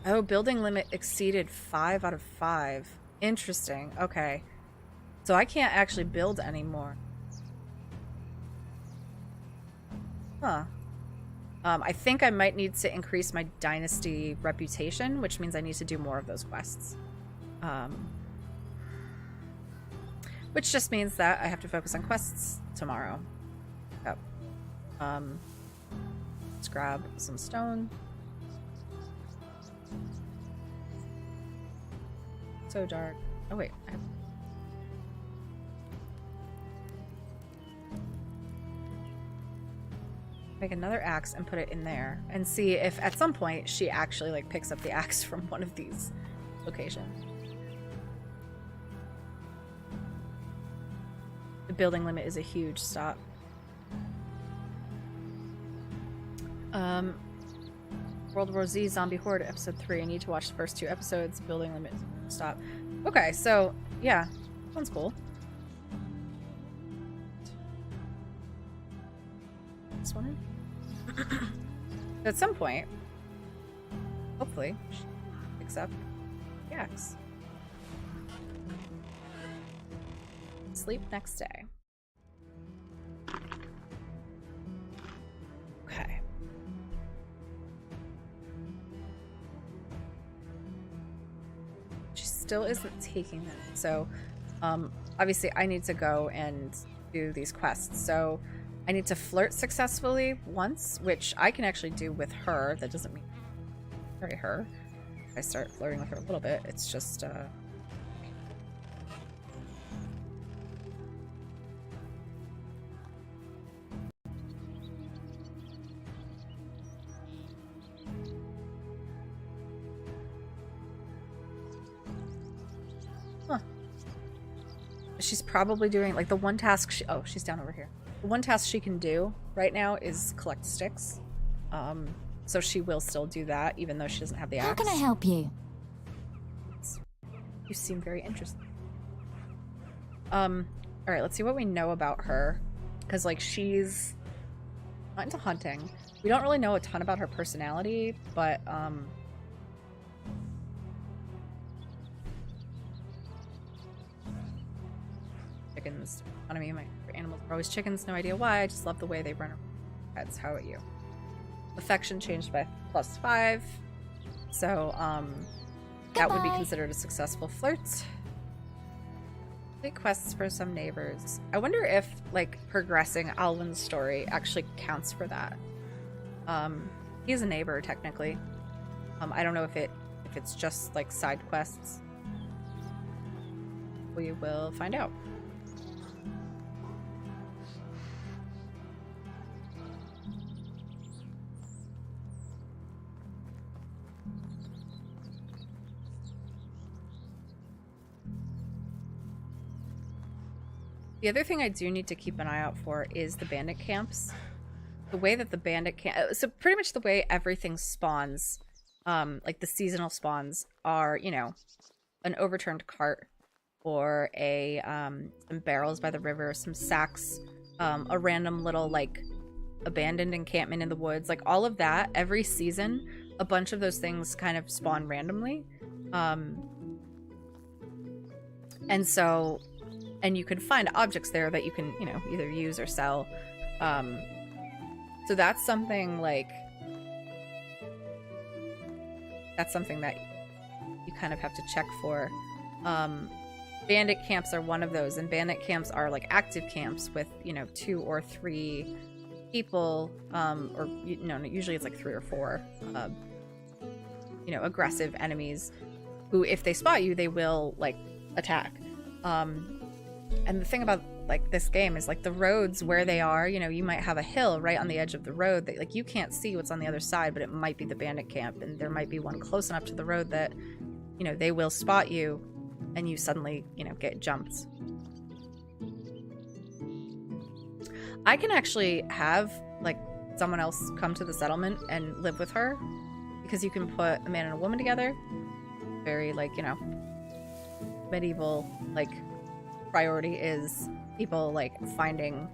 Oh, building limit exceeded 5 out of 5. Interesting. Okay. So I can't actually build anymore. Huh. I think I might need to increase my dynasty reputation, which means I need to do more of those quests. Which just means that I have to focus on quests tomorrow. Yep. Let's grab some stone. So dark. Oh wait, I have... Make another axe and put it in there and see if at some point she actually like picks up the axe from one of these locations. The building limit is a huge stop. World War Z Zombie Horde episode 3. I need to watch the first 2 episodes. Building limit stop. Okay, so yeah, sounds cool. This one. At some point, hopefully, she picks up the axe. Sleep next day. Okay. She still isn't taking them. So, obviously I need to go and do these quests. So I need to flirt successfully once, which I can actually do with her. That doesn't mean marry her. If I start flirting with her a little bit, it's just, huh. She's probably doing, like, the one task she... Oh, she's down over here. The one task she can do right now is collect sticks. So she will still do that, even though she doesn't have the axe. How can I help you? You seem very interested. Alright, let's see what we know about her. Because, like, she's not into hunting. We don't really know a ton about her personality, but, chickens. Economy, my animals are always chickens, no idea why. I just love the way they run around. That's how about you? Affection changed by +5. So, that would be considered a successful flirt. Complete quests for some neighbors. I wonder if, like, progressing Alwyn's story actually counts for that. He's a neighbor, technically. I don't know if it's just, like, side quests. We will find out. The other thing I do need to keep an eye out for is the bandit camps. The way that the bandit camp... So pretty much the way everything spawns, like the seasonal spawns, are, you know, an overturned cart or some barrels by the river, some sacks, a random little, like, abandoned encampment in the woods. Like, all of that, every season, a bunch of those things kind of spawn randomly. And so... And you can find objects there that you can, you know, either use or sell. So that's something, like... That's something that you kind of have to check for. Bandit camps are one of those. And bandit camps are, like, active camps with, you know, 2 or 3 people. Or, you know, usually it's, like, 3 or 4. You know, aggressive enemies who, if they spot you, they will, like, attack. And the thing about, like, this game is, like, the roads where they are, you know, you might have a hill right on the edge of the road that, like, you can't see what's on the other side, but it might be the bandit camp, and there might be one close enough to the road that, you know, they will spot you and you suddenly, you know, get jumped. I can actually have, like, someone else come to the settlement and live with her, because you can put a man and a woman together. Very, like, you know, medieval, like, priority is people, like, finding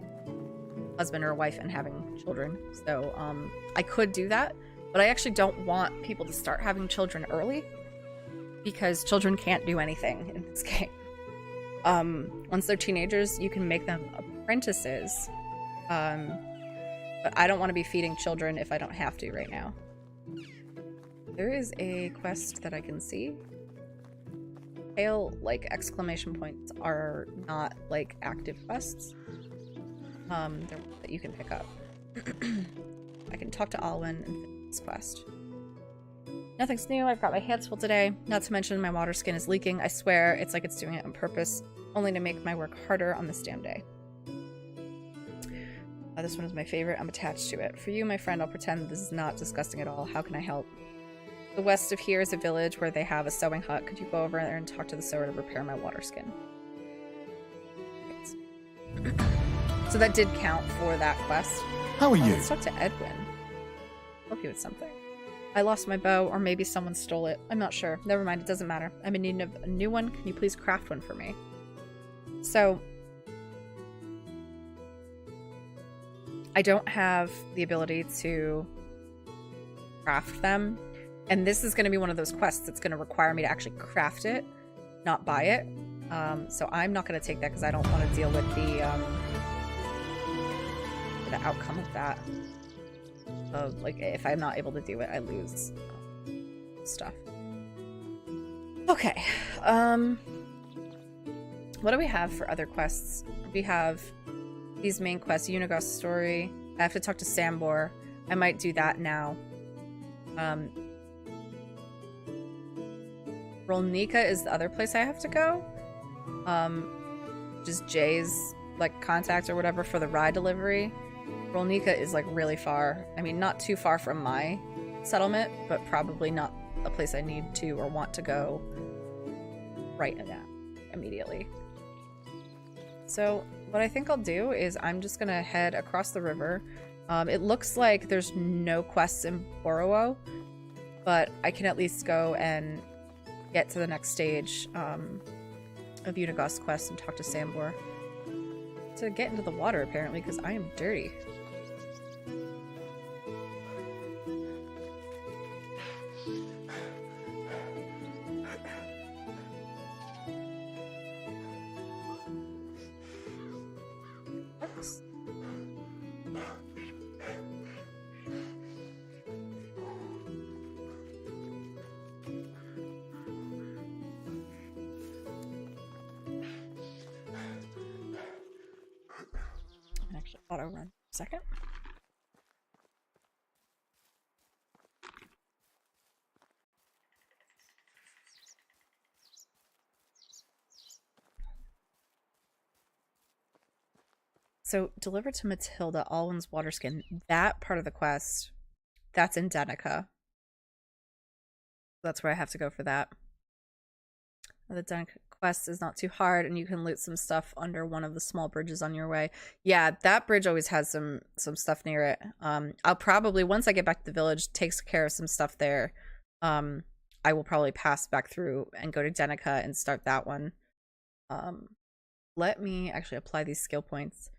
husband or wife and having children. So I could do that, but I actually don't want people to start having children early, because children can't do anything in this game. Once they're teenagers, you can make them apprentices, but I don't want to be feeding children if I don't have to right now. There is a quest that I can see. Pale, like, exclamation points are not, like, active quests. They're that you can pick up. I can talk to Alwyn and finish this quest. Nothing's new. I've got my hands full today. Not to mention my water skin is leaking. I swear it's like it's doing it on purpose, only to make my work harder on this damn day. This one is my favorite. I'm attached to it. For you, my friend, I'll pretend this is not disgusting at all. How can I help? The west of here is a village where they have a sewing hut. Could you go over there and talk to the sewer to repair my water skin? So that did count for that quest. How are you? Let's talk to Edwin. Help you with something. I lost my bow, or maybe someone stole it. I'm not sure. Never mind, it doesn't matter. I'm in need of a new one. Can you please craft one for me? So I don't have the ability to craft them. And this is going to be one of those quests that's going to require me to actually craft it, not buy it. So I'm not going to take that because I don't want to deal with the outcome of that. Of like, if I'm not able to do it, I lose stuff. Okay. What do we have for other quests? We have these main quests. Unigos story. I have to talk to Sambor. I might do that now. Rolnika is the other place I have to go. Just Jay's like contact or whatever for the ride delivery. Rolnika is like really far. I mean, not too far from my settlement, but probably not a place I need to or want to go right now, immediately. So what I think I'll do is I'm just gonna head across the river. It looks like there's no quests in Borowo, but I can at least go and get to the next stage of Unigos quest and talk to Sambor. To get into the water, apparently, because I am dirty. Oops. Actually, auto run. Second. So, deliver to Matilda Alwyn's water skin. That part of the quest, that's in Denica. That's where I have to go for that. The Denica quest is not too hard, and you can loot some stuff under one of the small bridges on your way. Yeah, that bridge always has some stuff near it. I'll probably, once I get back to the village, takes care of some stuff there. I will probably pass back through and go to Denica and start that one. Let me actually apply these skill points.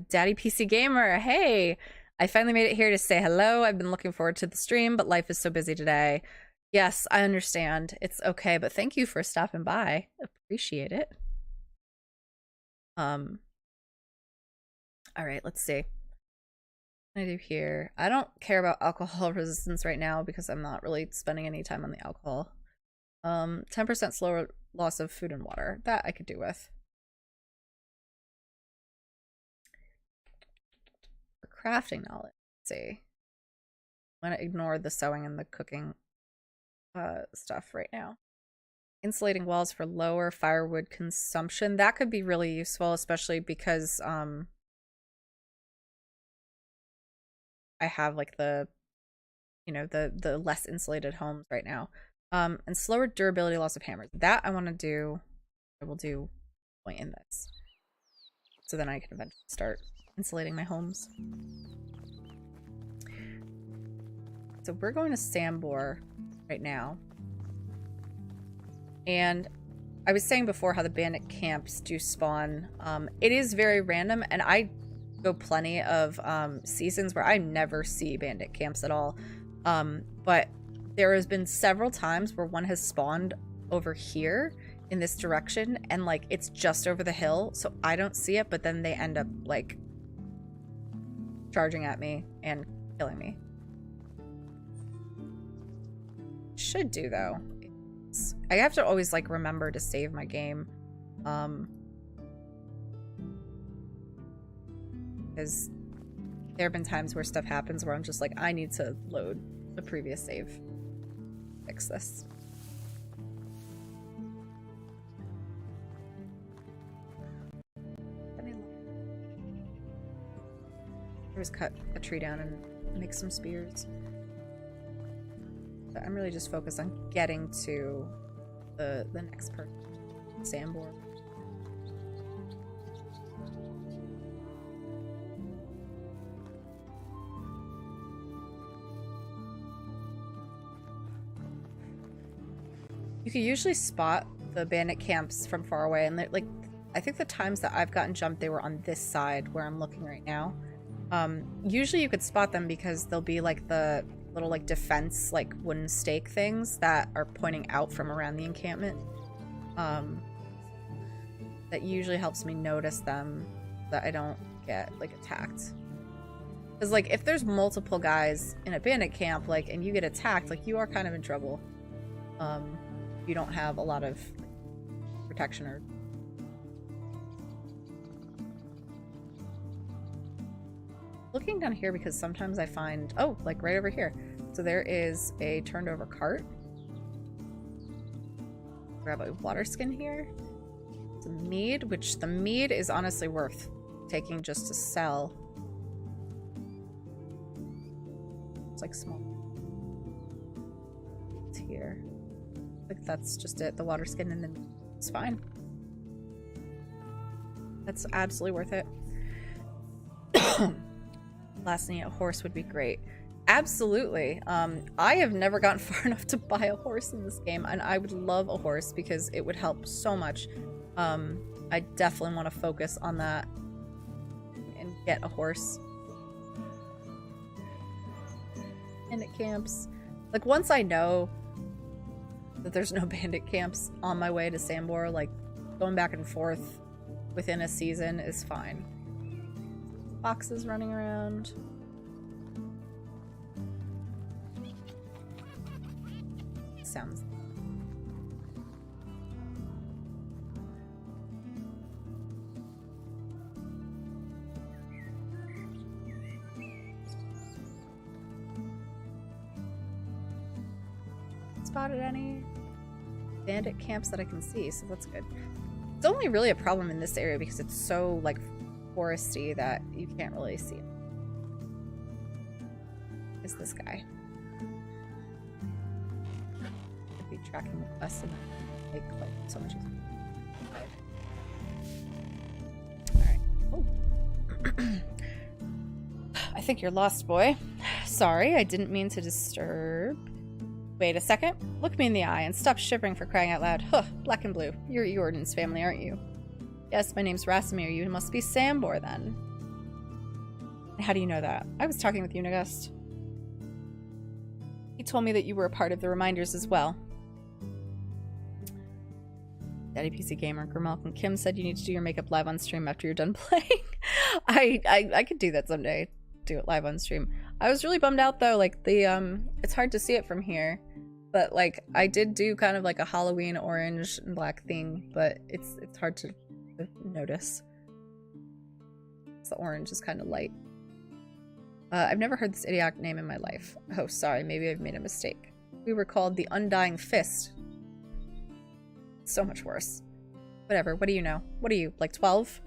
Daddy PC Gamer, hey! I finally made it here to say hello. I've been looking forward to the stream, but life is so busy today. Yes, I understand. It's okay, but thank you for stopping by. Appreciate it. All right, let's see. What can I do here? I don't care about alcohol resistance right now because I'm not really spending any time on the alcohol. 10% slower loss of food and water. That I could do with. For crafting knowledge, let's see. I'm gonna ignore the sewing and the cooking stuff right now. Insulating walls for lower firewood consumption. That could be really useful, especially because I have like the, you know, the less insulated homes right now. And slower durability loss of hammers. That I want to do. I will do point in this. So then I can eventually start insulating my homes. So we're going to Sambor right now. And I was saying before how the bandit camps do spawn. It is very random, and I go plenty of seasons where I never see bandit camps at all. But there has been several times where one has spawned over here in this direction, and like it's just over the hill, so I don't see it, but then they end up like charging at me and killing me. Should do though. I have to always like remember to save my game, because there have been times where stuff happens where I'm just like, I need to load the previous save. fix this. Just cut a tree down and make some spears. But I'm really just focused on getting to the next person. Sambor. You can usually spot the bandit camps from far away, and like I think the times that I've gotten jumped, they were on this side where I'm looking right now. Usually you could spot them because there'll be like the little like defense like wooden stake things that are pointing out from around the encampment. That usually helps me notice them, that I don't get like attacked. Because like if there's multiple guys in a bandit camp, like, and you get attacked, like you are kind of in trouble. You don't have a lot of protection or looking down here because sometimes I find, oh, like right over here. So there is a turned over cart. Grab a water skin here. It's a mead, which the mead is honestly worth taking just to sell. It's like small. It's here. I think that's just it. The water skin and then it's fine. That's absolutely worth it. Lastly, a horse would be great. Absolutely. I have never gotten far enough to buy a horse in this game, and I would love a horse because it would help so much. I definitely want to focus on that and get a horse. Bandit camps. Like, once I know that there's no bandit camps on my way to Sambor, like, going back and forth within a season is fine. Foxes running around. Sounds. Spotted any bandit camps that I can see, so that's good. It's only really a problem in this area because it's so like foresty that you can't really see it. Is this guy? Could be tracking us and like so much easier. Alright. Oh. I think you're lost, boy. Sorry, I didn't mean to disturb. Wait a second. Look me in the eye and stop shivering for crying out loud. Huh, black and blue. You're Jordan's family, aren't you? Yes, my name's Rasimir. You must be Sambor, then. How do you know that? I was talking with Unagust. He told me that you were a part of the reminders as well. Daddy PC Gamer, Grimalk, and Kim said you need to do your makeup live on stream after you're done playing. I could do that someday. Do it live on stream. I was really bummed out though, like the it's hard to see it from here, but like I did do kind of like a Halloween orange and black thing, but it's hard to notice. The orange is kind of light. I've never heard this idiotic name in my life. Oh, sorry, maybe I've made a mistake. We were called the Undying Fist. So much worse. Whatever, what do you know? What are you, like 12?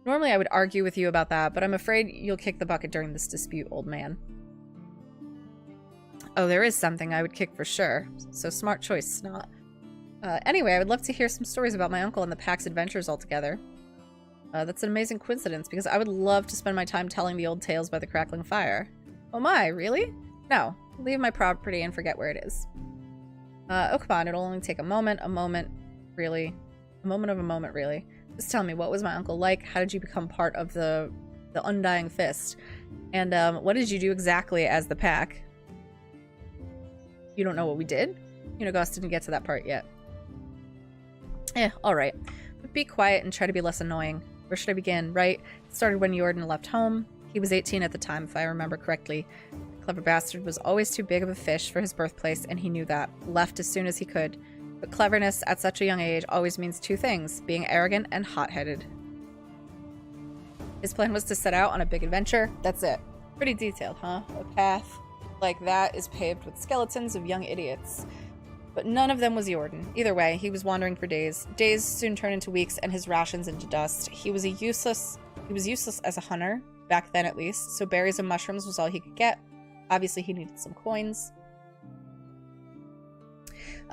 Normally I would argue with you about that, but I'm afraid you'll kick the bucket during this dispute, old man. Oh, there is something I would kick for sure. So smart choice, Snot. Anyway, I would love to hear some stories about my uncle and the pack's adventures altogether. That's an amazing coincidence, because I would love to spend my time telling the old tales by the crackling fire. Oh my, really? No, leave my property and forget where it is. Oh, come on, it'll only take a moment, really. A moment of a moment, really. Just tell me, what was my uncle like? How did you become part of the Undying Fist? And what did you do exactly as the pack? You don't know what we did? You know, Gus didn't get to that part yet. Alright. But be quiet and try to be less annoying. Where should I begin? Right? It started when Jordan left home. He was 18 at the time, if I remember correctly. The clever bastard was always too big of a fish for his birthplace, and he knew that. Left as soon as he could. But cleverness at such a young age always means two things, being arrogant and hot-headed. His plan was to set out on a big adventure. That's it. Pretty detailed, huh? A path. like that is paved with skeletons of young idiots. But none of them was Jordan. Either way, he was wandering for days. Days soon turned into weeks and his rations into dust. He was useless as a hunter, back then at least, so berries and mushrooms was all he could get. Obviously, he needed some coins.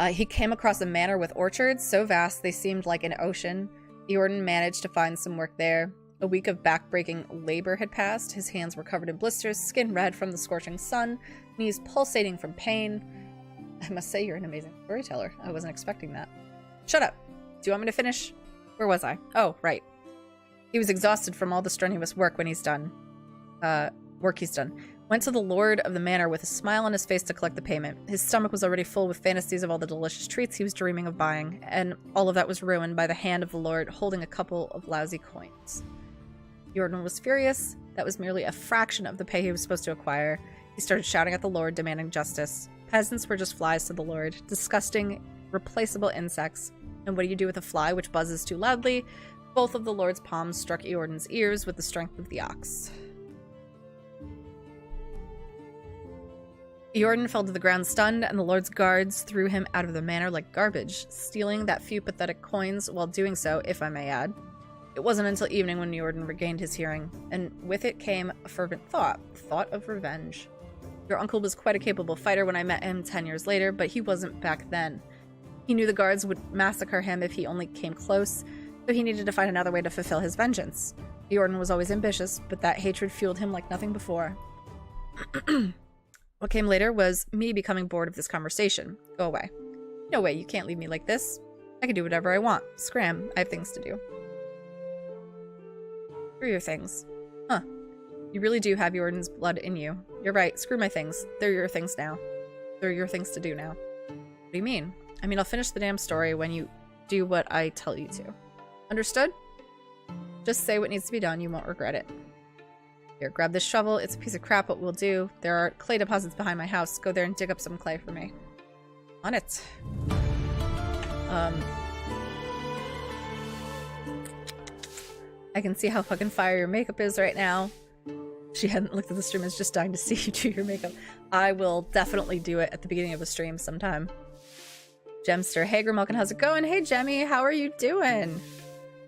He came across a manor with orchards, so vast they seemed like an ocean. Jordan managed to find some work there. A week of back-breaking labor had passed. His hands were covered in blisters, skin red from the scorching sun, knees pulsating from pain. I must say, you're an amazing storyteller. I wasn't expecting that. Shut up. Do you want me to finish? Where was I? Oh, right. He was exhausted from all the strenuous work he's done. Went to the lord of the manor with a smile on his face to collect the payment. His stomach was already full with fantasies of all the delicious treats he was dreaming of buying, and all of that was ruined by the hand of the lord holding a couple of lousy coins. Jordan was furious. That was merely a fraction of the pay he was supposed to acquire. He started shouting at the lord, demanding justice. Peasants were just flies to the lord, disgusting, replaceable insects. And what do you do with a fly which buzzes too loudly? Both of the lord's palms struck Jordan's ears with the strength of the ox. Jordan fell to the ground stunned, and the lord's guards threw him out of the manor like garbage, stealing that few pathetic coins while doing so, if I may add. It wasn't until evening when Jordan regained his hearing, and with it came a fervent thought of revenge. Your uncle was quite a capable fighter when I met him 10 years later, but he wasn't back then. He knew the guards would massacre him if he only came close, so he needed to find another way to fulfill his vengeance. Jordan was always ambitious, but that hatred fueled him like nothing before. What came later was me becoming bored of this conversation. Go away. No way, you can't leave me like this. I can do whatever I want. Scram, I have things to do. Screw your things. Huh. You really do have Jordan's blood in you. You're right, screw my things. They're your things now. They're your things to do now. What do you mean? I mean, I'll finish the damn story when you do what I tell you to. Understood? Just say what needs to be done, you won't regret it. Here, grab this shovel. It's a piece of crap, but we'll do. There are clay deposits behind my house. Go there and dig up some clay for me. On it. I can see how fucking fire your makeup is right now. She hadn't looked at the stream, is just dying to see you do your makeup. I will definitely do it at the beginning of the stream sometime. Gemster, hey Grimulkin, how's it going? Hey Jemmy, how are you doing?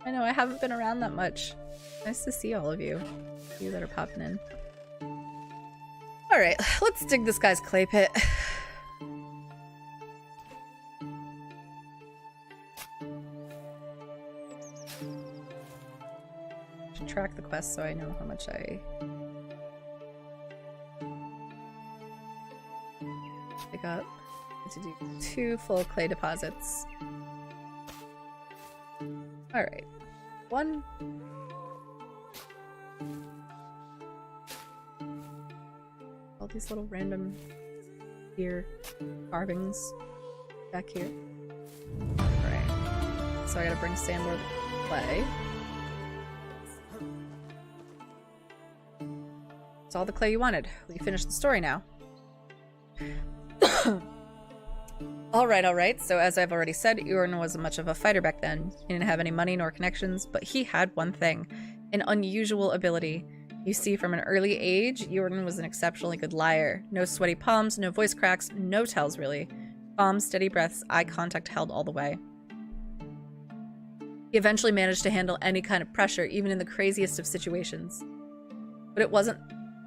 I know I haven't been around that much. Nice to see all of you. You that are popping in. Alright, let's dig this guy's clay pit. Should track the quest so I know how much I pick up. To do 2 full clay deposits. Alright. 1. All these little random here carvings back here. Alright. So I gotta bring sandboard clay. It's all the clay you wanted. Will you finish the story now? Alright. So as I've already said, Jordan wasn't much of a fighter back then. He didn't have any money nor connections, but he had one thing. An unusual ability. You see, from an early age, Jordan was an exceptionally good liar. No sweaty palms, no voice cracks, no tells really. Calm, steady breaths, eye contact held all the way. He eventually managed to handle any kind of pressure, even in the craziest of situations. But it wasn't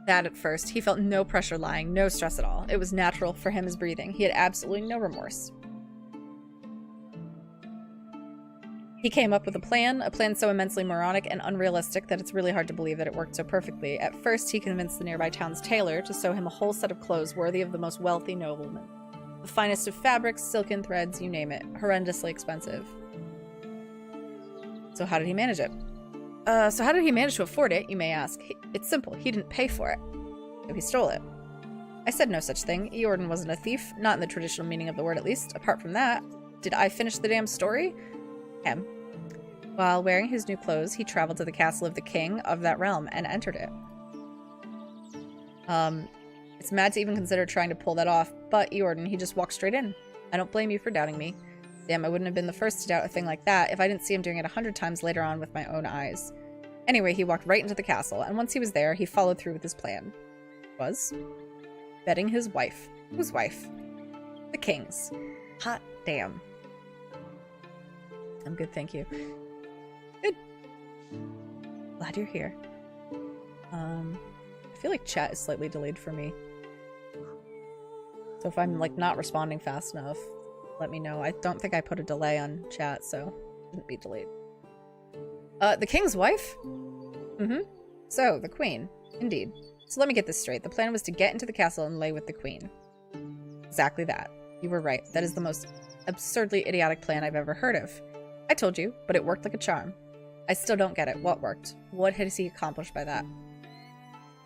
that at first. He felt no pressure lying, no stress at all. It was natural for him as breathing. He had absolutely no remorse. He came up with a plan so immensely moronic and unrealistic that it's really hard to believe that it worked so perfectly. At first, he convinced the nearby town's tailor to sew him a whole set of clothes worthy of the most wealthy nobleman. The finest of fabrics, silken threads, you name it. Horrendously expensive. So how did he manage it? So how did he manage to afford it, you may ask? It's simple. He didn't pay for it. So he stole it. I said no such thing. Jordan wasn't a thief. Not in the traditional meaning of the word, at least. Apart from that, did I finish the damn story? Him. While wearing his new clothes, he traveled to the castle of the king of that realm and entered it. It's mad to even consider trying to pull that off, but Jordan, he just walked straight in. I don't blame you for doubting me. Damn, I wouldn't have been the first to doubt a thing like that if I didn't see him doing it 100 times later on with my own eyes. Anyway, he walked right into the castle, and once he was there, he followed through with his plan. Betting his wife. Whose wife? The king's. Hot damn. I'm good, thank you. Good. Glad you're here. I feel like chat is slightly delayed for me. So if I'm like not responding fast enough, let me know. I don't think I put a delay on chat, so it shouldn't be delayed. The king's wife? Mm-hmm. So, the queen. Indeed. So let me get this straight. The plan was to get into the castle and lay with the queen. Exactly that. You were right. That is the most absurdly idiotic plan I've ever heard of. I told you, but it worked like a charm. I still don't get it. What worked? What has he accomplished by that?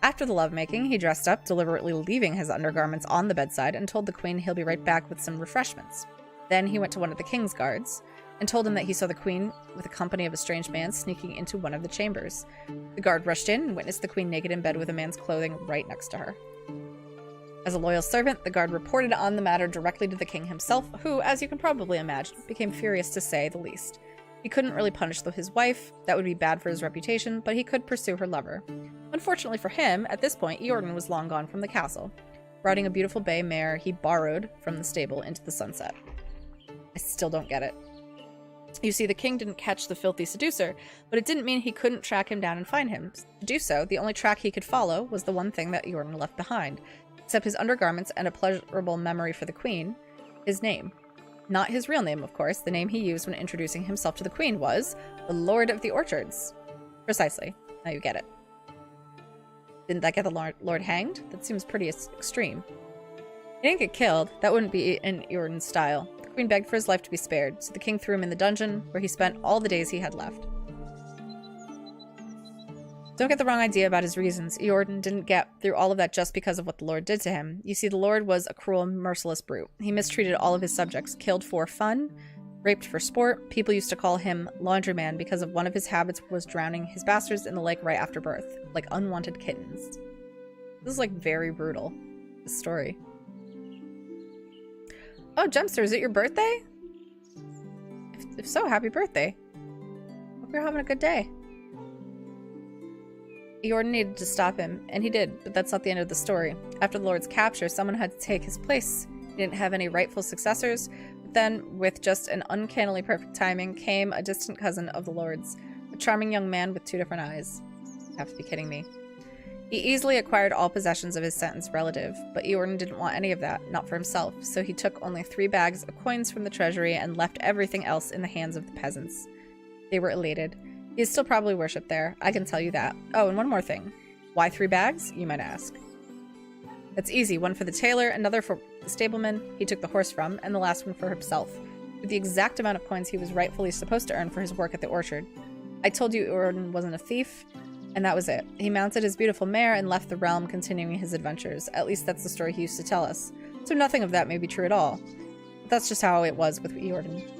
After the lovemaking, he dressed up, deliberately leaving his undergarments on the bedside, and told the queen he'll be right back with some refreshments. Then he went to one of the king's guards, and told him that he saw the queen with a company of a strange man sneaking into one of the chambers. The guard rushed in and witnessed the queen naked in bed with a man's clothing right next to her. As a loyal servant, the guard reported on the matter directly to the king himself, who, as you can probably imagine, became furious to say the least. He couldn't really punish his wife, that would be bad for his reputation, but he could pursue her lover. Unfortunately for him, at this point, Eordan was long gone from the castle, riding a beautiful bay mare he borrowed from the stable into the sunset. I still don't get it. You see, the king didn't catch the filthy seducer, but it didn't mean he couldn't track him down and find him. To do so, the only track he could follow was the one thing that Eordan left behind, except his undergarments and a pleasurable memory for the queen, his name. Not his real name, of course. The name he used when introducing himself to the queen was the Lord of the Orchards. Precisely. Now you get it. Didn't that get the Lord hanged? That seems pretty extreme. He didn't get killed. That wouldn't be in Eordan's style. The queen begged for his life to be spared, so the king threw him in the dungeon, where he spent all the days he had left. Don't get the wrong idea about his reasons. Eordan didn't get through all of that just because of what the Lord did to him. You see, the Lord was a cruel, merciless brute. He mistreated all of his subjects, killed for fun, raped for sport. People used to call him Laundryman because of one of his habits was drowning his bastards in the lake right after birth, like unwanted kittens. This is like very brutal, this story. Oh, Gemster, is it your birthday? If so, happy birthday. Hope you're having a good day. Eordan needed to stop him, and he did, but that's not the end of the story. After the Lord's capture, someone had to take his place. He didn't have any rightful successors, but then, with just an uncannily perfect timing, came a distant cousin of the Lord's, a charming young man with 2 different eyes. You have to be kidding me. He easily acquired all possessions of his sentenced relative, but Eordan didn't want any of that, not for himself, so he took only 3 bags of coins from the treasury and left everything else in the hands of the peasants. They were elated. He is still probably worshipped there, I can tell you that. Oh, and one more thing. Why 3 bags, you might ask? That's easy. One for the tailor, another for the stableman he took the horse from, and the last one for himself, with the exact amount of coins he was rightfully supposed to earn for his work at the orchard. I told you Eordan wasn't a thief, and that was it. He mounted his beautiful mare and left the realm, continuing his adventures. At least that's the story he used to tell us. So nothing of that may be true at all. But that's just how it was with Eordan.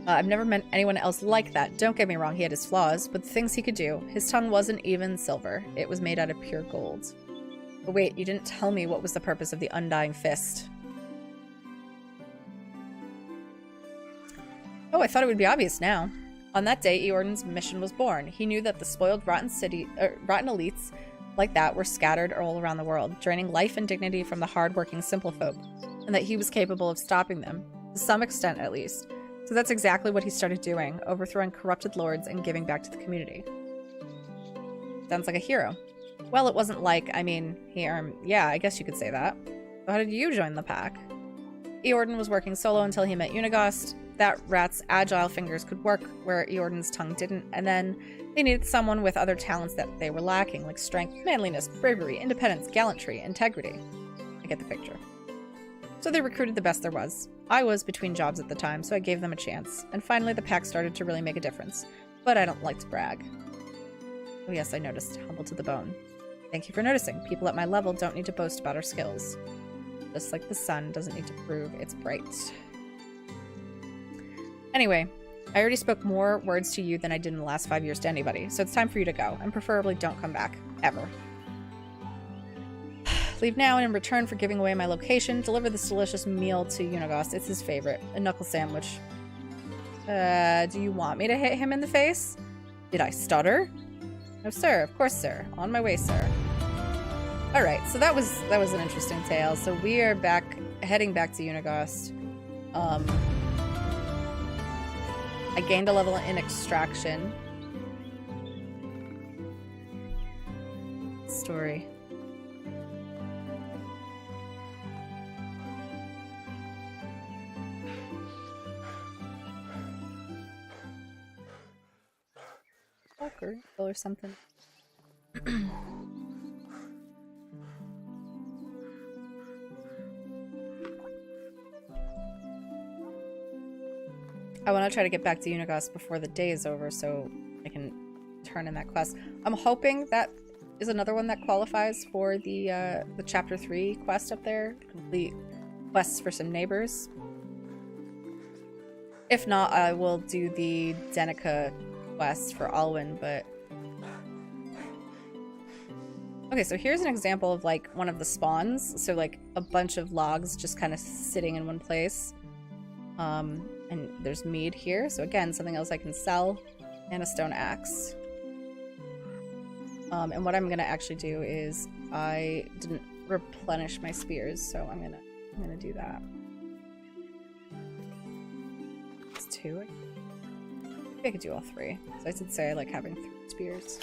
I've never met anyone else like that. Don't get me wrong, he had his flaws, but the things he could do. His tongue wasn't even silver. It was made out of pure gold. But wait, you didn't tell me what was the purpose of the Undying Fist. Oh, I thought it would be obvious now. On that day, Eordan's mission was born. He knew that the spoiled, rotten elites like that were scattered all around the world, draining life and dignity from the hard-working simple folk, and that he was capable of stopping them, to some extent at least. So that's exactly what he started doing, overthrowing corrupted lords and giving back to the community. Sounds like a hero. Well, it wasn't like, I mean, yeah, I guess you could say that. So how did you join the pack? Eordan was working solo until he met Unigost. That rat's agile fingers could work where Eordan's tongue didn't, and then they needed someone with other talents that they were lacking, like strength, manliness, bravery, independence, gallantry, integrity. I get the picture. So they recruited the best there was. I was between jobs at the time, so I gave them a chance. And finally, the pack started to really make a difference. But I don't like to brag. Oh yes, I noticed. Humble to the bone. Thank you for noticing. People at my level don't need to boast about our skills. Just like the sun doesn't need to prove it's bright. Anyway, I already spoke more words to you than I did in the last 5 years to anybody, so it's time for you to go, and preferably don't come back. Ever. Leave now, and in return for giving away my location, deliver this delicious meal to Unigost. It's his favorite. A knuckle sandwich. Do you want me to hit him in the face? Did I stutter? No, sir. Of course, sir. On my way, sir. All right, so that was an interesting tale. So we are heading back to Unigost. I gained a level in extraction. Story. Or something. I want to try to get back to Unigost before the day is over so I can turn in that quest. I'm hoping that is another one that qualifies for the chapter 3 quest up there. Complete quests for some neighbors. If not, I will do the Denica quest for Alwyn, but... Okay, so here's an example of, like, one of the spawns. So, like, a bunch of logs just kind of sitting in one place. And there's mead here. So, again, something else I can sell. And a stone axe. And what I'm gonna actually do is I didn't replenish my spears, so I'm gonna do that. It's 2. Maybe I could do all 3. So I did say I like having 3 spears.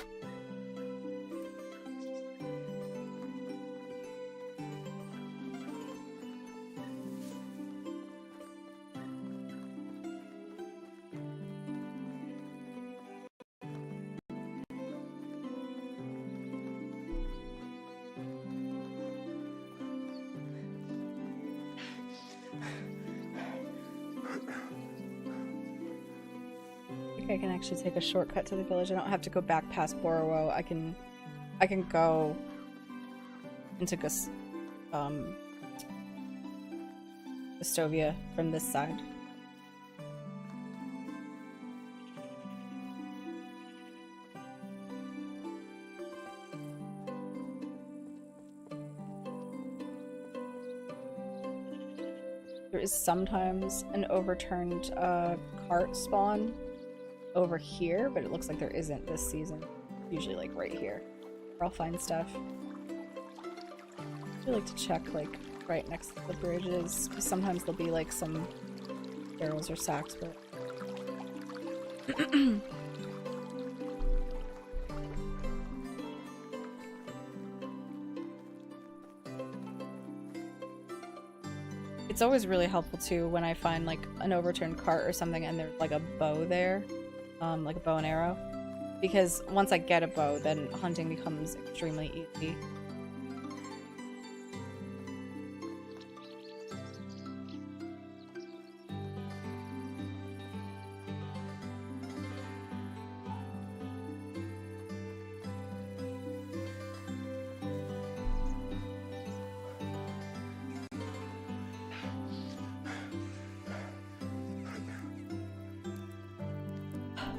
I can actually take a shortcut to the village. I don't have to go back past Borowo. I can go into Gustovia from this side. There is sometimes an overturned cart spawn over here, but it looks like there isn't this season. Usually like right here where I'll find stuff. I do like to check like right next to the bridges, because sometimes there'll be like some barrels or sacks, but it's always really helpful too when I find like an overturned cart or something and there's like a bow there. Like a bow and arrow, because once I get a bow, then hunting becomes extremely easy.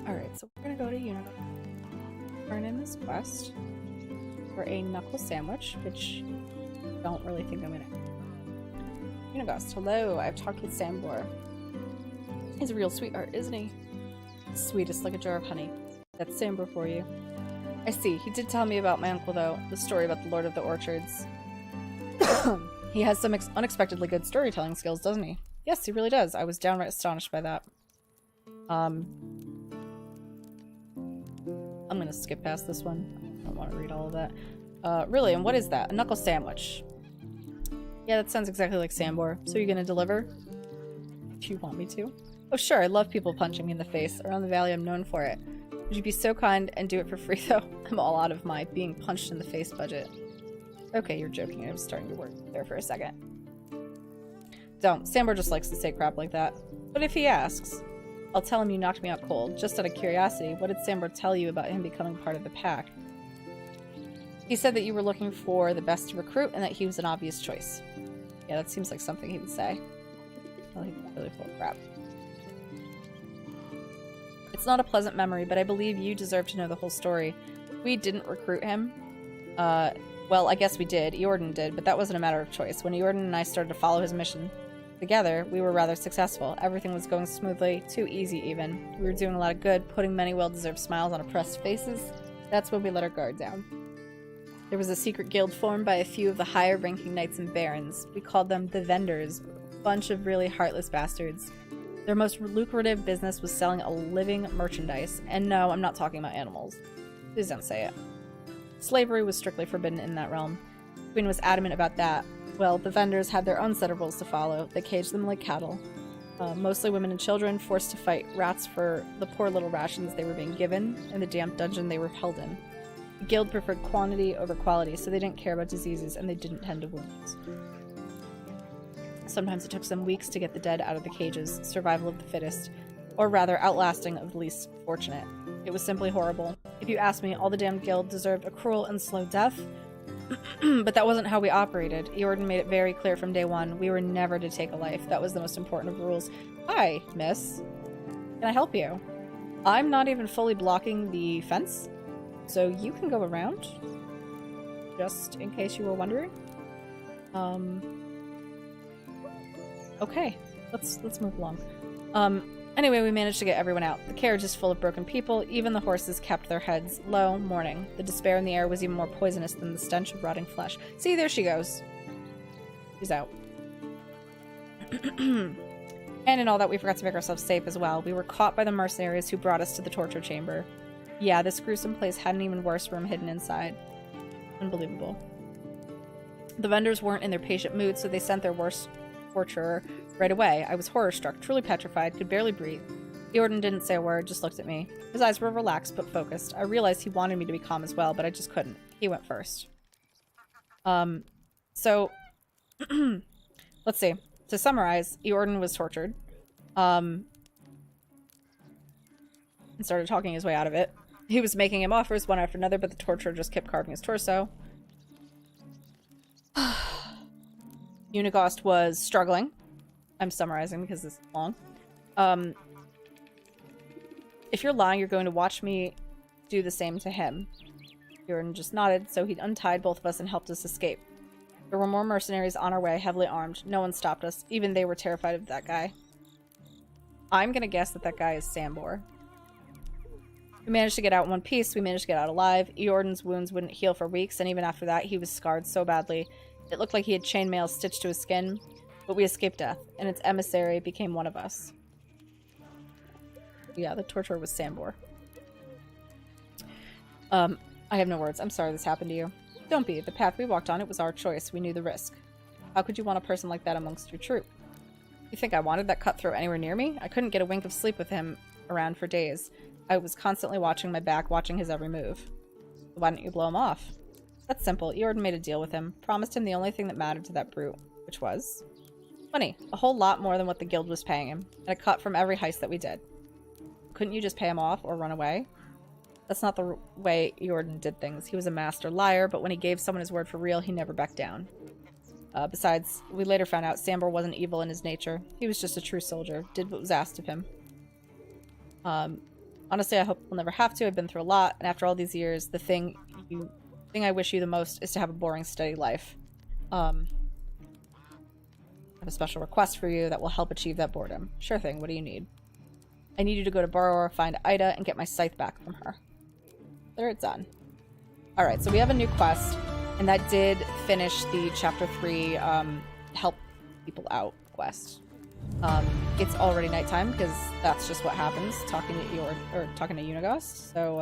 Alright, so we're gonna go to Unigost. Turn in this quest for a knuckle sandwich, which I don't really think I'm gonna. Unigost, hello, I've talked with Sambor. He's a real sweetheart, isn't he? Sweetest like a jar of honey. That's Sambor for you. I see, he did tell me about my uncle though, the story about the Lord of the Orchards. He has some unexpectedly good storytelling skills, doesn't he? Yes, he really does. I was downright astonished by that. I'm gonna skip past this one. I don't want to read all of that. Really, and what is that? A knuckle sandwich. Yeah, that sounds exactly like Sambor. So you're gonna deliver? If you want me to. Oh sure, I love people punching me in the face. Around the valley I'm known for it. Would you be so kind and do it for free though? I'm all out of my being punched in the face budget. Okay, you're joking. I was starting to work there for a second. Don't. Sambor just likes to say crap like that. But if he asks, I'll tell him you knocked me out cold. Just out of curiosity, what did Sambor tell you about him becoming part of the pack? He said that you were looking for the best to recruit and that he was an obvious choice. Yeah, that seems like something he would say. Well, he's really full of crap. It's not a pleasant memory, but I believe you deserve to know the whole story. We didn't recruit him. Well, I guess we did. Eordan did, but that wasn't a matter of choice. When Eordan and I started to follow his mission together, we were rather successful. Everything was going smoothly, too easy even. We were doing a lot of good, putting many well-deserved smiles on oppressed faces. That's when we let our guard down. There was a secret guild formed by a few of the higher-ranking knights and barons. We called them the Vendors, a bunch of really heartless bastards. Their most lucrative business was selling a living merchandise. And no, I'm not talking about animals. Please don't say it. Slavery was strictly forbidden in that realm. The Queen was adamant about that. Well, the Vendors had their own set of rules to follow. They caged them like cattle. Mostly women and children, forced to fight rats for the poor little rations they were being given in the damp dungeon they were held in. The guild preferred quantity over quality, so they didn't care about diseases and they didn't tend to wounds. Sometimes it took them weeks to get the dead out of the cages, survival of the fittest, or rather outlasting of the least fortunate. It was simply horrible. If you ask me, all the damned guild deserved a cruel and slow death, but that wasn't how we operated. Eordan made it very clear from day one, we were never to take a life. That was the most important of rules. Hi, miss. Can I help you? I'm not even fully blocking the fence, so you can go around. Just in case you were wondering. Okay, let's move along. Anyway, we managed to get everyone out. The carriage is full of broken people. Even the horses kept their heads low, mourning. The despair in the air was even more poisonous than the stench of rotting flesh. See, there she goes. She's out. And in all that, we forgot to make ourselves safe as well. We were caught by the mercenaries who brought us to the torture chamber. Yeah, this gruesome place had an even worse room hidden inside. Unbelievable. The Vendors weren't in their patient mood, so they sent their worst torturer right away. I was horror-struck, truly petrified, could barely breathe. Eordan didn't say a word, just looked at me. His eyes were relaxed but focused. I realized he wanted me to be calm as well, but I just couldn't. He went first. So let's see. To summarize, Eordan was tortured. And started talking his way out of it. He was making him offers one after another, but the torturer just kept carving his torso. Unigost was struggling. I'm summarizing because this is long. If you're lying, you're going to watch me do the same to him. Eordan just nodded, so he untied both of us and helped us escape. There were more mercenaries on our way, heavily armed. No one stopped us. Even they were terrified of that guy. I'm gonna guess that guy is Sambor. We managed to get out in one piece. We managed to get out alive. Eordan's wounds wouldn't heal for weeks, and even after that, he was scarred so badly. It looked like he had chainmail stitched to his skin, but we escaped death, and its emissary became one of us. Yeah, the torturer was Sambor. I have no words. I'm sorry this happened to you. Don't be. The path we walked on, it was our choice. We knew the risk. How could you want a person like that amongst your troop? You think I wanted that cutthroat anywhere near me? I couldn't get a wink of sleep with him around for days. I was constantly watching my back, watching his every move. Why don't you blow him off? That's simple. Eordan made a deal with him. Promised him the only thing that mattered to that brute. Which was? Money. A whole lot more than what the guild was paying him. And a cut from every heist that we did. Couldn't you just pay him off or run away? That's not the way Eordan did things. He was a master liar, but when he gave someone his word for real, he never backed down. Besides, we later found out Sambor wasn't evil in his nature. He was just a true soldier. Did what was asked of him. Honestly, I hope we'll never have to. I've been through a lot, and after all these years, the thing I wish you the most is to have a boring, steady life. I have a special request for you that will help achieve that boredom. Sure thing, what do you need? I need you to go to Barrow, find Ida, and get my scythe back from her. There, it's done. Alright, so we have a new quest, and that did finish the Chapter 3 help people out quest. It's already nighttime, because that's just what happens talking to Unigost, so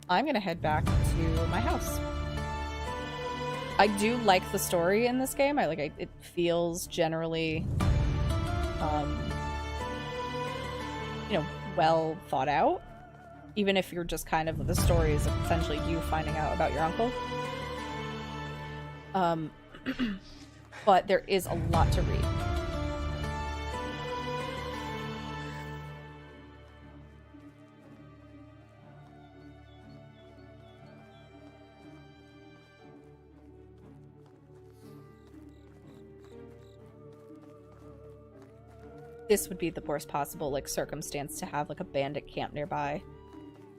I'm gonna head back to my house. I do like the story in this game. It feels generally well thought out, even if you're just kind of, the story is essentially you finding out about your uncle. But there is a lot to read. This would be the worst possible circumstance to have a bandit camp nearby.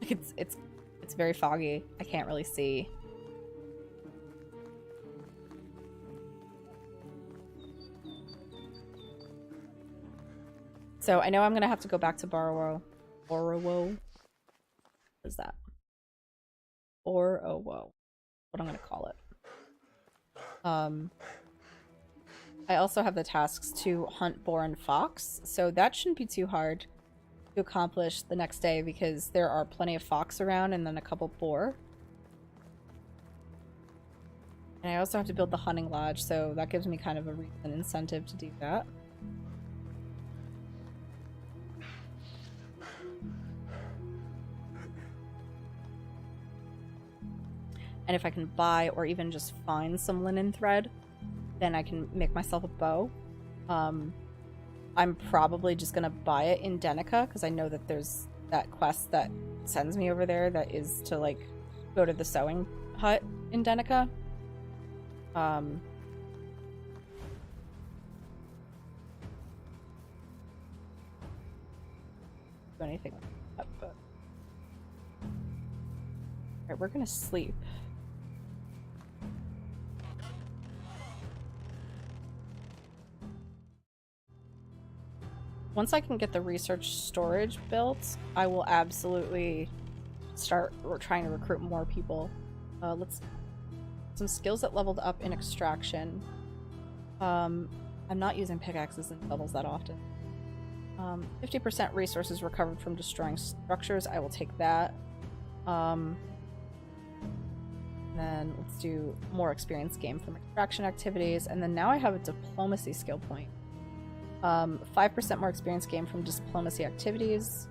It's very foggy. I can't really see. So I know I'm gonna have to go back to Barrow. What is that? Orowo. what I'm gonna call it. I also have the tasks to hunt boar and fox, so that shouldn't be too hard to accomplish the next day because there are plenty of fox around and then a couple boar. And I also have to build the hunting lodge, so that gives me kind of an incentive to do that. And if I can buy or even just find some linen thread, then I can make myself a bow. I'm probably just gonna buy it in Denica because I know that there's that quest that sends me over there that is to like go to the sewing hut in Denica. Do anything like that, but alright, we're gonna sleep. Once I can get the research storage built, I will absolutely start trying to recruit more people. Some skills that leveled up in extraction. I'm not using pickaxes and shovels that often. 50% resources recovered from destroying structures. I will take that. Then let's do more experience gained from extraction activities. And then now I have a diplomacy skill point. 5% more experience gained from diplomacy activities,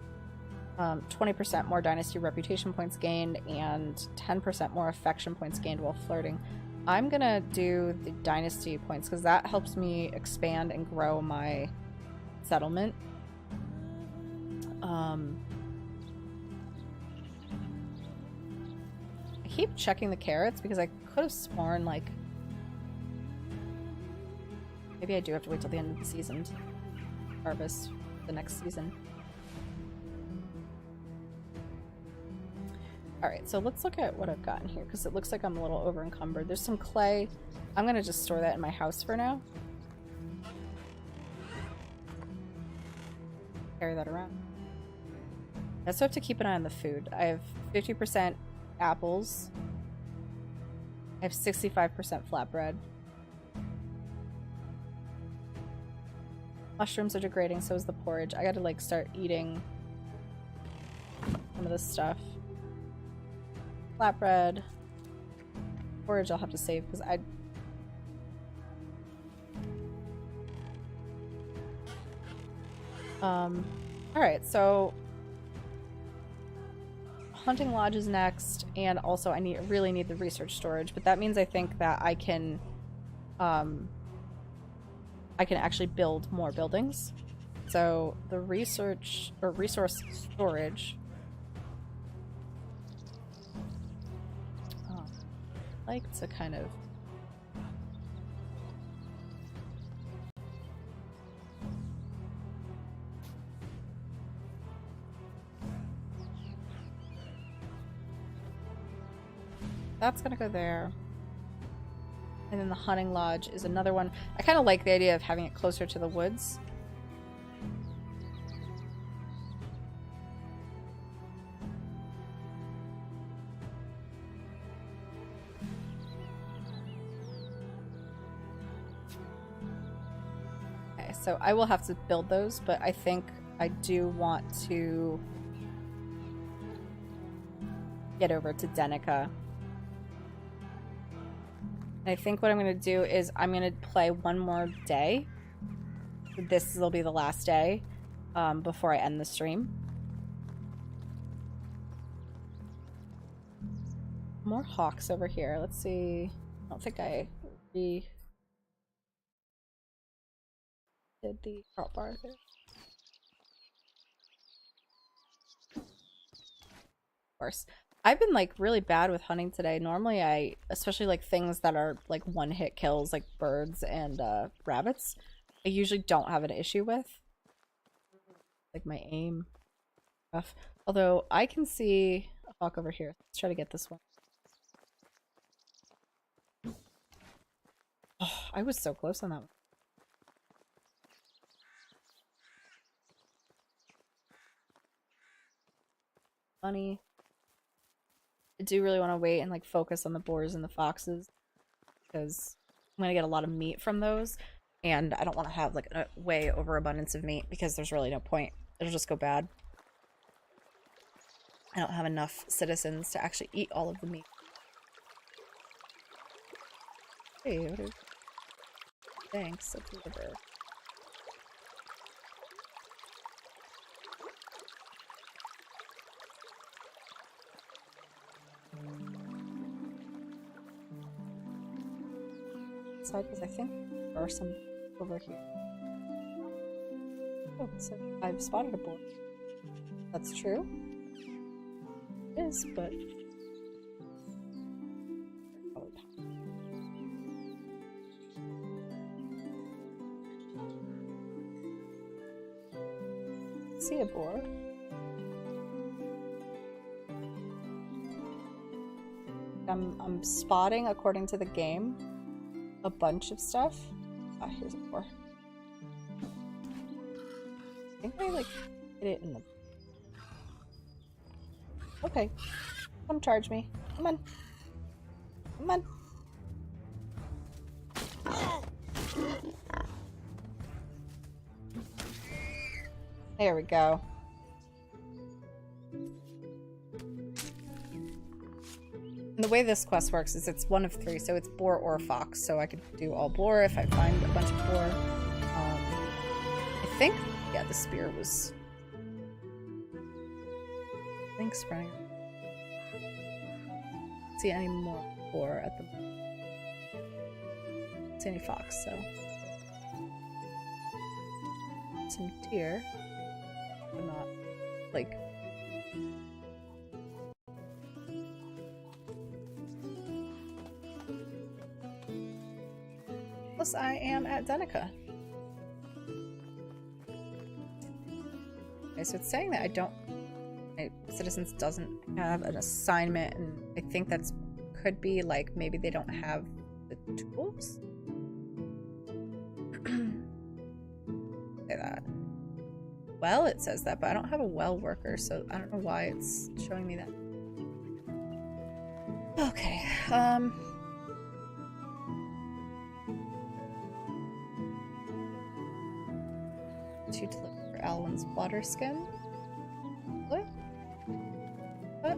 20% more dynasty reputation points gained, and 10% more affection points gained while flirting. I'm gonna do the dynasty points because that helps me expand and grow my settlement. I keep checking the carrots because I could have sworn like maybe I do have to wait till the end of the season to harvest the next season. Alright, so let's look at what I've got in here because it looks like I'm a little over encumbered. There's some clay. I'm going to just store that in my house for now. Carry that around. I also have to keep an eye on the food. I have 50% apples. I have 65% flatbread. Mushrooms are degrading, so is the porridge. I gotta like start eating some of this stuff. Flatbread. Porridge I'll have to save because I... Alright, so... Hunting Lodge is next, and also I really need the research storage, but that means I think that I can actually build more buildings. So the research or resource storage. I like to kind of that's gonna go there. And then the hunting lodge is another one. I kind of like the idea of having it closer to the woods. Okay, so I will have to build those, but I think I do want to get over to Denica. I think what I'm going to do is I'm going to play one more day. This will be the last day before I end the stream. More hawks over here. Let's see. I don't think I did the drop bar here. Of course. I've been like really bad with hunting today. Normally especially like things that are like one-hit kills like birds and rabbits, I usually don't have an issue with. Like my aim stuff. Although I can see a hawk over here. Let's try to get this one. Oh, I was so close on that one. Funny. do really want to wait and like focus on the boars and the foxes because I'm gonna get a lot of meat from those, and I don't want to have like a way overabundance of meat because there's really no point. It'll just go bad. I don't have enough citizens to actually eat all of the meat. Hey, what is... Thanks, that's a river. Because I think there are some over here. Oh, so I've spotted a boar. That's true. It is, but see a boar. I'm spotting, according to the game, a bunch of stuff. Ah, here's a boar. I think I like hit it in the... Okay. Come charge me. Come on. Come on. There we go. And the way this quest works is it's one of 3, so it's boar or fox. So I could do all boar if I find a bunch of boar. I think, yeah, the spear was... I think sprung. See any more boar at the moment. See any fox, so some deer, but not like plus I am at Denica. Okay, so it's saying that my citizens doesn't have an assignment, and I think that's could be like maybe they don't have the tools. Say that. Well, it says that, but I don't have a well worker, so I don't know why it's showing me that. Okay, to deliver for Alwyn's water skin. What? What?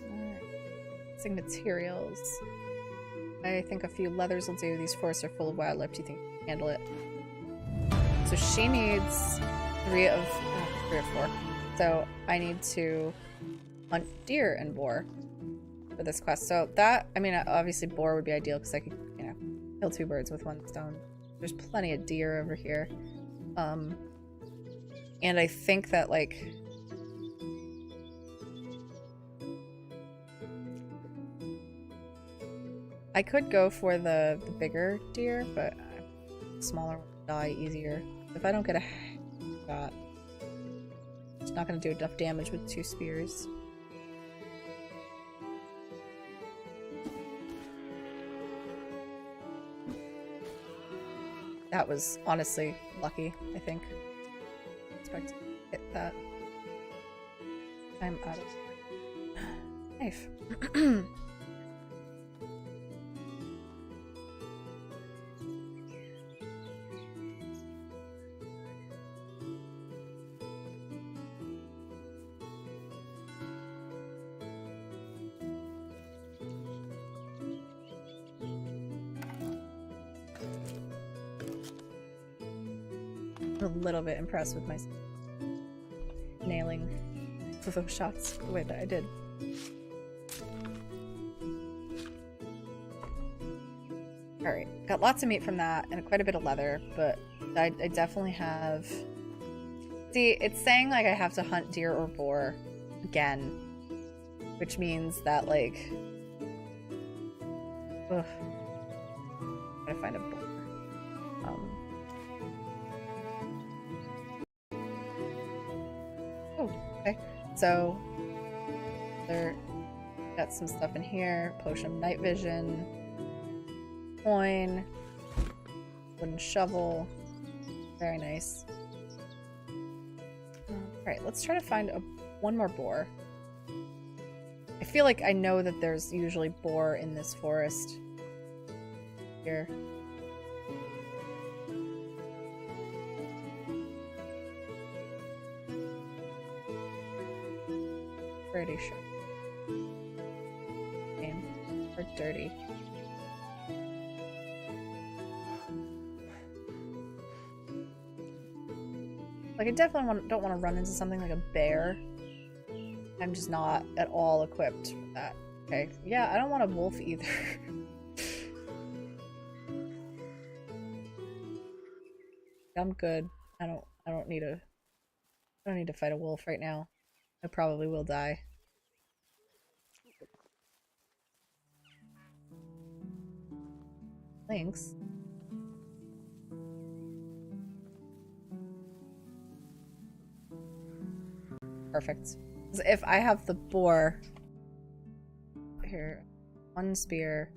Alright. Materials. I think a few leathers will do. These forests are full of wildlife. Do you think you can handle it? So she needs 3 or 4. So I need to hunt deer and boar for this quest. So that, I mean, obviously boar would be ideal because I could, you know, kill 2 birds with 1 stone. There's plenty of deer over here. And I think that, like, I could go for the bigger deer, but smaller would die easier. If I don't get a shot, it's not going to do enough damage with 2 spears. That was honestly lucky, I think. Expect to hit that. I'm out of knife. A little bit impressed with my nailing those shots the way that I did. Alright, got lots of meat from that and quite a bit of leather, but I definitely have... See, it's saying like I have to hunt deer or boar again, which means that like... Ugh. Gotta find a boar. Okay, so there got some stuff in here. Potion of night vision, coin, wooden shovel, very nice. Alright, let's try to find one more boar. I feel like I know that there's usually boar in this forest. Here. Pretty sure. Game. Or dirty. Like, I definitely don't want to run into something like a bear. I'm just not at all equipped for that. Okay. Yeah, I don't want a wolf either. I'm good. I don't need to fight a wolf right now. I probably will die. Thanks. Perfect. If I have the boar here, one spear.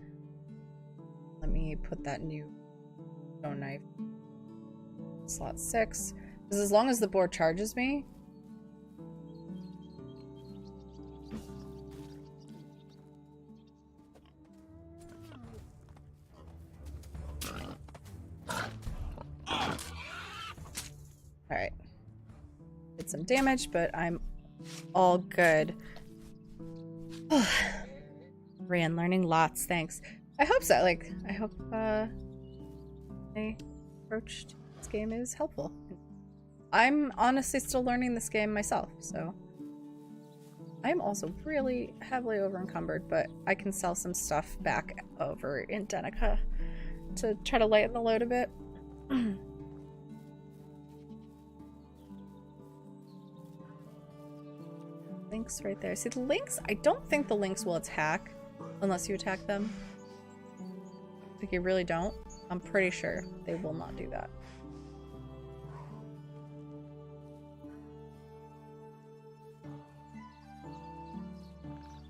Let me put that new stone knife. Slot 6. Because as long as the boar charges me. Alright. Did some damage, but I'm all good. Ran, learning lots, thanks. I hope so. Like, I hope my approach to this game is helpful. I'm honestly still learning this game myself, so I'm also really heavily over encumbered, but I can sell some stuff back over in Denica to try to lighten the load a bit. Lynx right there. See the lynx? I don't think the lynx will attack unless you attack them. Like, you really don't. I'm pretty sure they will not do that.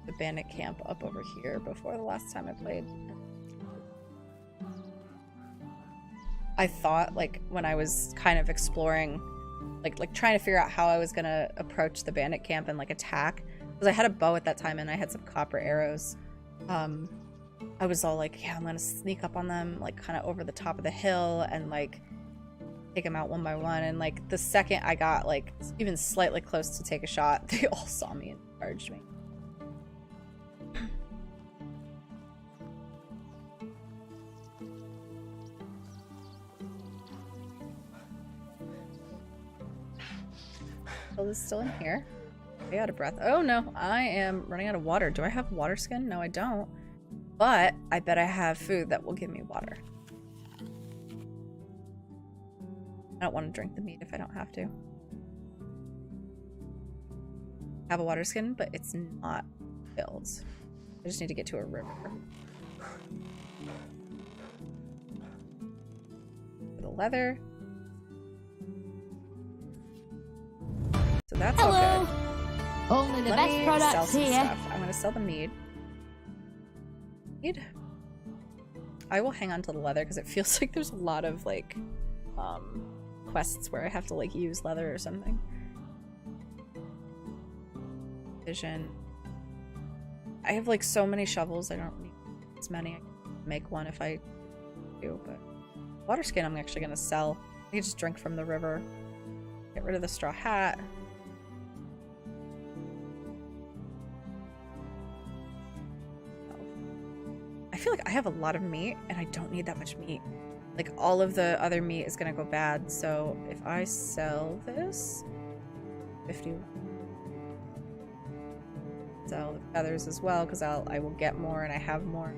The bandit camp up over here before the last time I played. I thought, like, when I was kind of exploring, like trying to figure out how I was gonna approach the bandit camp and like attack, because I had a bow at that time and I had some copper arrows. I was all like, yeah, I'm gonna sneak up on them, like kind of over the top of the hill and like take them out one by one. And like the second I got like even slightly close to take a shot, they all saw me and charged me. Bill is still in here. Way out of breath. Oh no, I am running out of water. Do I have water skin? No, I don't. But I bet I have food that will give me water. I don't want to drink the meat if I don't have to. I have a water skin, but it's not filled. I just need to get to a river. For the leather. So that's all good. Only the best products here. Stuff. I'm gonna sell the mead. I will hang on to the leather because it feels like there's a lot of like quests where I have to like use leather or something. Vision. I have like so many shovels. I don't need as many. I can make one if I do, but water skin I'm actually gonna sell. I can just drink from the river. Get rid of the straw hat. I feel like I have a lot of meat and I don't need that much meat. Like all of the other meat is gonna go bad. So if I sell this, 50. Sell the feathers as well because I will get more and I have more.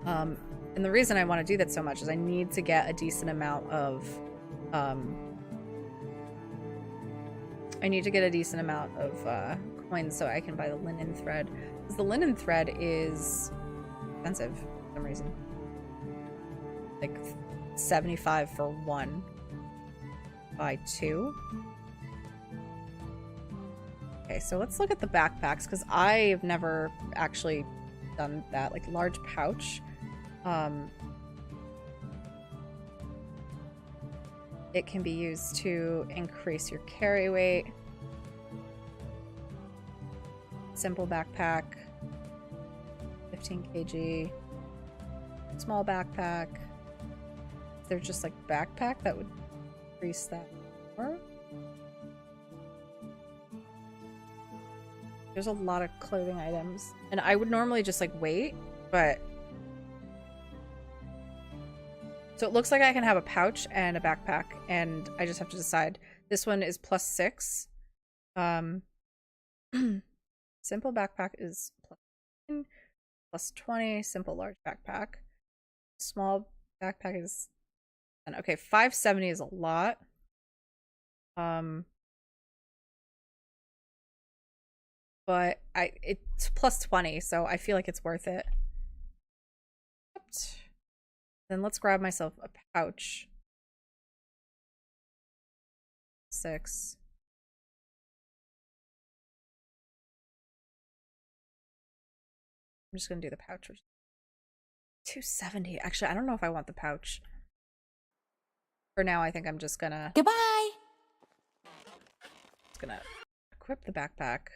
And the reason I want to do that so much is I need to get a decent amount of coins so I can buy the linen thread. Because the linen thread is expensive for some reason. Like 75 for one. Buy two. Okay, so let's look at the backpacks because I've never actually done that. Like large pouch. It can be used to increase your carry weight. Simple backpack. 15 kg. Small backpack. Is there just like backpack that would increase that more? There's a lot of clothing items. And I would normally just like wait, but... So it looks like I can have a pouch and a backpack, and I just have to decide. This one is +6. Simple backpack is +10, +20. Simple large backpack. Small backpack is... And okay, 570 is a lot. But it's +20, so I feel like it's worth it. Then let's grab myself a pouch. 6. I'm just gonna do the pouch. 270. Actually, I don't know if I want the pouch. For now, I think I'm just gonna... Goodbye! Just gonna equip the backpack.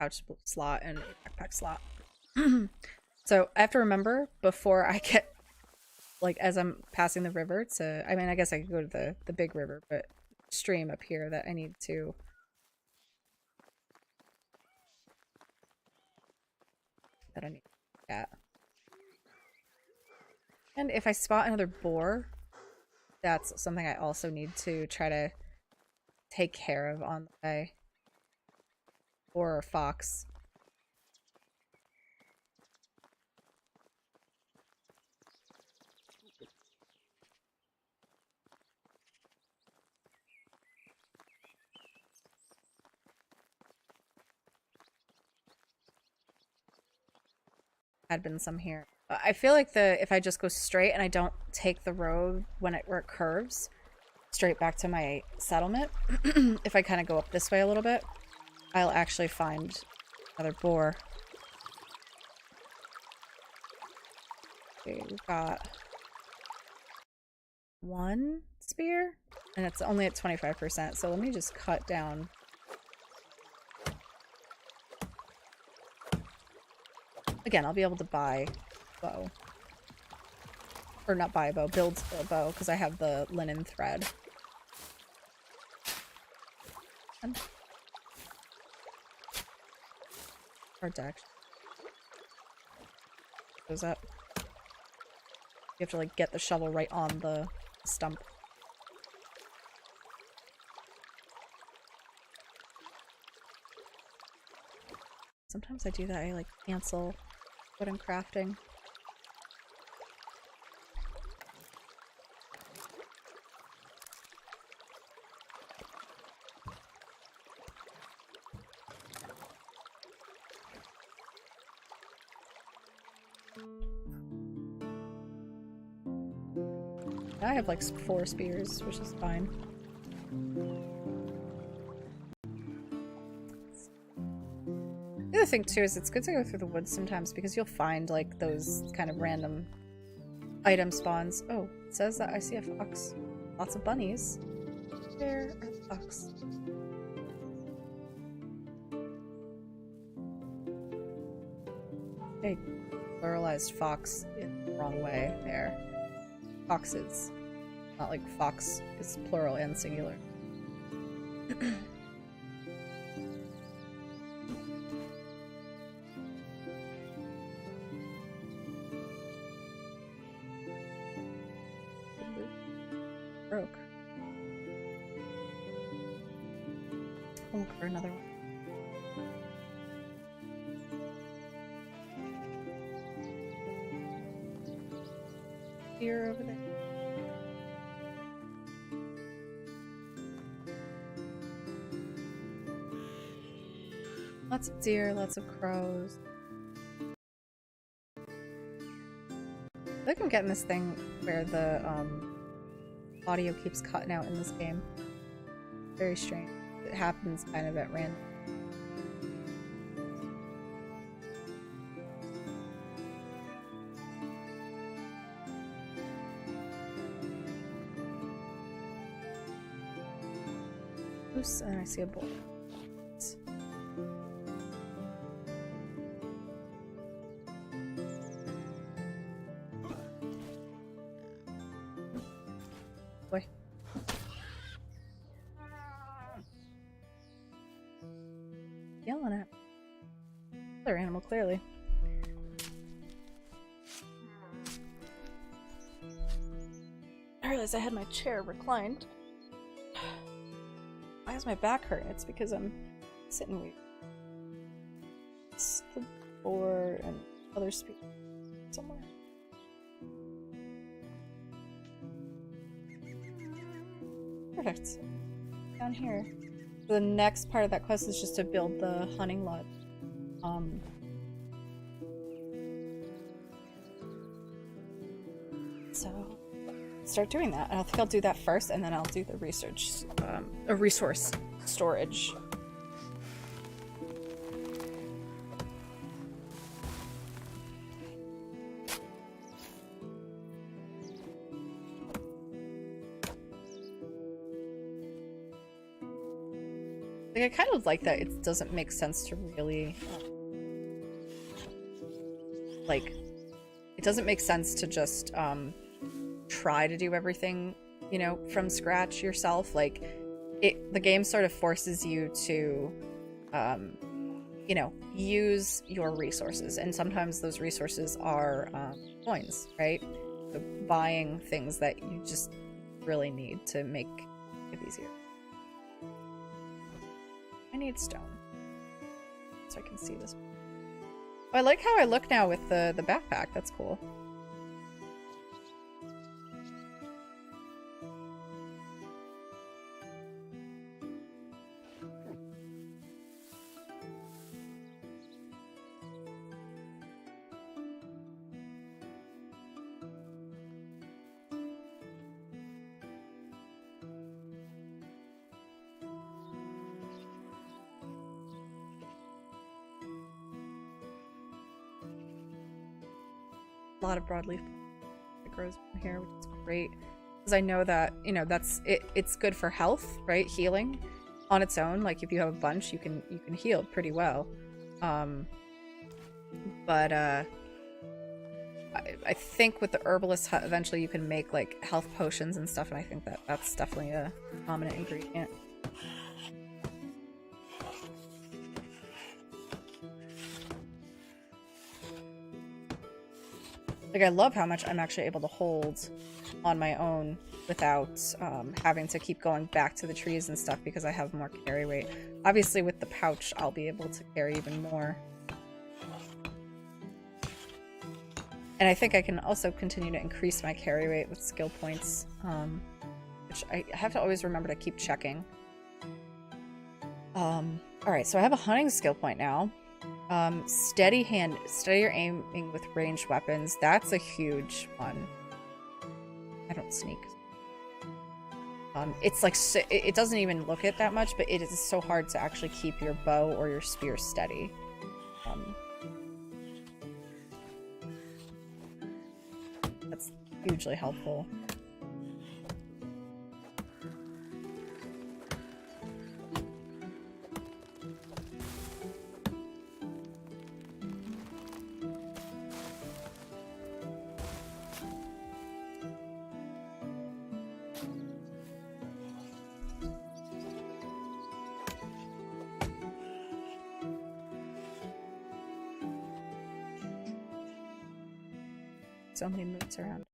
Pouch slot and backpack slot. So I have to remember before I get, like, as I'm passing the river to, I mean, I guess I could go to the big river, but stream up here that I need to at. And if I spot another boar, that's something I also need to try to take care of on the way. Or a fox. Had been some here. I feel like if I just go straight and I don't take the road where it curves straight back to my settlement, if I kind of go up this way a little bit, I'll actually find another boar. Okay, we've got 1 spear, and it's only at 25%, so let me just cut down. Again, I'll be able to buy a bow. Or not buy a bow, build a bow, because I have the linen thread. Hard to actually goes up. You have to like get the shovel right on the stump. Sometimes I do that, I like cancel what I'm crafting. I have like 4 spears, which is fine. The other thing too is it's good to go through the woods sometimes because you'll find like those kind of random item spawns. Oh, it says that I see a fox. Lots of bunnies. Where are the fox? They pluralized fox in the wrong way there. Foxes. Not like fox is plural and singular. Broke. I'll look for another one. Here over there. Lots of deer, lots of crows. I feel like I'm getting this thing where the audio keeps cutting out in this game. Very strange. It happens kind of at random. moose, and I see a bull. Boy. Yelling at other animal, clearly. I realized I had my chair reclined. Why is my back hurting? It's because I'm sitting weird. It's the door and other speakers somewhere. Perfect. Down here. The next part of that quest is just to build the hunting lodge. So start doing that. I think I'll do that first, and then I'll do the research, a resource storage. Like, I kind of like that it doesn't make sense to really, like, it doesn't make sense to just, try to do everything, you know, from scratch yourself. Like, the game sort of forces you to, you know, use your resources, and sometimes those resources are, coins, right? So buying things that you just really need to make it easier. I need stone so I can see this. Oh, I like how I look now with the backpack. That's cool. A lot of broadleaf that grows from here, which is great, because I know that, you know, that's it's good for health, right? Healing on its own. Like, if you have a bunch, you can heal pretty well. But I think with the herbalist hut, eventually you can make like health potions and stuff, and I think that that's definitely a prominent ingredient. Like, I love how much I'm actually able to hold on my own without having to keep going back to the trees and stuff, because I have more carry weight. Obviously, with the pouch, I'll be able to carry even more. And I think I can also continue to increase my carry weight with skill points, which I have to always remember to keep checking. Alright, so I have a hunting skill point now. Steadier aiming with ranged weapons. That's a huge one. I don't sneak. It's like, it doesn't even look it that much, but it is so hard to actually keep your bow or your spear steady. That's hugely helpful. So many moves around.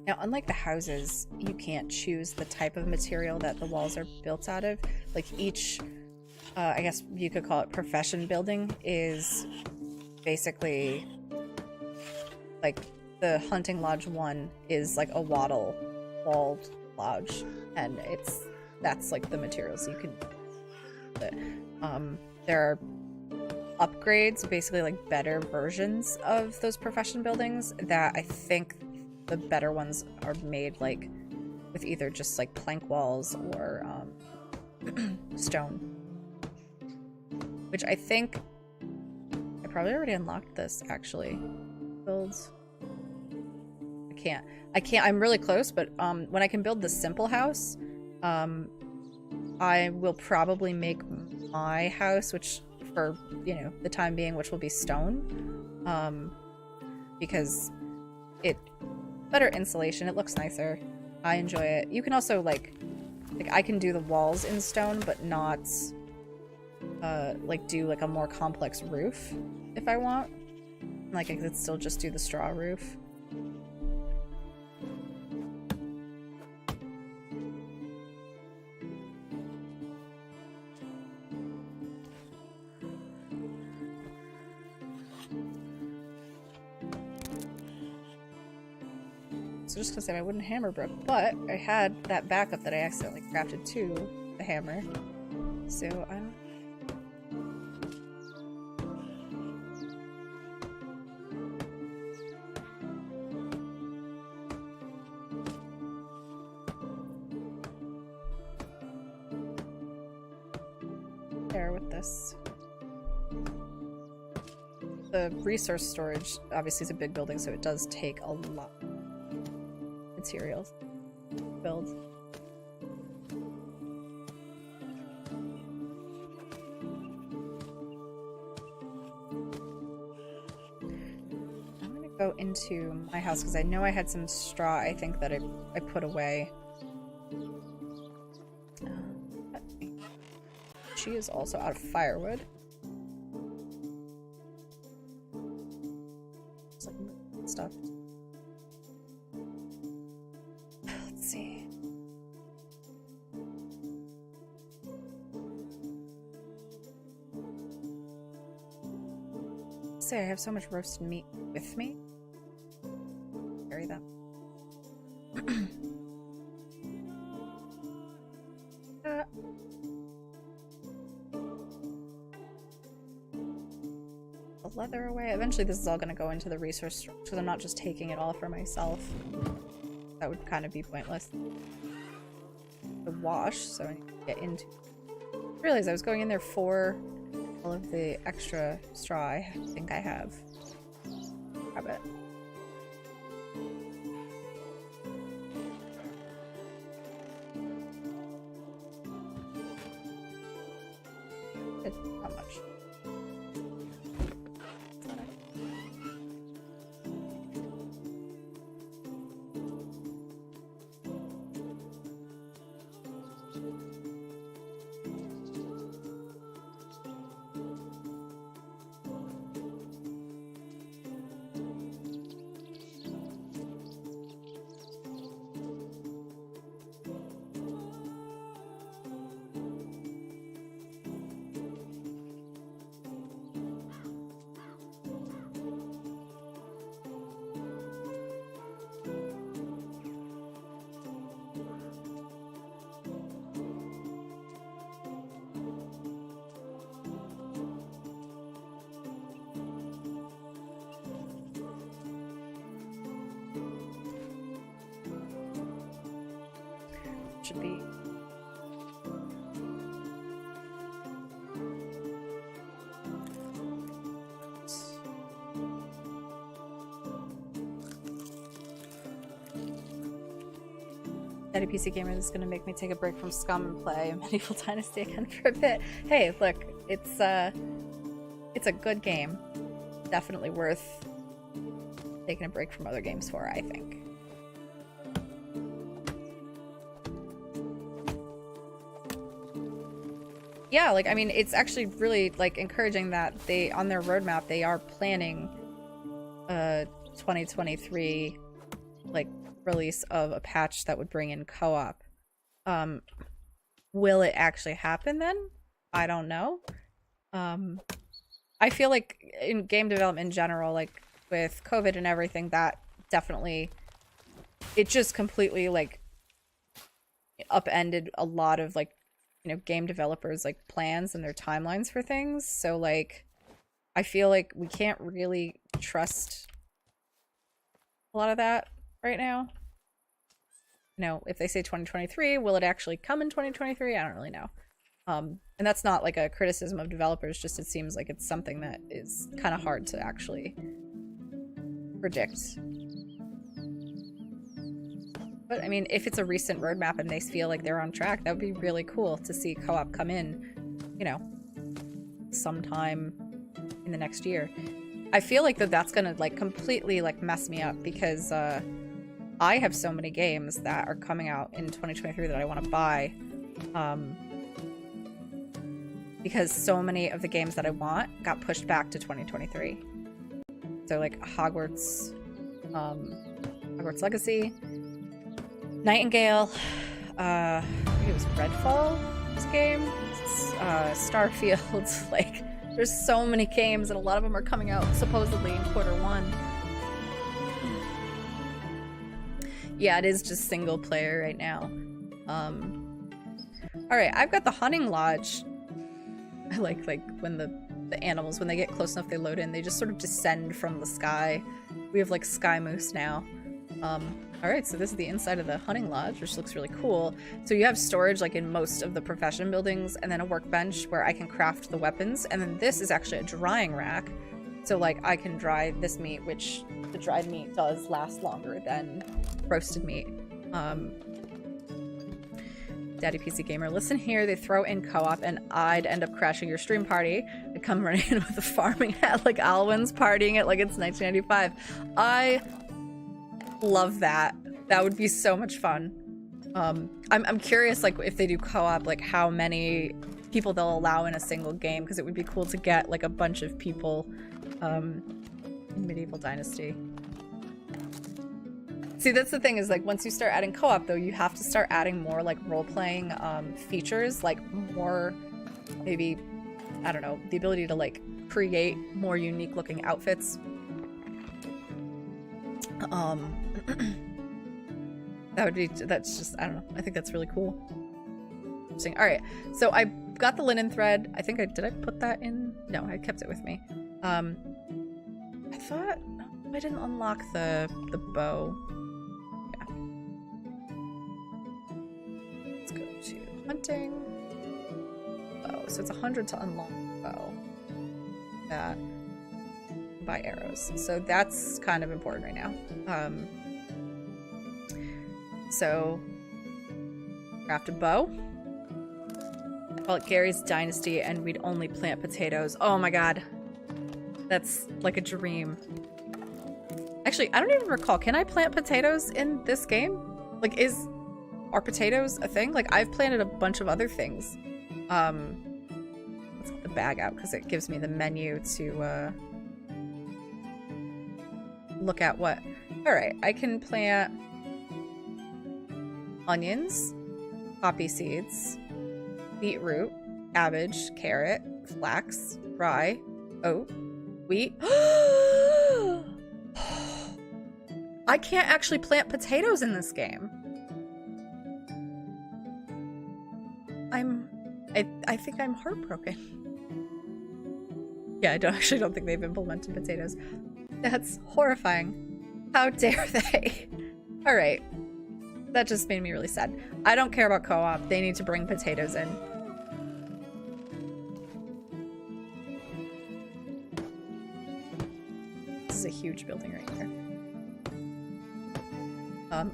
Now, unlike the houses, you can't choose the type of material that the walls are built out of. Like, each, I guess you could call it profession building, is basically, like, the hunting lodge one is like a wattle walled lodge, and that's like the materials you can. There are upgrades, basically like better versions of those profession buildings, that I think the better ones are made like with either just like plank walls or stone. Which I think I probably already unlocked this actually. Builds. I can't, I'm really close, but when I can build the simple house, I will probably make my house, which for, you know, the time being, which will be stone, because it better insulation, it looks nicer. I enjoy it. You can also like I can do the walls in stone, but not like do like a more complex roof if I want. Like I could still just do the straw roof. So just gonna say my wooden hammer broke, but I had that backup that I accidentally crafted to the hammer. So I don't. There with this. The resource storage obviously is a big building, so it does take a lot of materials to build. I'm gonna go into my house because I know I had some straw, I think, that I put away. She is also out of firewood. It's like stuff. Let's see. Say I have so much roasted meat with me. Carry that. Leather away. Eventually this is all going to go into the resource because I'm not just taking it all for myself. That would kind of be pointless. The wash, so I need to get into. I realized I was going in there for all of the extra straw I think I have. Grab it. Not much. Should be. Daddy PC Gamer is gonna make me take a break from Scum and play Medieval Dynasty again for a bit. Hey, look, it's a good game. Definitely worth taking a break from other games for, I think. Yeah, like, I mean, it's actually really, like, encouraging that they, on their roadmap, they are planning a 2023, like, release of a patch that would bring in co-op. Will it actually happen then? I don't know. I feel like in game development in general, like, with COVID and everything, that definitely, it just completely, like, upended a lot of, like, you know, game developers like plans and their timelines for things. So like I feel like we can't really trust a lot of that right now. You know, if they say 2023, will it actually come in 2023? I don't really know. And that's not like a criticism of developers, just it seems like it's something that is kind of hard to actually predict. But I mean, if it's a recent roadmap and they feel like they're on track, that would be really cool to see co-op come in, you know, sometime in the next year. I feel like that's gonna like completely like mess me up because I have so many games that are coming out in 2023 that I want to buy, because so many of the games that I want got pushed back to 2023. So like Hogwarts Legacy, Nightingale, I think it was Redfall's game, Starfield. Like, there's so many games, and a lot of them are coming out supposedly in Q1. Yeah, it is just single player right now. All right, I've got the hunting lodge. I like when the animals, when they get close enough, they load in. They just sort of descend from the sky. We have like sky moose now. All right, so this is the inside of the hunting lodge, which looks really cool. So you have storage like in most of the profession buildings, and then a workbench where I can craft the weapons. And then this is actually a drying rack. So like I can dry this meat, which the dried meat does last longer than roasted meat. Daddy PC Gamer, listen here, they throw in co-op and I'd end up crashing your stream party. I'd come running in with a farming hat like Alwyn's, partying it like it's 1995. I love that. That would be so much fun. I'm curious, like, if they do co-op, like how many people they'll allow in a single game, because it would be cool to get like a bunch of people in Medieval Dynasty. See, that's the thing, is like once you start adding co-op though, you have to start adding more like role-playing features, like more, maybe, I don't know, the ability to like create more unique looking outfits. That's just, I don't know, I think that's really cool. Interesting. All right, so I got the linen thread. I think did I put that in? No, I kept it with me. I thought I didn't unlock the bow. Yeah. Let's go to hunting. Bow. So it's 100 to unlock the bow. That. Buy arrows. So that's kind of important right now. So craft a bow. Call it Gary's Dynasty, and we'd only plant potatoes. Oh my god. That's like a dream. Actually, I don't even recall. Can I plant potatoes in this game? Like, are potatoes a thing? Like, I've planted a bunch of other things. Let's get the bag out because it gives me the menu to look at what. All right, I can plant onions, poppy seeds, beetroot, cabbage, carrot, flax, rye, oat, wheat. I can't actually plant potatoes in this game. I think I'm heartbroken. Yeah, I actually don't think they've implemented potatoes. That's horrifying. How dare they? All right. That just made me really sad. I don't care about co-op. They need to bring potatoes in. This is a huge building right here.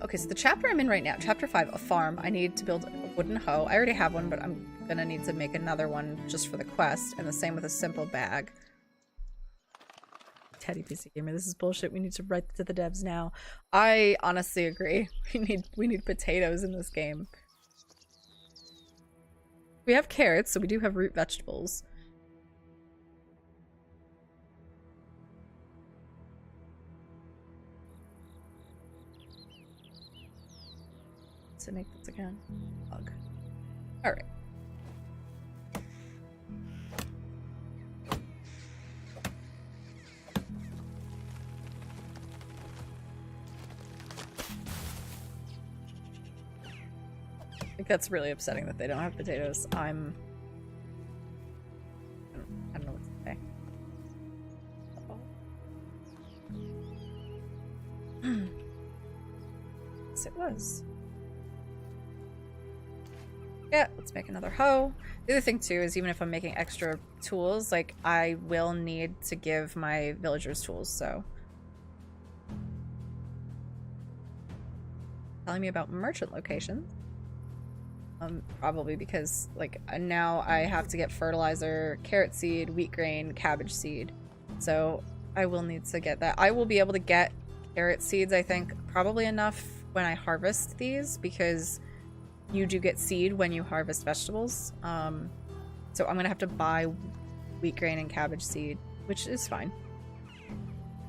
Okay, so the chapter I'm in right now, chapter 5, a farm. I need to build a wooden hoe. I already have one, but I'm gonna need to make another one just for the quest, and the same with a simple bag. Teddy PC Gamer, this is bullshit. We need to write to the devs now. I honestly agree. We need potatoes in this game. We have carrots, so we do have root vegetables. To make this again. Bug. All right. I think that's really upsetting that they don't have potatoes. I don't know what to say. Yes, it was. Yeah, let's make another hoe. The other thing too is even if I'm making extra tools, like I will need to give my villagers tools, so. Telling me about merchant locations. Probably because like now I have to get fertilizer, carrot seed, wheat grain, cabbage seed. So I will need to get that. I will be able to get carrot seeds, I think, probably enough when I harvest these, because you do get seed when you harvest vegetables. So I'm gonna have to buy wheat grain and cabbage seed, which is fine.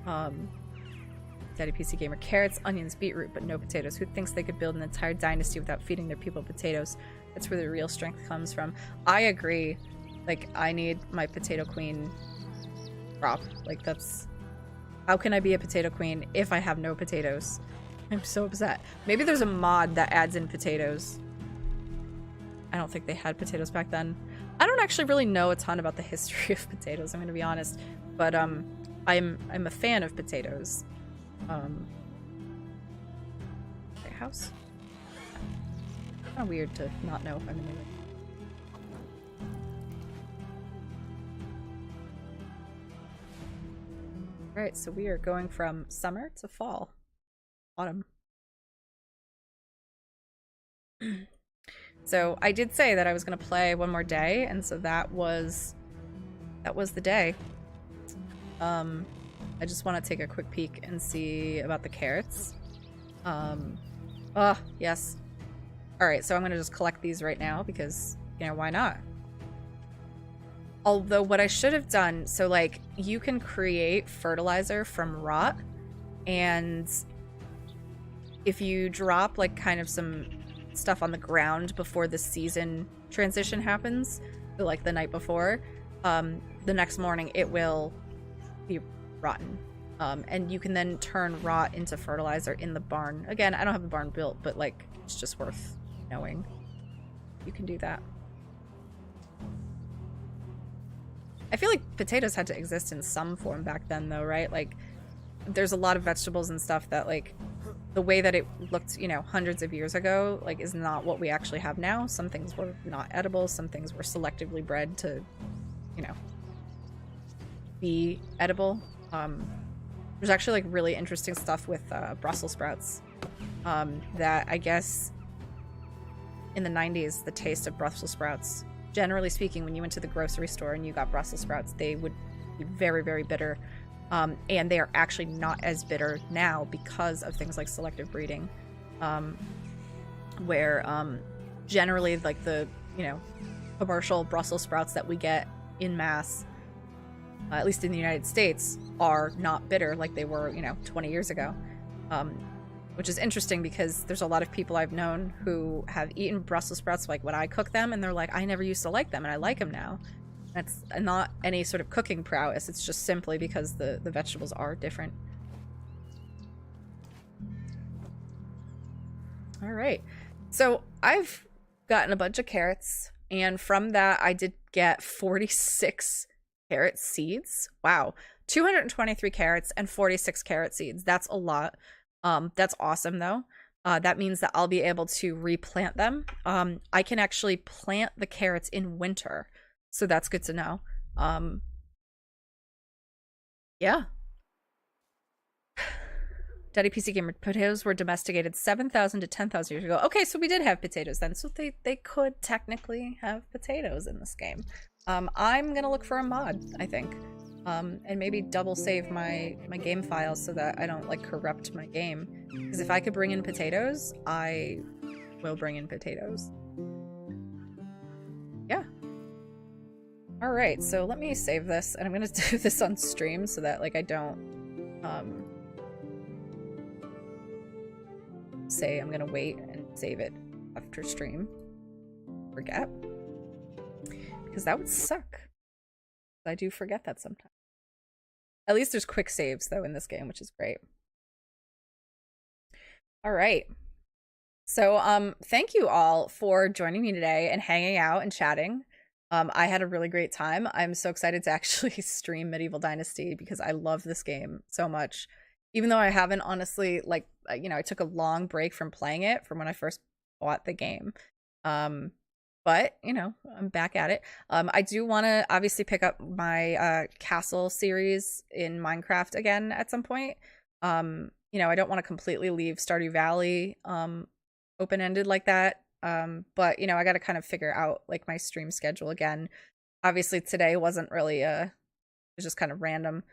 Daddy PC Gamer. Carrots, onions, beetroot, but no potatoes. Who thinks they could build an entire dynasty without feeding their people potatoes? That's where the real strength comes from. I agree. Like, I need my potato queen crop. Like, that's... How can I be a potato queen if I have no potatoes? I'm so upset. Maybe there's a mod that adds in potatoes. I don't think they had potatoes back then. I don't actually really know a ton about the history of potatoes, I'm gonna be honest. But, I'm a fan of potatoes. House? Kind of weird to not know if I'm in the room. Alright, so we are going from summer to fall. Autumn. So I did say that I was going to play one more day, and so that was the day. I just want to take a quick peek and see about the carrots. Oh, yes. Alright, so I'm going to just collect these right now because, you know, why not? Although what I should have done, so like, you can create fertilizer from rot, and if you drop like kind of some stuff on the ground before the season transition happens, so like the night before, the next morning it will be rotten. And you can then turn rot into fertilizer in the barn. Again, I don't have the barn built, but like, it's just worth knowing you can do that. I feel like potatoes had to exist in some form back then though, right? Like, there's a lot of vegetables and stuff that like, the way that it looked, you know, hundreds of years ago, like, is not what we actually have now. Some things were not edible, some things were selectively bred to, you know, be edible. There's actually like really interesting stuff with Brussels sprouts that I guess in the 90s, the taste of Brussels sprouts, generally speaking, when you went to the grocery store and you got Brussels sprouts, they would be very, very bitter. And they are actually not as bitter now because of things like selective breeding, where generally like the, you know, commercial Brussels sprouts that we get in mass, at least in the United States, are not bitter like they were, you know, 20 years ago. Which is interesting because there's a lot of people I've known who have eaten Brussels sprouts like when I cook them, and they're like, I never used to like them and I like them now. That's not any sort of cooking prowess, it's just simply because the vegetables are different. Alright, so I've gotten a bunch of carrots, and from that I did get 46 carrot seeds. Wow. 223 carrots and 46 carrot seeds. That's a lot. That's awesome though. That means that I'll be able to replant them. I can actually plant the carrots in winter, so that's good to know. Yeah. Daddy PC Gamer, potatoes were domesticated 7,000 to 10,000 years ago. Okay, so we did have potatoes then, so they could technically have potatoes in this game. I'm gonna look for a mod, I think. And maybe double save my game files so that I don't like corrupt my game. Because if I could bring in potatoes, I will bring in potatoes. Yeah. Alright, so let me save this, and I'm gonna do this on stream so that like I don't say I'm gonna wait and save it after stream. Forget. Because that would suck. I do forget that sometimes. At least there's quick saves though in this game, which is great. All right. So thank you all for joining me today and hanging out and chatting. I had a really great time. I'm so excited to actually stream Medieval Dynasty because I love this game so much. Even though I haven't honestly, like, you know, I took a long break from playing it from when I first bought the game. but you know, I'm back at it. I do want to obviously pick up my castle series in Minecraft again at some point. You know, I don't want to completely leave Stardew Valley open-ended like that. But you know, I got to kind of figure out like my stream schedule again. Obviously today wasn't really it was just kind of random.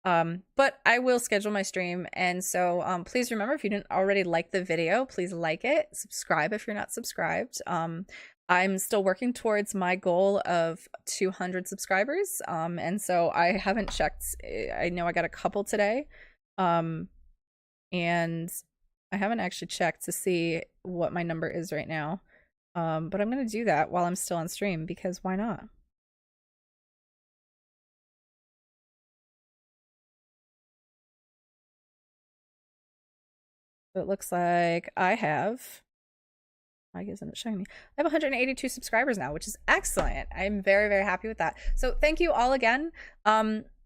But I will schedule my stream, and so please remember, if you didn't already like the video, please like it, subscribe if you're not subscribed. I'm still working towards my goal of 200 subscribers, and so I haven't checked. I know I got a couple today, and I haven't actually checked to see what my number is right now, but I'm gonna do that while I'm still on stream, because why not? So it looks like I have, I guess it's showing me, I have 182 subscribers now, which is excellent. I'm very, very happy with that. So thank you all again.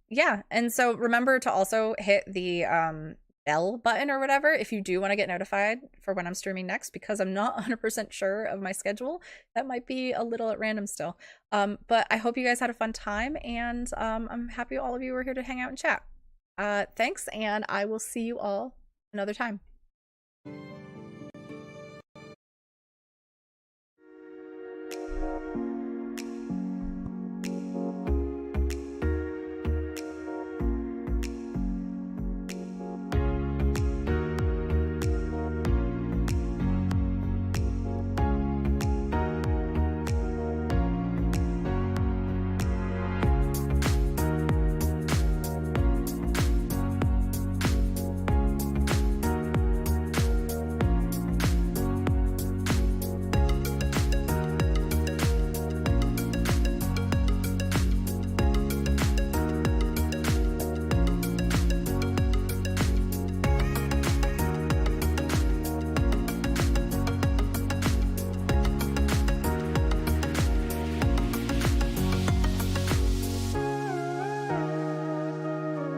Yeah, and so remember to also hit the bell button or whatever if you do want to get notified for when I'm streaming next, because I'm not 100% sure of my schedule. That might be a little at random still. But I hope you guys had a fun time, and I'm happy all of you were here to hang out and chat. Thanks, and I will see you all another time.